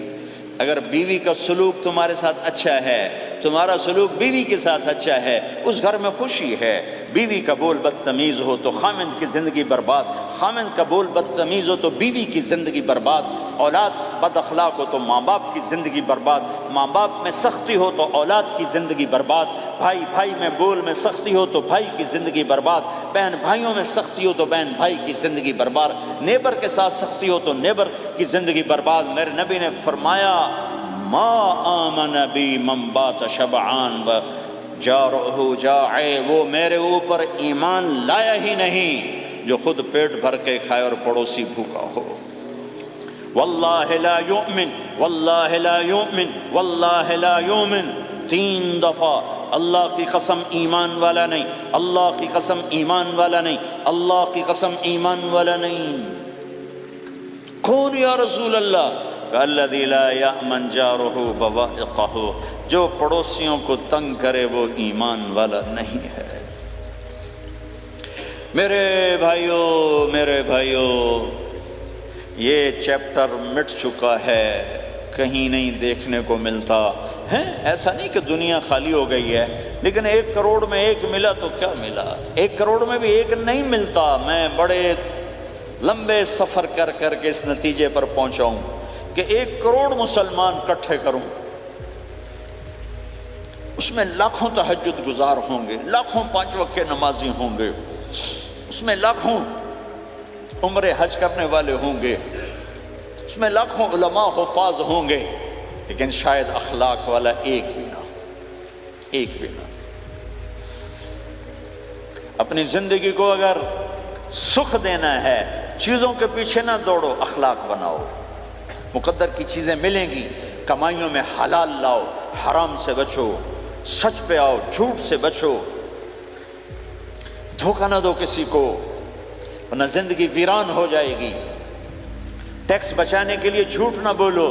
S1: اگر بیوی کا سلوک تمہارے ساتھ اچھا ہے، تمہارا سلوک بیوی کے ساتھ اچھا ہے، اس گھر میں خوشی ہے۔ بیوی کا بول بدتمیز ہو تو خامند کی زندگی برباد، خامند کا بول بدتمیز ہو تو بیوی کی زندگی برباد، اولاد بد اخلاق ہو تو ماں باپ کی زندگی برباد، ماں باپ میں سختی ہو تو اولاد کی زندگی برباد، بھائی بھائی میں بول میں سختی ہو تو بھائی کی زندگی برباد، بہن بھائیوں میں سختی ہو تو بہن بھائی کی زندگی برباد، نیبر کے ساتھ سختی ہو تو نیبر کی زندگی برباد۔ میرے نبی نے فرمایا، ما آمن بی من بات شبعان و جارہ جائع، وہ میرے اوپر ایمان لایا ہی نہیں جو خود پیٹ بھر کے کھائے اور پڑوسی بھوکا ہو۔ واللہ لا یؤمن، واللہ لا یؤمن، واللہ لا یؤمن، 3 دفعہ اللہ کی قسم ایمان والا نہیں، اللہ کی قسم ایمان والا نہیں، اللہ کی قسم ایمان والا نہیں۔ کون یا رسول اللہ؟ الذی لا یأمن جارہ بوائقہ، جو پڑوسیوں کو تنگ کرے وہ ایمان والا نہیں ہے۔ میرے بھائیوں، یہ چیپٹر مٹ چکا ہے، کہیں نہیں دیکھنے کو ملتا ہے۔ ایسا نہیں کہ دنیا خالی ہو گئی ہے، لیکن 1 کروڑ میں 1 ملا تو کیا ملا، 1 کروڑ میں بھی 1 نہیں ملتا۔ میں بڑے لمبے سفر کر کر کے اس نتیجے پر پہنچا ہوں کہ 1 کروڑ مسلمان اکٹھے کروں، اس میں لاکھوں تہجد گزار ہوں گے، لاکھوں 5 وقت کے نمازی ہوں گے، اس میں لاکھوں عمرے حج کرنے والے ہوں گے، اس میں لاکھوں علماء حفاظ ہوں گے، لیکن شاید اخلاق والا ایک بھی نہ۔ اپنی زندگی کو اگر سکھ دینا ہے، چیزوں کے پیچھے نہ دوڑو، اخلاق بناؤ۔ مقدر کی چیزیں ملیں گی، کمائیوں میں حلال لاؤ، حرام سے بچو، سچ پہ آؤ، جھوٹ سے بچو، دھوکہ نہ دو کسی کو، ورنہ زندگی ویران ہو جائے گی۔ ٹیکس بچانے کے لیے جھوٹ نہ بولو،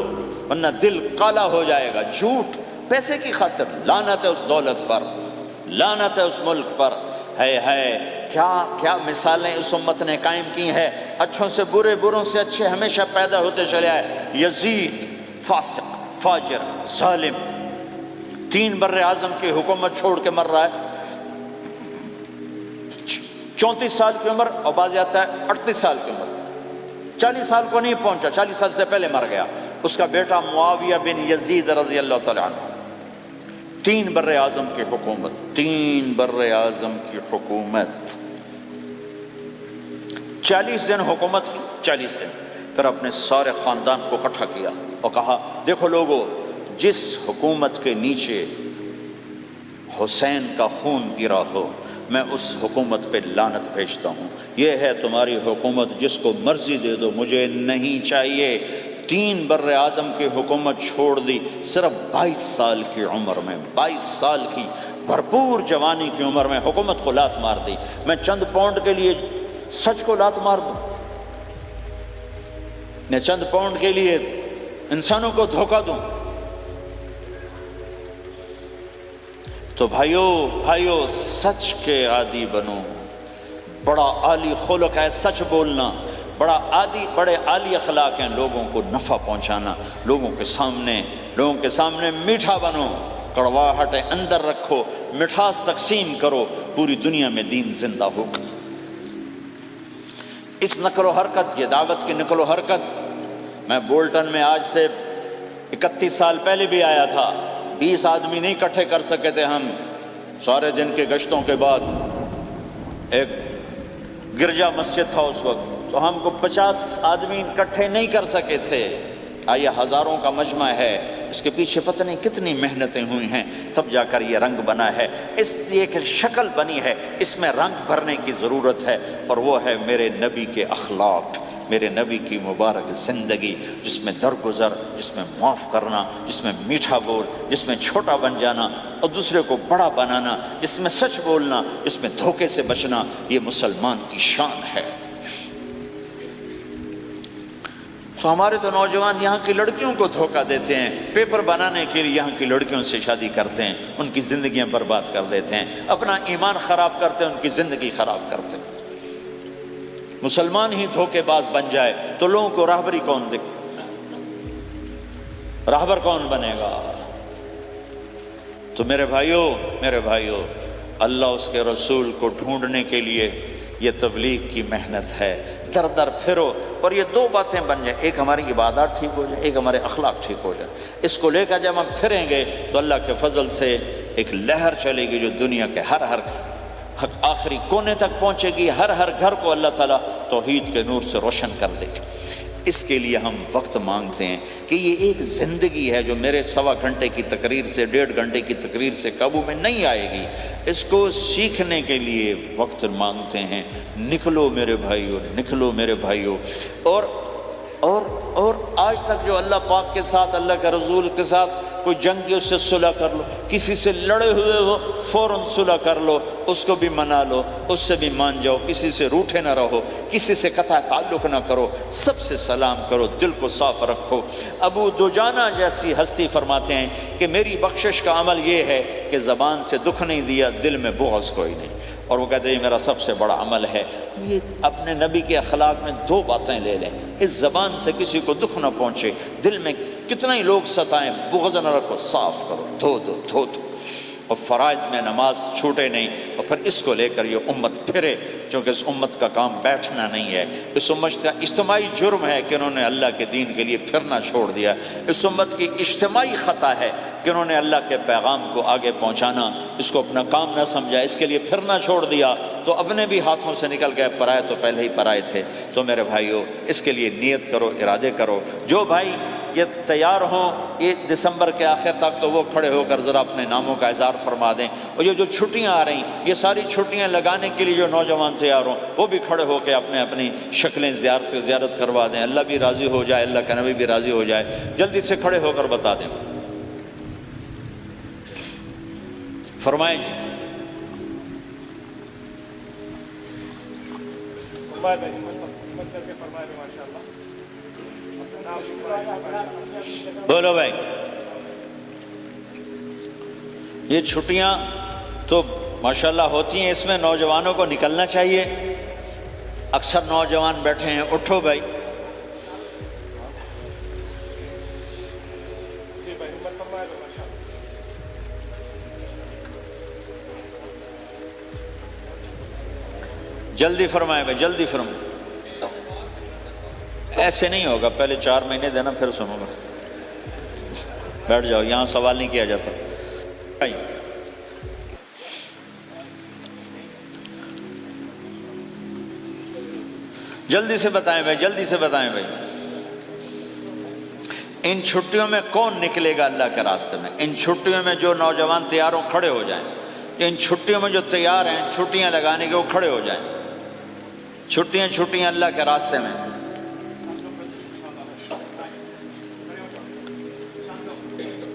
S1: ورنہ دل کالا ہو جائے گا۔ جھوٹ پیسے کی خاطر، لعنت ہے اس دولت پر، لعنت ہے اس ملک پر۔ ہے کیا مثالیں اس امت نے قائم کی ہیں، اچھوں سے برے، بروں سے اچھے ہمیشہ پیدا ہوتے چلے آئے۔ یزید فاسق، فاجر، ظالم، 3 بر اعظم کی حکومت چھوڑ کے مر رہا ہے، 34 سال کی عمر، اور بعض آتا ہے 38 سال کی عمر، 40 سال کو نہیں پہنچا، 40 سال سے پہلے مر گیا۔ اس کا بیٹا معاویہ بن یزید رضی اللہ تعالیٰ عنہ، 3 بر اعظم کی حکومت، 3 بر اعظم کی حکومت، 40 دن حکومت کی، 40 دن، پھر اپنے سارے خاندان کو اکٹھا کیا اور کہا دیکھو لوگو، جس حکومت کے نیچے حسین کا خون گرا ہو میں اس حکومت پہ لعنت بھیجتا ہوں، یہ ہے تمہاری حکومت، جس کو مرضی دے دو، مجھے نہیں چاہیے۔ 3 بر اعظم کی حکومت چھوڑ دی صرف 22 سال کی عمر میں، 22 سال کی بھرپور جوانی کی عمر میں حکومت کو لات مار دی۔ میں چند پاؤنڈ کے لیے سچ کو لات مار دوں، میں چند پاؤنڈ کے لیے انسانوں کو دھوکہ دوں؟ تو بھائیو سچ کے عادی بنو، بڑا عالی خلق ہے سچ بولنا، بڑے عالی اخلاق ہیں لوگوں کو نفع پہنچانا، لوگوں کے سامنے میٹھا بنو، کڑواہٹ اندر رکھو، مٹھاس تقسیم کرو، پوری دنیا میں دین زندہ ہوگا۔ اس نقل و حرکت، یہ دعوت کی نقل و حرکت، میں بولٹن میں آج سے 31 سال پہلے بھی آیا تھا، 20 آدمی نہیں اکٹھے کر سکے تھے ہم، سارے دن کے گشتوں کے بعد۔ ایک گرجا مسجد تھا اس وقت، تو ہم کو 50 آدمی اکٹھے نہیں کر سکے تھے، آئیے ہزاروں کا مجمع ہے، اس کے پیچھے پتہ نہیں کتنی محنتیں ہوئی ہیں، تب جا کر یہ رنگ بنا ہے، اس ایک شکل بنی ہے، اس میں رنگ بھرنے کی ضرورت ہے، اور وہ ہے میرے نبی کے اخلاق، میرے نبی کی مبارک زندگی، جس میں درگزر، جس میں معاف کرنا، جس میں میٹھا بول، جس میں چھوٹا بن جانا اور دوسرے کو بڑا بنانا، جس میں سچ بولنا، جس میں دھوکے سے بچنا، یہ مسلمان کی شان ہے۔ تو ہمارے تو نوجوان یہاں کی لڑکیوں کو دھوکہ دیتے ہیں، پیپر بنانے کے لیے یہاں کی لڑکیوں سے شادی کرتے ہیں، ان کی زندگیاں برباد کر دیتے ہیں، اپنا ایمان خراب کرتے ہیں، ان کی زندگی خراب کرتے ہیں۔ مسلمان ہی دھوکے باز بن جائے تو لوگوں کو راہبری کون دے، راہبر کون بنے گا؟ تو میرے بھائیو، اللہ اس کے رسول کو ڈھونڈنے کے لیے یہ تبلیغ کی محنت ہے، در در پھرو، اور یہ 2 باتیں بن جائیں، ایک ہماری عبادات ٹھیک ہو جائے، ایک ہمارے اخلاق ٹھیک ہو جائے، اس کو لے کر جب ہم پھریں گے تو اللہ کے فضل سے ایک لہر چلے گی جو دنیا کے ہر آخری کونے تک پہنچے گی، ہر گھر کو اللہ تعالیٰ توحید کے نور سے روشن کر دے گا۔ اس کے لیے ہم وقت مانگتے ہیں کہ یہ ایک زندگی ہے جو میرے 1.25 گھنٹے کی تقریر سے 1.5 گھنٹے کی تقریر سے قابو میں نہیں آئے گی، اس کو سیکھنے کے لیے وقت مانگتے ہیں۔ نکلو میرے بھائیو، اور آج تک جو اللہ پاک کے ساتھ، اللہ کے رسول کے ساتھ کوئی جنگ کی، اس سے صلح کر لو، کسی سے لڑے ہوئے ہو فوراً صلح کر لو، اس کو بھی منا لو، اس سے بھی مان جاؤ، کسی سے روٹھے نہ رہو، کسی سے قطع تعلق نہ کرو، سب سے سلام کرو، دل کو صاف رکھو۔ ابو دجانہ جیسی ہستی فرماتے ہیں کہ میری بخشش کا عمل یہ ہے کہ زبان سے دکھ نہیں دیا، دل میں بغض کوئی نہیں، اور وہ کہتے ہیں یہ میرا سب سے بڑا عمل ہے۔ یہ اپنے نبی کے اخلاق میں 2 باتیں لے لیں، اس زبان سے کسی کو دکھ نہ پہنچے، دل میں کتنا ہی لوگ ستائیں، بغض نہ رکھو، صاف کرو، دھو دو، اور فرائض میں نماز چھوٹے نہیں، اور پھر اس کو لے کر یہ امت پھرے، چونکہ اس امت کا کام بیٹھنا نہیں ہے، اس امت کا اجتماعی جرم ہے کہ انہوں نے اللہ کے دین کے لیے پھرنا چھوڑ دیا، اس امت کی اجتماعی خطا ہے کہ انہوں نے اللہ کے پیغام کو آگے پہنچانا اس کو اپنا کام نہ سمجھا، اس کے لیے پھرنا چھوڑ دیا، تو اپنے بھی ہاتھوں سے نکل گئے، پرائے تو پہلے ہی پرائے تھے۔ تو میرے بھائیو، اس کے لیے نیت کرو، ارادے کرو۔ جو بھائی یہ تیار ہوں 1 دسمبر کے آخر تک، تو وہ کھڑے ہو کر ذرا اپنے ناموں کا اظہار فرما دیں، اور یہ جو چھٹیاں آ رہی، یہ ساری چھٹیاں لگانے کے لیے جو نوجوان تیار ہوں وہ بھی کھڑے ہو کے اپنی شکلیں زیارت کروا دیں، اللہ بھی راضی ہو جائے، اللہ کا نبی بھی راضی ہو جائے، جلدی سے کھڑے ہو کر بتا دیں۔ فرمائیں جی۔ بولو بھائی، یہ چھٹیاں تو ماشاءاللہ ہوتی ہیں، اس میں نوجوانوں کو نکلنا چاہیے۔ اکثر نوجوان بیٹھے ہیں، اٹھو بھائی۔ جلدی فرمائیں بھائی، جلدی فرمائیں. ایسے نہیں ہوگا، پہلے 4 مہینے دینا پھر سنو گا. بیٹھ جاؤ، یہاں سوال نہیں کیا جاتا. جلدی سے بتائیں بھائی، جلدی سے بتائیں بھائی. ان چھٹیوں میں کون نکلے گا اللہ کے راستے میں؟ ان چھٹیوں میں جو نوجوان تیار ہوں کھڑے ہو جائیں. ان چھٹیوں میں جو تیار ہیں چھٹیاں لگانے کے وہ کھڑے ہو جائیں. چھٹیاں اللہ کے راستے میں.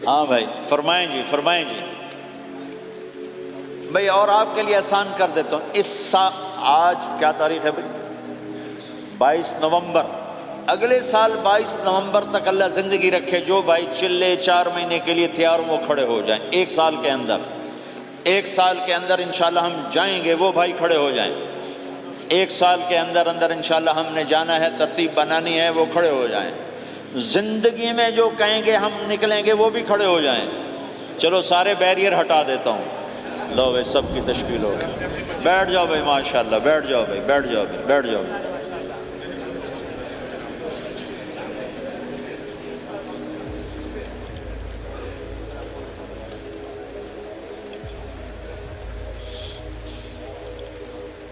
S1: ہاں بھائی فرمائیں جی، فرمائیں جی بھائی. اور آپ کے لیے آسان کر دیتا ہوں. آج کیا تاریخ ہے بھائی؟ 22 نومبر. اگلے سال 22 نومبر تک اللہ زندگی رکھے، جو بھائی چلے 4 مہینے کے لیے تیار وہ کھڑے ہو جائیں. 1 سال کے اندر، 1 سال کے اندر انشاءاللہ ہم جائیں گے، وہ بھائی کھڑے ہو جائیں. 1 سال کے اندر انشاءاللہ ہم نے جانا ہے، ترتیب بنانی ہے، وہ کھڑے ہو جائیں. زندگی میں جو کہیں گے ہم نکلیں گے وہ بھی کھڑے ہو جائیں. چلو سارے بیریئر ہٹا دیتا ہوں. لو بھائی سب کی تشکیل ہو گئی. بیٹھ جاؤ بھائی، ماشاءاللہ بیٹھ جاؤ بھائی، بیٹھ جاؤ بھائی، بیٹھ جاؤ.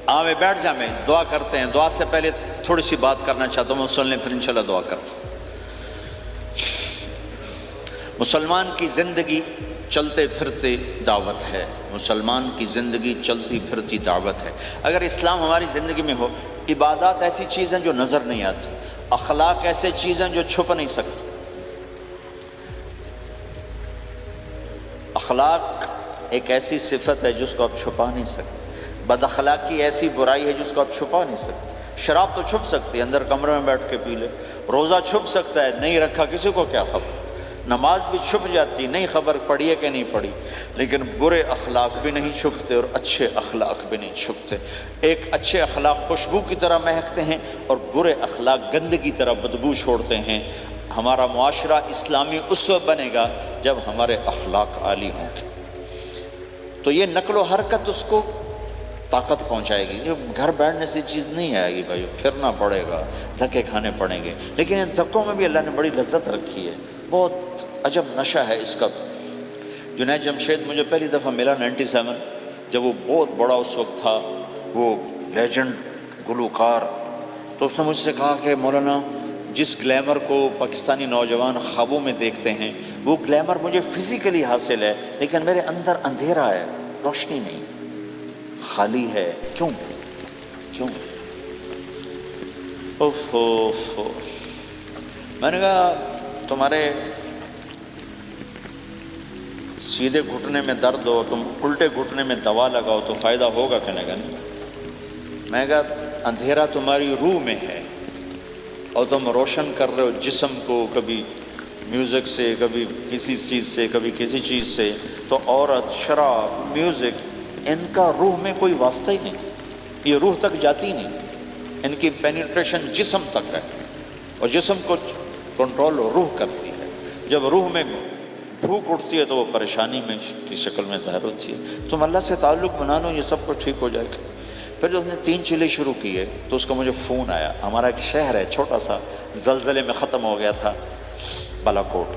S1: ہاں بھائی بیٹھ جائیں. میں دعا کرتے ہیں. دعا سے پہلے تھوڑی سی بات کرنا چاہتا ہوں، سن لیں پھر انشاءاللہ دعا کرتے ہیں. مسلمان کی زندگی چلتے پھرتے دعوت ہے. مسلمان کی زندگی چلتی پھرتی دعوت ہے. اگر اسلام ہماری زندگی میں ہو، عبادات ایسی چیزیں جو نظر نہیں آتی، اخلاق ایسے چیزیں جو چھپ نہیں سکتی. اخلاق ایک ایسی صفت ہے جس کو آپ چھپا نہیں سکتے. بد اخلاقی ایسی برائی ہے جس کو آپ چھپا نہیں سکتے. شراب تو چھپ سکتی ہے، اندر کمرے میں بیٹھ کے پی لے. روزہ چھپ سکتا ہے، نہیں رکھا کسی کو کیا خبر. نماز بھی چھپ جاتی، نہیں خبر پڑھی ہے کہ نہیں پڑھی. لیکن برے اخلاق بھی نہیں چھپتے اور اچھے اخلاق بھی نہیں چھپتے. ایک اچھے اخلاق خوشبو کی طرح مہکتے ہیں اور برے اخلاق گندگی کی طرح بدبو چھوڑتے ہیں. ہمارا معاشرہ اسلامی اس وقت بنے گا جب ہمارے اخلاق عالی ہوں گے. تو یہ نقل و حرکت اس کو طاقت پہنچائے گی. گھر بیٹھنے سے چیز نہیں آئے گی بھائی، پھرنا پڑے گا، دھکے کھانے پڑیں گے. لیکن ان دھکوں میں بھی اللہ نے بڑی لذت رکھی ہے. بہت عجب نشہ ہے اس کا. جنید جمشید مجھے پہلی دفعہ ملا 97، جب وہ بہت بڑا اس وقت تھا، وہ لیجنڈ گلوکار. تو اس نے مجھ سے کہا کہ مولانا جس گلیمر کو پاکستانی نوجوان خوابوں میں دیکھتے ہیں وہ گلیمر مجھے فزیکلی حاصل ہے، لیکن میرے اندر اندھیرا ہے، روشنی نہیں، خالی ہے. کیوں؟ میں نے کہا تمہارے سیدھے گھٹنے میں درد ہو، تم الٹے گھٹنے میں دوا لگاؤ تو فائدہ ہوگا کہ نہیں. میں نے کہا اندھیرا تمہاری روح میں ہے اور تم روشن کر رہے ہو جسم کو، کبھی میوزک سے، کبھی کسی چیز سے، کبھی کسی چیز سے. تو عورت، شراب، میوزک، ان کا روح میں کوئی واسطہ ہی نہیں. یہ روح تک جاتی نہیں. ان کی پینیٹریشن جسم تک ہے اور جسم کو کنٹرول روح کرتی ہے. جب روح میں بھوک اٹھتی ہے تو وہ پریشانی میں کی شکل میں ظاہر ہوتی ہے. تم اللہ سے تعلق بنا لو، یہ سب کچھ ٹھیک ہو جائے گا. پھر جب اس نے 3 چیلے شروع کیے تو اس کا مجھے فون آیا. ہمارا ایک شہر ہے چھوٹا سا، زلزلے میں ختم ہو گیا تھا، بالا کوٹ.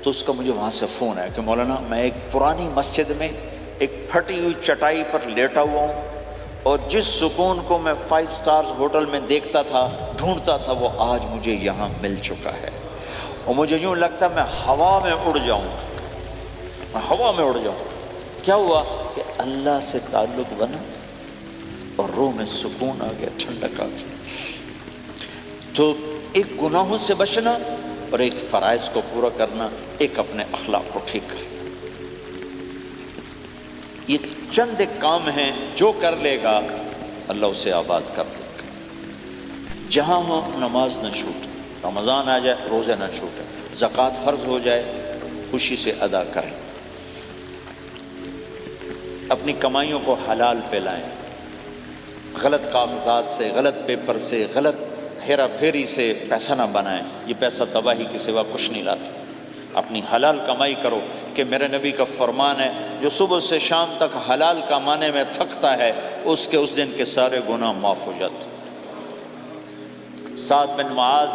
S1: تو اس کا مجھے وہاں سے فون آیا کہ مولانا میں ایک پرانی مسجد میں ایک پھٹی ہوئی چٹائی پر لیٹا ہوا ہوں اور جس سکون کو میں 5 سٹارز ہوٹل میں دیکھتا تھا، ڈھونڈتا تھا، وہ آج مجھے یہاں مل چکا ہے. اور مجھے یوں لگتا میں ہوا میں اڑ جاؤں. کیا ہوا کہ اللہ سے تعلق بنا اور روح میں سکون آ گیا، ٹھنڈک آ گئی. تو ایک گناہوں سے بچنا اور ایک فرائض کو پورا کرنا، ایک اپنے اخلاق کو ٹھیک کرنا، یہ چند ایک کام ہیں جو کر لے گا اللہ اسے آباد کر لے گا. جہاں ہو نماز نہ چھوٹے، رمضان آ جائے روزے نہ چھوٹے، زکوٰۃ فرض ہو جائے خوشی سے ادا کریں، اپنی کمائیوں کو حلال پہ لائیں، غلط کاغذات سے، غلط پیپر سے، غلط ہیرا پھیری سے پیسہ نہ بنائیں. یہ پیسہ تباہی کے سوا کچھ نہیں لاتا. اپنی حلال کمائی کرو. بلکہ میرے نبی کا فرمان ہے جو صبح سے شام تک حلال کمانے میں تھکتا ہے اس کے اس دن کے سارے گناہ معاف ہو جاتے۔ سعد بن معاذ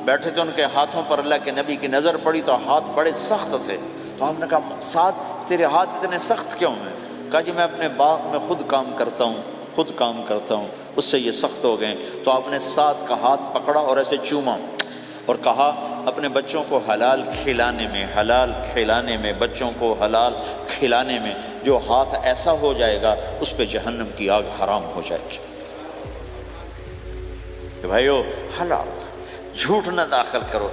S1: بیٹھے تھے، ان کے ہاتھوں پر اللہ کے نبی کی نظر پڑی تو ہاتھ بڑے سخت تھے، تو ہم نے کہا سعد تیرے ہاتھ اتنے سخت کیوں ہیں؟ کہا جی میں اپنے باغ میں خود کام کرتا ہوں، اس سے یہ سخت ہو گئے۔ تو آپ نے سعد کا ہاتھ پکڑا اور ایسے چوما اور کہا اپنے بچوں کو حلال کھلانے میں بچوں کو حلال کھلانے میں جو ہاتھ ایسا ہو جائے گا اس پہ جہنم کی آگ حرام ہو جائے گی۔ کہ بھائیو حلال جھوٹ نہ داخل کرو،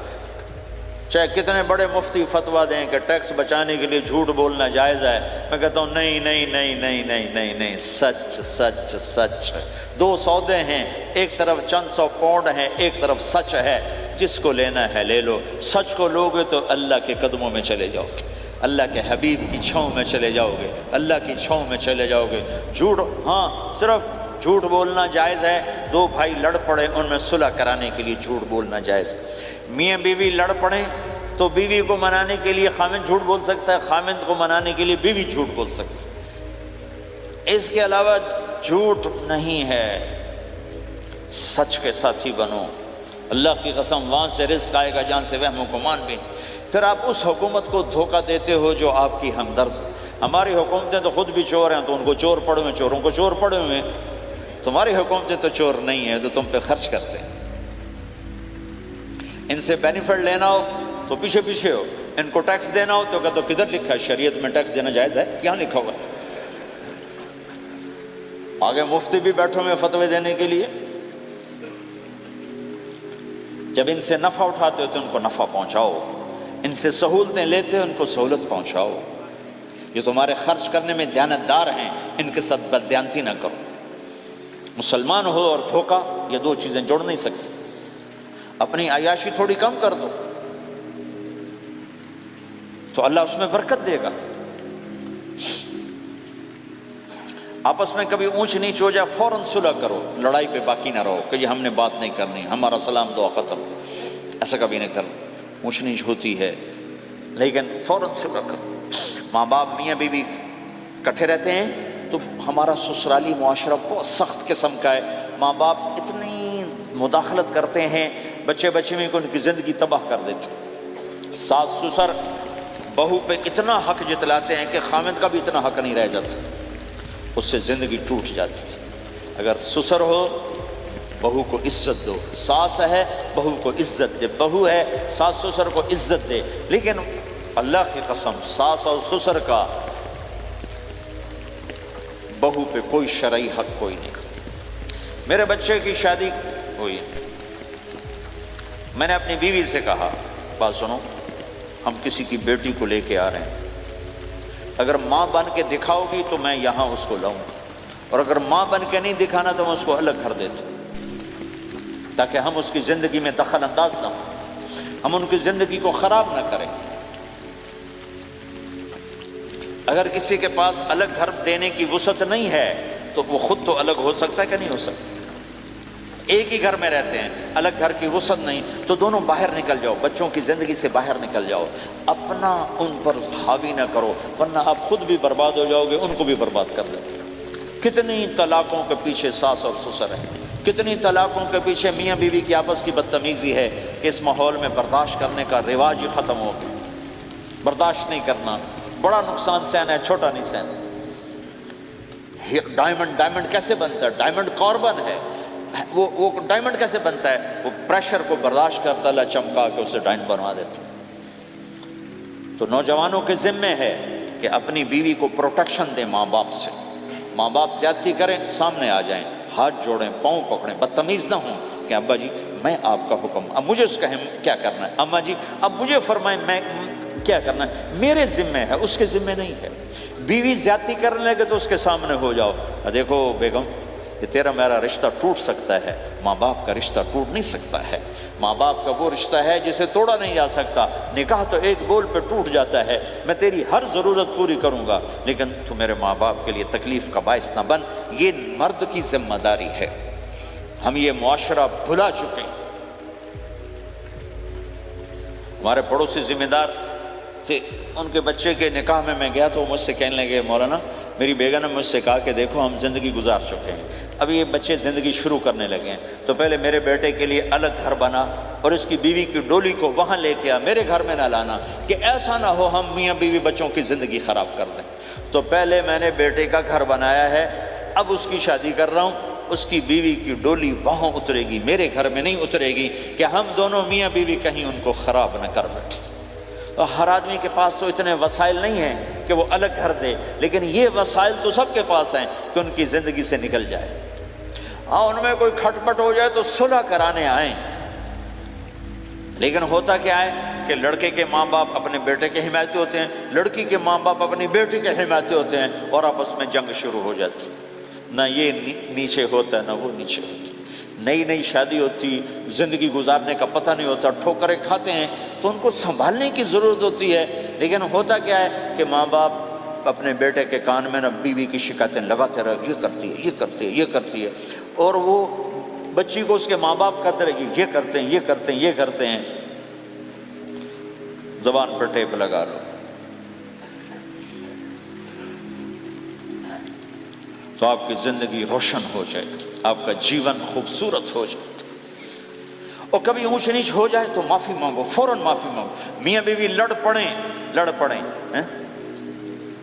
S1: چاہے کتنے بڑے مفتی فتویٰ دیں کہ ٹیکس بچانے کے لیے جھوٹ بولنا جائز ہے، میں کہتا ہوں نہیں، سچ۔ دو سودے ہیں، ایک طرف چند سو پاؤنڈ ہیں، ایک طرف سچ ہے، جس کو لینا ہے لے لو۔ سچ کو لوگے تو اللہ کے قدموں میں چلے جاؤ گے، اللہ کے حبیب کی چھاؤں میں چلے جاؤ گے، اللہ کی چھاؤں میں چلے جاؤ گے۔ جھوٹ، ہاں صرف جھوٹ بولنا جائز ہے، دو بھائی لڑ پڑے ان میں صلح کرانے کے لیے جھوٹ بولنا جائز ہے۔ میاں بیوی لڑ پڑیں تو بیوی کو منانے کے لیے خامند جھوٹ بول سکتا ہے، خامند کو منانے کے لیے بیوی جھوٹ بول سکتی ہے۔ اس کے علاوہ جھوٹ نہیں ہے، سچ کے ساتھی بنو۔ اللہ کی قسم وہاں سے رزق آئے گا جہاں سے وہم و گمان بھی نہیں۔ پھر آپ اس حکومت کو دھوکہ دیتے ہو جو آپ کی ہمدرد۔ ہماری حکومتیں تو خود بھی چور ہیں تو ان کو چور پڑے ہوئے، چوروں کو چور پڑے ہوئے۔ تمہاری حکومتیں تو چور نہیں ہیں تو تم پہ خرچ کرتے ہیں۔ ان سے بینیفٹ لینا ہو تو پیچھے ہو، ان کو ٹیکس دینا ہو تو کہتے ہو کدھر لکھا ہے شریعت میں ٹیکس دینا جائز ہے؟ کہاں لکھا ہوگا؟ آگے مفتی بھی بیٹھو میں فتوے دینے کے لیے۔ جب ان سے نفع اٹھاتے ہو تو ان کو نفع پہنچاؤ، ان سے سہولتیں لیتے ہو ان کو سہولت پہنچاؤ۔ یہ تمہارے خرچ کرنے میں دیانتدار ہیں، ان کے ساتھ بددیانتی نہ کرو۔ مسلمان ہو اور دھوکہ، یہ دو چیزیں جوڑ نہیں سکتی۔ اپنی عیاشی تھوڑی کم کر دو تو اللہ اس میں برکت دے گا۔ آپس میں کبھی اونچ نیچ ہو جائے فوراً صلح کرو، لڑائی پہ باقی نہ رہو کہ یہ ہم نے بات نہیں کرنی، ہمارا سلام دعا ختم، ایسا کبھی نہیں کرنا۔ اونچ نیچ ہوتی ہے لیکن فوراً صلح کرو۔ ماں باپ میاں بیوی کٹھے رہتے ہیں تو ہمارا سسرالی معاشرہ بہت سخت قسم کا ہے، ماں باپ اتنی مداخلت کرتے ہیں بچے میں کو ان کی زندگی تباہ کر دیتے۔ ساس سسر بہو پہ اتنا حق جتلاتے ہیں کہ خامد کا بھی اتنا حق نہیں رہ جاتا، اس سے زندگی ٹوٹ جاتی ہے۔ اگر سسر ہو بہو کو عزت دو، ساس ہے بہو کو عزت دے، بہو ہے ساس سسر کو عزت دے، لیکن اللہ کی قسم ساس اور سسر کا بہو پہ کوئی شرعی حق کوئی نہیں۔ میرے بچے کی شادی ہوئی، میں نے اپنی بیوی سے کہا بات سنو، ہم کسی کی بیٹی کو لے کے آ رہے ہیں، اگر ماں بن کے دکھاؤ گی تو میں یہاں اس کو لاؤں، اور اگر ماں بن کے نہیں دکھانا تو میں اس کو الگ گھر دیتا ہوں، تاکہ ہم اس کی زندگی میں دخل انداز نہ ہوں، ہم ان کی زندگی کو خراب نہ کریں۔ اگر کسی کے پاس الگ گھر دینے کی وسعت نہیں ہے تو وہ خود تو الگ ہو سکتا ہے کہ نہیں ہو سکتا؟ ایک ہی گھر میں رہتے ہیں، الگ گھر کی وسعت نہیں تو دونوں باہر نکل جاؤ، بچوں کی زندگی سے باہر نکل جاؤ، اپنا ان پر حاوی نہ کرو ورنہ آپ خود بھی برباد ہو جاؤ گے، ان کو بھی برباد کر دو گے۔ کتنی طلاقوں کے پیچھے ساس اور سسر ہیں، کتنی طلاقوں کے پیچھے میاں بیوی کی آپس کی بدتمیزی ہے کہ اس ماحول میں برداشت کرنے کا رواج ہی ختم ہو گیا۔ برداشت نہیں کرنا، بڑا نقصان سہنا ہے، چھوٹا نہیں سہنا۔ ڈائمنڈ کیسے بنتا ہے؟ ڈائمنڈ کاربن ہے، وہ ڈائمنڈ کیسے بنتا ہے؟ وہ پریشر کو برداشت کرتا، اللہ چمکا کے اسے ڈائمنڈ بنوا دیتا۔ تو نوجوانوں کے ذمے ہے کہ اپنی بیوی کو پروٹیکشن دیں ماں باپ سے، ماں باپ زیادتی کریں سامنے آ جائیں، ہاتھ جوڑیں، پاؤں پکڑیں، بدتمیز نہ ہوں کہ ابا جی میں آپ کا حکم، اب مجھے اس کہیں کیا کرنا ہے، اماں جی اب مجھے فرمائیں میں کیا کرنا ہے، میرے ذمے ہے، اس کے ذمے نہیں ہے۔ بیوی زیادتی کرنے لگے تو اس کے سامنے ہو جاؤ، دیکھو بیگم یہ تیرا میرا رشتہ ٹوٹ سکتا ہے، ماں باپ کا رشتہ ٹوٹ نہیں سکتا ہے۔ ماں باپ کا وہ رشتہ ہے جسے توڑا نہیں جا سکتا، نکاح تو ایک بول پہ ٹوٹ جاتا ہے، میں تیری ہر ضرورت پوری کروں گا لیکن تو میرے ماں باپ کے لیے تکلیف کا باعث نہ بن۔ یہ مرد کی ذمہ داری ہے، ہم یہ معاشرہ بھلا چکے ہیں۔ ہمارے پڑوسی ذمہ دار تھے، ان کے بچے کے نکاح میں گیا تو وہ مجھ سے کہنے لگے مولانا میری بیگم نے مجھ سے کہا کہ دیکھو ہم زندگی گزار چکے ہیں، اب یہ بچے زندگی شروع کرنے لگے ہیں، تو پہلے میرے بیٹے کے لیے الگ گھر بنا اور اس کی بیوی کی ڈولی کو وہاں لے کے آ، میرے گھر میں نہ لانا کہ ایسا نہ ہو ہم میاں بیوی بچوں کی زندگی خراب کر دیں۔ تو پہلے میں نے بیٹے کا گھر بنایا ہے، اب اس کی شادی کر رہا ہوں، اس کی بیوی کی ڈولی وہاں اترے گی، میرے گھر میں نہیں اترے گی کہ ہم دونوں میاں بیوی کہیں ان کو خراب نہ کر بیٹھے۔ اور ہر آدمی کے پاس تو اتنے وسائل نہیں ہیں کہ وہ الگ گھر دے، لیکن یہ وسائل تو سب کے پاس ہیں کہ ان کی زندگی سے نکل جائے۔ ہاں ان میں کوئی کھٹ پٹ ہو جائے تو صلح کرانے آئیں، لیکن ہوتا کیا ہے کہ لڑکے کے ماں باپ اپنے بیٹے کے حمایتی ہوتے ہیں، لڑکی کے ماں باپ اپنی بیٹی کے حمایتی ہوتے ہیں، اور آپس میں جنگ شروع ہو جاتی، نہ یہ نیچے ہوتا ہے نہ وہ نیچے ہوتا ہے۔ نئی نئی شادی ہوتی، زندگی گزارنے کا پتہ نہیں ہوتا، ٹھوکریں کھاتے ہیں، تو ان کو سنبھالنے کی ضرورت ہوتی ہے، لیکن ہوتا کیا ہے کہ ماں باپ اپنے بیٹے کے کان میں نہ بیوی کی شکایتیں لگاتے رہے، یہ کرتی ہے یہ کرتی ہے یہ کرتی ہے، اور وہ بچی کو اس کے ماں باپ کہتے رہے کہ یہ کرتے ہیں یہ کرتے ہیں یہ کرتے ہیں۔ زبان پر ٹیپ لگا لو تو آپ کی زندگی روشن ہو جائے گی، آپ کا جیون خوبصورت ہو جائے گا۔ اور کبھی اونچ نیچ ہو جائے تو معافی مانگو، فوراً معافی مانگو۔ میاں بیوی لڑ پڑیں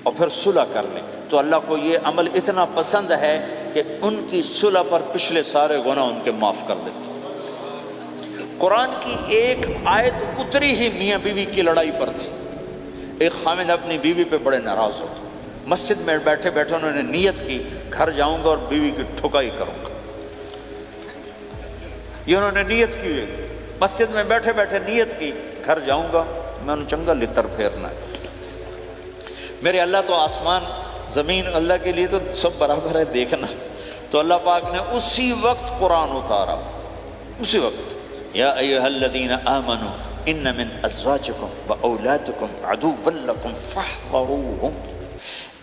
S1: اور پھر صلح کر لیں، تو اللہ کو یہ عمل اتنا پسند ہے کہ ان کی صلح پر پچھلے سارے گناہ ان کے معاف کر دیتے۔ قرآن کی ایک آیت اتری ہی میاں بیوی کی لڑائی پر تھی۔ ایک خامد اپنی بیوی پہ بڑے ناراض ہو، مسجد میں بیٹھے بیٹھے انہوں نے نیت کی گھر جاؤں گا اور بیوی کی ٹھکائی کروں گا۔ یہ انہوں نے نیت کی ہے، مسجد میں بیٹھے بیٹھے نیت کی گھر جاؤں گا میں انہوں چنگا لتر پھیرنا ہے۔ میرے اللہ تو آسمان زمین اللہ کے لیے تو سب برابر ہے دیکھنا، تو اللہ پاک نے اسی وقت قرآن اتارا، اسی وقت یا ایھا الذین آمنوا ان من ازواجکم و اولادکم عدوا لکم فاحذروہم۔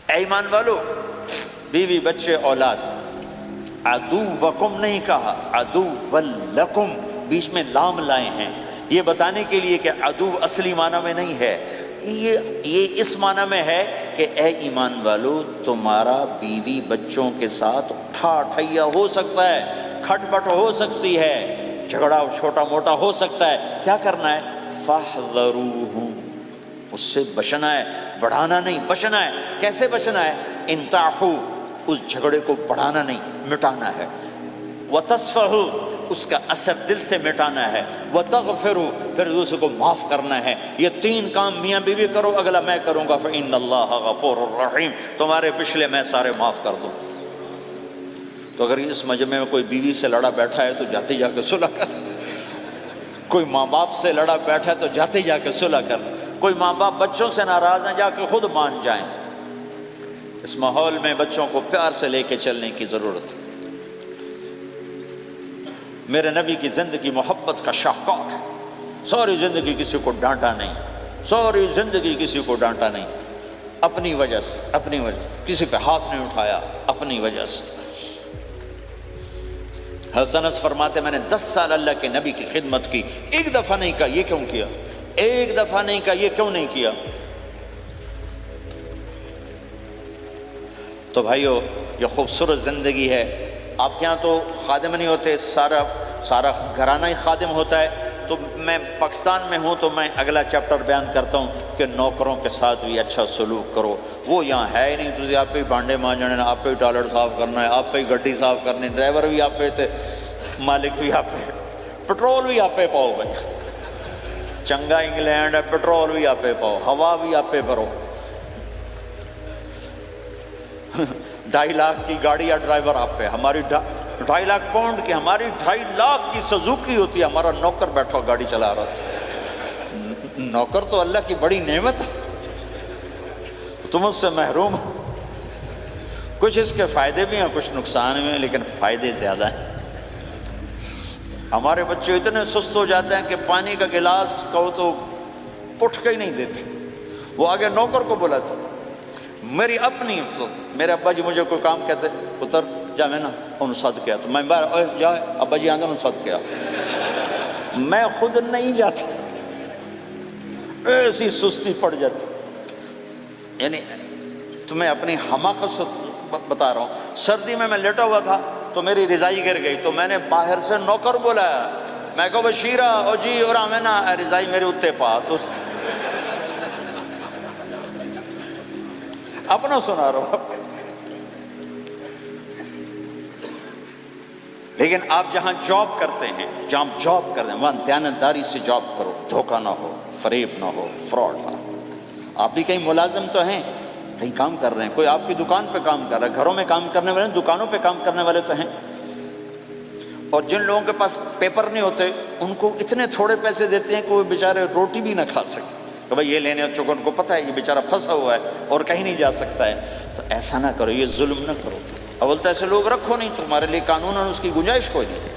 S1: اے ایمان والو، بیوی بچے اولاد، عدوکم نہیں کہا، عدو لکم، بیچ میں لام لائے ہیں یہ بتانے کے لیے کہ عدو اصلی معنی میں نہیں ہے، یہ اس معنی میں ہے کہ اے ایمان والو تمہارا بیوی بچوں کے ساتھ ٹھیا ہو سکتا ہے، کھٹ پٹ ہو سکتی ہے، جھگڑا چھوٹا موٹا ہو سکتا ہے، کیا کرنا ہے؟ فاحذروہم، اس سے بچنا ہے، بڑھانا نہیں، بچنا ہے۔ کیسے بچنا ہے؟ ان تعفو، اس جھگڑے کو بڑھانا نہیں، مٹانا ہے، وتصفحوا، اس کا اثر دل سے مٹانا ہے، وتغفروا، پھر دوسرے کو معاف کرنا ہے۔ یہ تین کام میاں بیوی کرو، اگلا میں کروں گا، فإن اللہ غفور الرحیم، تمہارے پچھلے میں سارے معاف کر دوں۔ تو اگر اس مجمع میں کوئی بیوی سے لڑا بیٹھا ہے تو جاتے جا کے صلح کر، کوئی ماں باپ سے لڑا بیٹھا ہے تو جاتے جا کے صلح کر، کوئی ماں باپ بچوں سے ناراض ہیں جا کے خود مان جائیں۔ اس ماحول میں بچوں کو پیار سے لے کے چلنے کی ضرورت ہے۔ میرے نبی کی زندگی محبت کا شاہکار ہے، ساری زندگی کسی کو ڈانٹا نہیں، ساری زندگی کسی کو ڈانٹا نہیں، اپنی وجہ سے، اپنی وجہ سے کسی پہ ہاتھ نہیں اٹھایا، اپنی وجہ سے۔ حسن انس فرماتے میں نے 10 سال اللہ کے نبی کی خدمت کی، ایک دفعہ نہیں کہا یہ کیوں کیا، ایک دفعہ نہیں کہا یہ کیوں نہیں کیا۔ تو بھائیو یہ خوبصورت زندگی ہے۔ آپ کے یہاں تو خادم نہیں ہوتے، سارا گھرانہ ہی خادم ہوتا ہے۔ تو میں پاکستان میں ہوں تو میں اگلا چیپٹر بیان کرتا ہوں کہ نوکروں کے ساتھ بھی اچھا سلوک کرو۔ وہ یہاں ہے ہی نہیں، تجھے آپ پہ ہی بانڈے مانجنے، آپ پہ ہی ٹوائلٹ صاف کرنا ہے، آپ پہ ہی گڈی صاف کرنی، ڈرائیور بھی آپ پہ تھے، مالک بھی آپ پہ، پٹرول بھی آپ پہ پاؤ بھائی، چنگا انگلینڈ ہے، پٹرول بھی آپ پہ پاؤ، ہوا بھی آپ پہ بھرو۔ 2.5 لاکھ کی گاڑی یا ڈرائیور آپ پہ، ہماری 2.5 لاکھ پاؤنڈ کی، ہماری 2.5 لاکھ کی سزوکی ہوتی ہے، ہمارا نوکر بیٹھا گاڑی چلا رہا تھا۔ نوکر تو اللہ کی بڑی نعمت ہے، تم اس سے محروم ہو۔ کچھ اس کے فائدے بھی ہیں، کچھ نقصان بھی ہیں، لیکن فائدے زیادہ ہیں۔ ہمارے بچے اتنے سست ہو جاتے ہیں کہ پانی کا گلاس کہو تو اٹھ کے ہی نہیں دیتے، وہ آگے نوکر کو بلاتے۔ میری اپنی میرے ابا جی مجھے کوئی کام کہتے، پتر جا میں نا انہوں صد کیا، تو میں باہر جا ابا جی آندھا انہوں صد کیا، میں خود نہیں جاتا، ایسی سستی پڑ جاتی. یعنی تمہیں اپنی حماقت سے بتا رہا ہوں. سردی میں لیٹا ہوا تھا تو میری رضائی گر گئی تو میں نے باہر سے نوکر بلایا. میں کہا بشیرہ او جی اور آمینہ رضائی میرے اتنے پا. تو اپنا سنا رہا ہوں. لیکن آپ جہاں جاب کرتے ہیں وہاں دیانتداری سے جاب کرو. دھوکہ نہ ہو، فریب نہ ہو، فراڈ نہ ہو. آپ بھی کہیں ملازم تو ہیں، کہیں کام کر رہے ہیں، کوئی آپ کی دکان پہ کام کر رہا ہے، گھروں میں کام کرنے والے، دکانوں پہ کام کرنے والے تو ہیں. اور جن لوگوں کے پاس پیپر نہیں ہوتے ان کو اتنے تھوڑے پیسے دیتے ہیں کہ وہ بیچارے روٹی بھی نہ کھا سکتے. کہ بھائی یہ لینے چونکہ ان کو پتہ ہے یہ بیچارہ پھنسا ہوا ہے اور کہیں نہیں جا سکتا ہے. تو ایسا نہ کرو، یہ ظلم نہ کرو. اول تو ایسے لوگ رکھو نہیں، تمہارے لیے قانون اس کی گنجائش کوئی نہیں.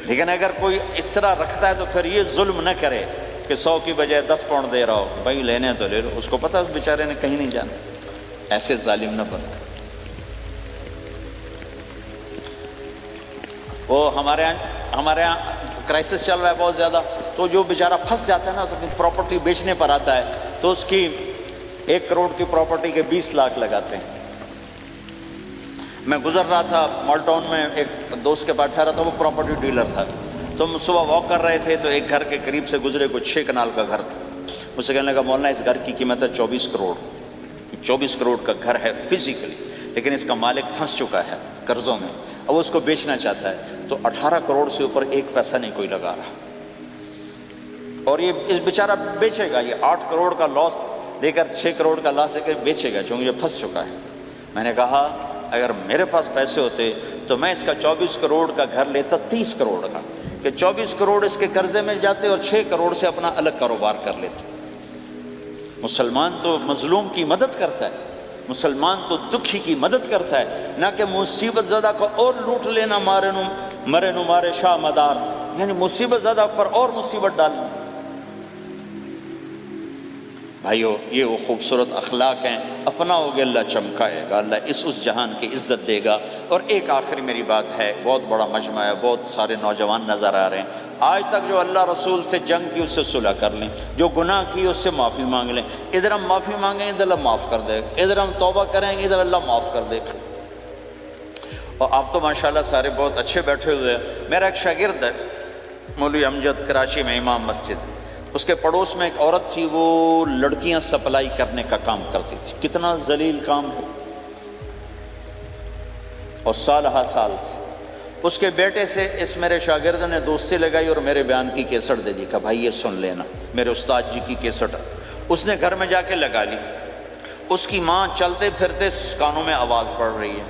S1: لیکن اگر کوئی اس طرح رکھتا ہے تو پھر یہ ظلم نہ کرے کہ 100 کی بجائے 10 پاؤنڈ دے رہا ہو. بھائی لینے تو لے لو، اس کو پتہ ہے اس بیچارے نے کہیں نہیں جانا. ایسے ظالم نہ بنو. وہ ہمارے یہاں کرائسس چل رہا ہے بہت زیادہ. تو جو بیچارہ پھنس جاتا ہے نا تو اپنی پراپرٹی بیچنے پر آتا ہے تو اس کی 1 کروڑ کی پراپرٹی کے 20 لاکھ لگاتے ہیں. میں گزر رہا تھا مال ٹاؤن میں، ایک دوست کے پاس ٹھہرا تھا، وہ پراپرٹی ڈیلر تھا. تو ہم صبح واک کر رہے تھے تو ایک گھر کے قریب سے گزرے، کوئی 6 کنال کا گھر تھا. مجھ سے کہنے لگا مولانا اس گھر کی قیمت ہے 24 کروڑ. 24 کروڑ کا گھر ہے فزیکلی، لیکن اس کا مالک پھنس چکا ہے قرضوں میں. اب اس کو بیچنا چاہتا ہے تو 18 کروڑ سے اوپر 1 پیسہ نہیں کوئی لگا رہا. اور یہ اس بیچارہ بیچے گا، یہ 8 کروڑ کا لاس لے کر 6 کروڑ کا لاس لے کر بیچے گا چونکہ یہ پھنس چکا ہے. میں نے کہا اگر میرے پاس پیسے ہوتے تو میں اس کا 24 کروڑ کا گھر لیتا 30 کروڑ کا، کہ 24 کروڑ اس کے قرضے میں جاتے اور 6 کروڑ سے اپنا الگ کاروبار کر لیتے. مسلمان تو مظلوم کی مدد کرتا ہے، مسلمان تو دکھی کی مدد کرتا ہے، نہ کہ مصیبت زدہ کو اور لوٹ لینا. مرے نو مارے شاہ مدار، یعنی مصیبت زدہ پر اور مصیبت ڈالنا. بھائیو یہ وہ خوبصورت اخلاق ہیں، اپناؤ گے اللہ چمکائے گا، اللہ اس جہان کی عزت دے گا. اور ایک آخری میری بات ہے، بہت بڑا مجمع ہے، بہت سارے نوجوان نظر آ رہے ہیں. آج تک جو اللہ رسول سے جنگ کی اس سے صلح کر لیں، جو گناہ کی اس سے معافی مانگ لیں. ادھر ہم معافی مانگیں ادھر اللہ معاف کر دے گا، ادھر ہم توبہ کریں گے ادھر اللہ معاف کر دے گا. اور آپ تو ماشاءاللہ سارے بہت اچھے بیٹھے ہوئے ہیں. میرا ایک شاگرد ہے مولوی امجد، کراچی میں امام مسجد. اس کے پڑوس میں ایک عورت تھی، وہ لڑکیاں سپلائی کرنے کا کام کرتی تھی. کتنا ذلیل کام ہے. اور سال سے اس کے بیٹے سے اس میرے شاگرد نے دوستی لگائی اور میرے بیان کی کیسٹ دے دی. کہا بھائی یہ سن لینا، میرے استاد جی کی کیسٹ. اس نے گھر میں جا کے لگا لی. اس کی ماں چلتے پھرتے کانوں میں آواز پڑ رہی ہے.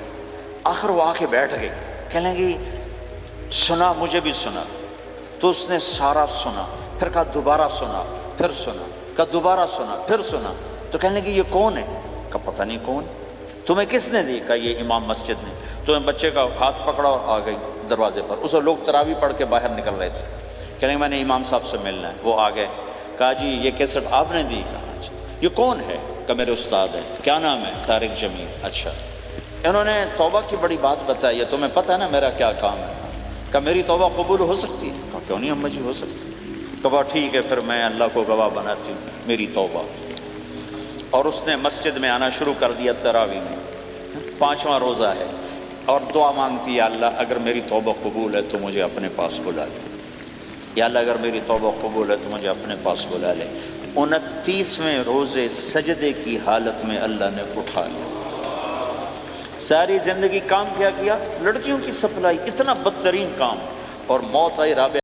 S1: آخر وہ آ کے بیٹھ گئی، کہنے لگی سنا، مجھے بھی سنا. تو اس نے سارا سنا، پھر کہا دوبارہ سنا، پھر سنا، کہا دوبارہ سنا، پھر سنا. تو کہنے لگی یہ کون ہے؟ کہا پتہ نہیں کون. تمہیں کس نے دی؟ کہا یہ امام مسجد نے. تو میں بچے کا ہاتھ پکڑا اور آ گئی دروازے پر. اس وقت لوگ تراویح پڑھ کے باہر نکل رہے تھے. کہنے میں نے امام صاحب سے ملنا ہے. وہ آ گئے. کہا جی یہ کیسٹ آپ نے دی؟ کہا جی. یہ کون ہے؟ کہا میرے استاد ہیں. کیا نام ہے؟ طارق جمیل. اچھا. انہوں نے توبہ کی بڑی بات بتائی ہے، تمہیں پتہ ہے نا میرا کیا کام ہے؟ کہا میری توبہ قبول ہو سکتی ہے؟ کہا کیوں نہیں اماں جی ہو سکتی. کہا ٹھیک ہے پھر میں اللہ کو گواہ بناتی ہوں میری توبہ. اور اس نے مسجد میں آنا شروع کر دیا تراویح میں. 5واں روزہ ہے اور دعا مانگتی ہے اللہ اگر میری توبہ قبول ہے تو مجھے اپنے پاس بلا لے. یا اللہ اگر میری توبہ قبول ہے تو مجھے اپنے پاس بلا لے. 29ویں روزے سجدے کی حالت میں اللہ نے اٹھا لیا. ساری زندگی کام کیا؟ لڑکیوں کی سپلائی، اتنا بدترین کام. اور موت آئی رابعہ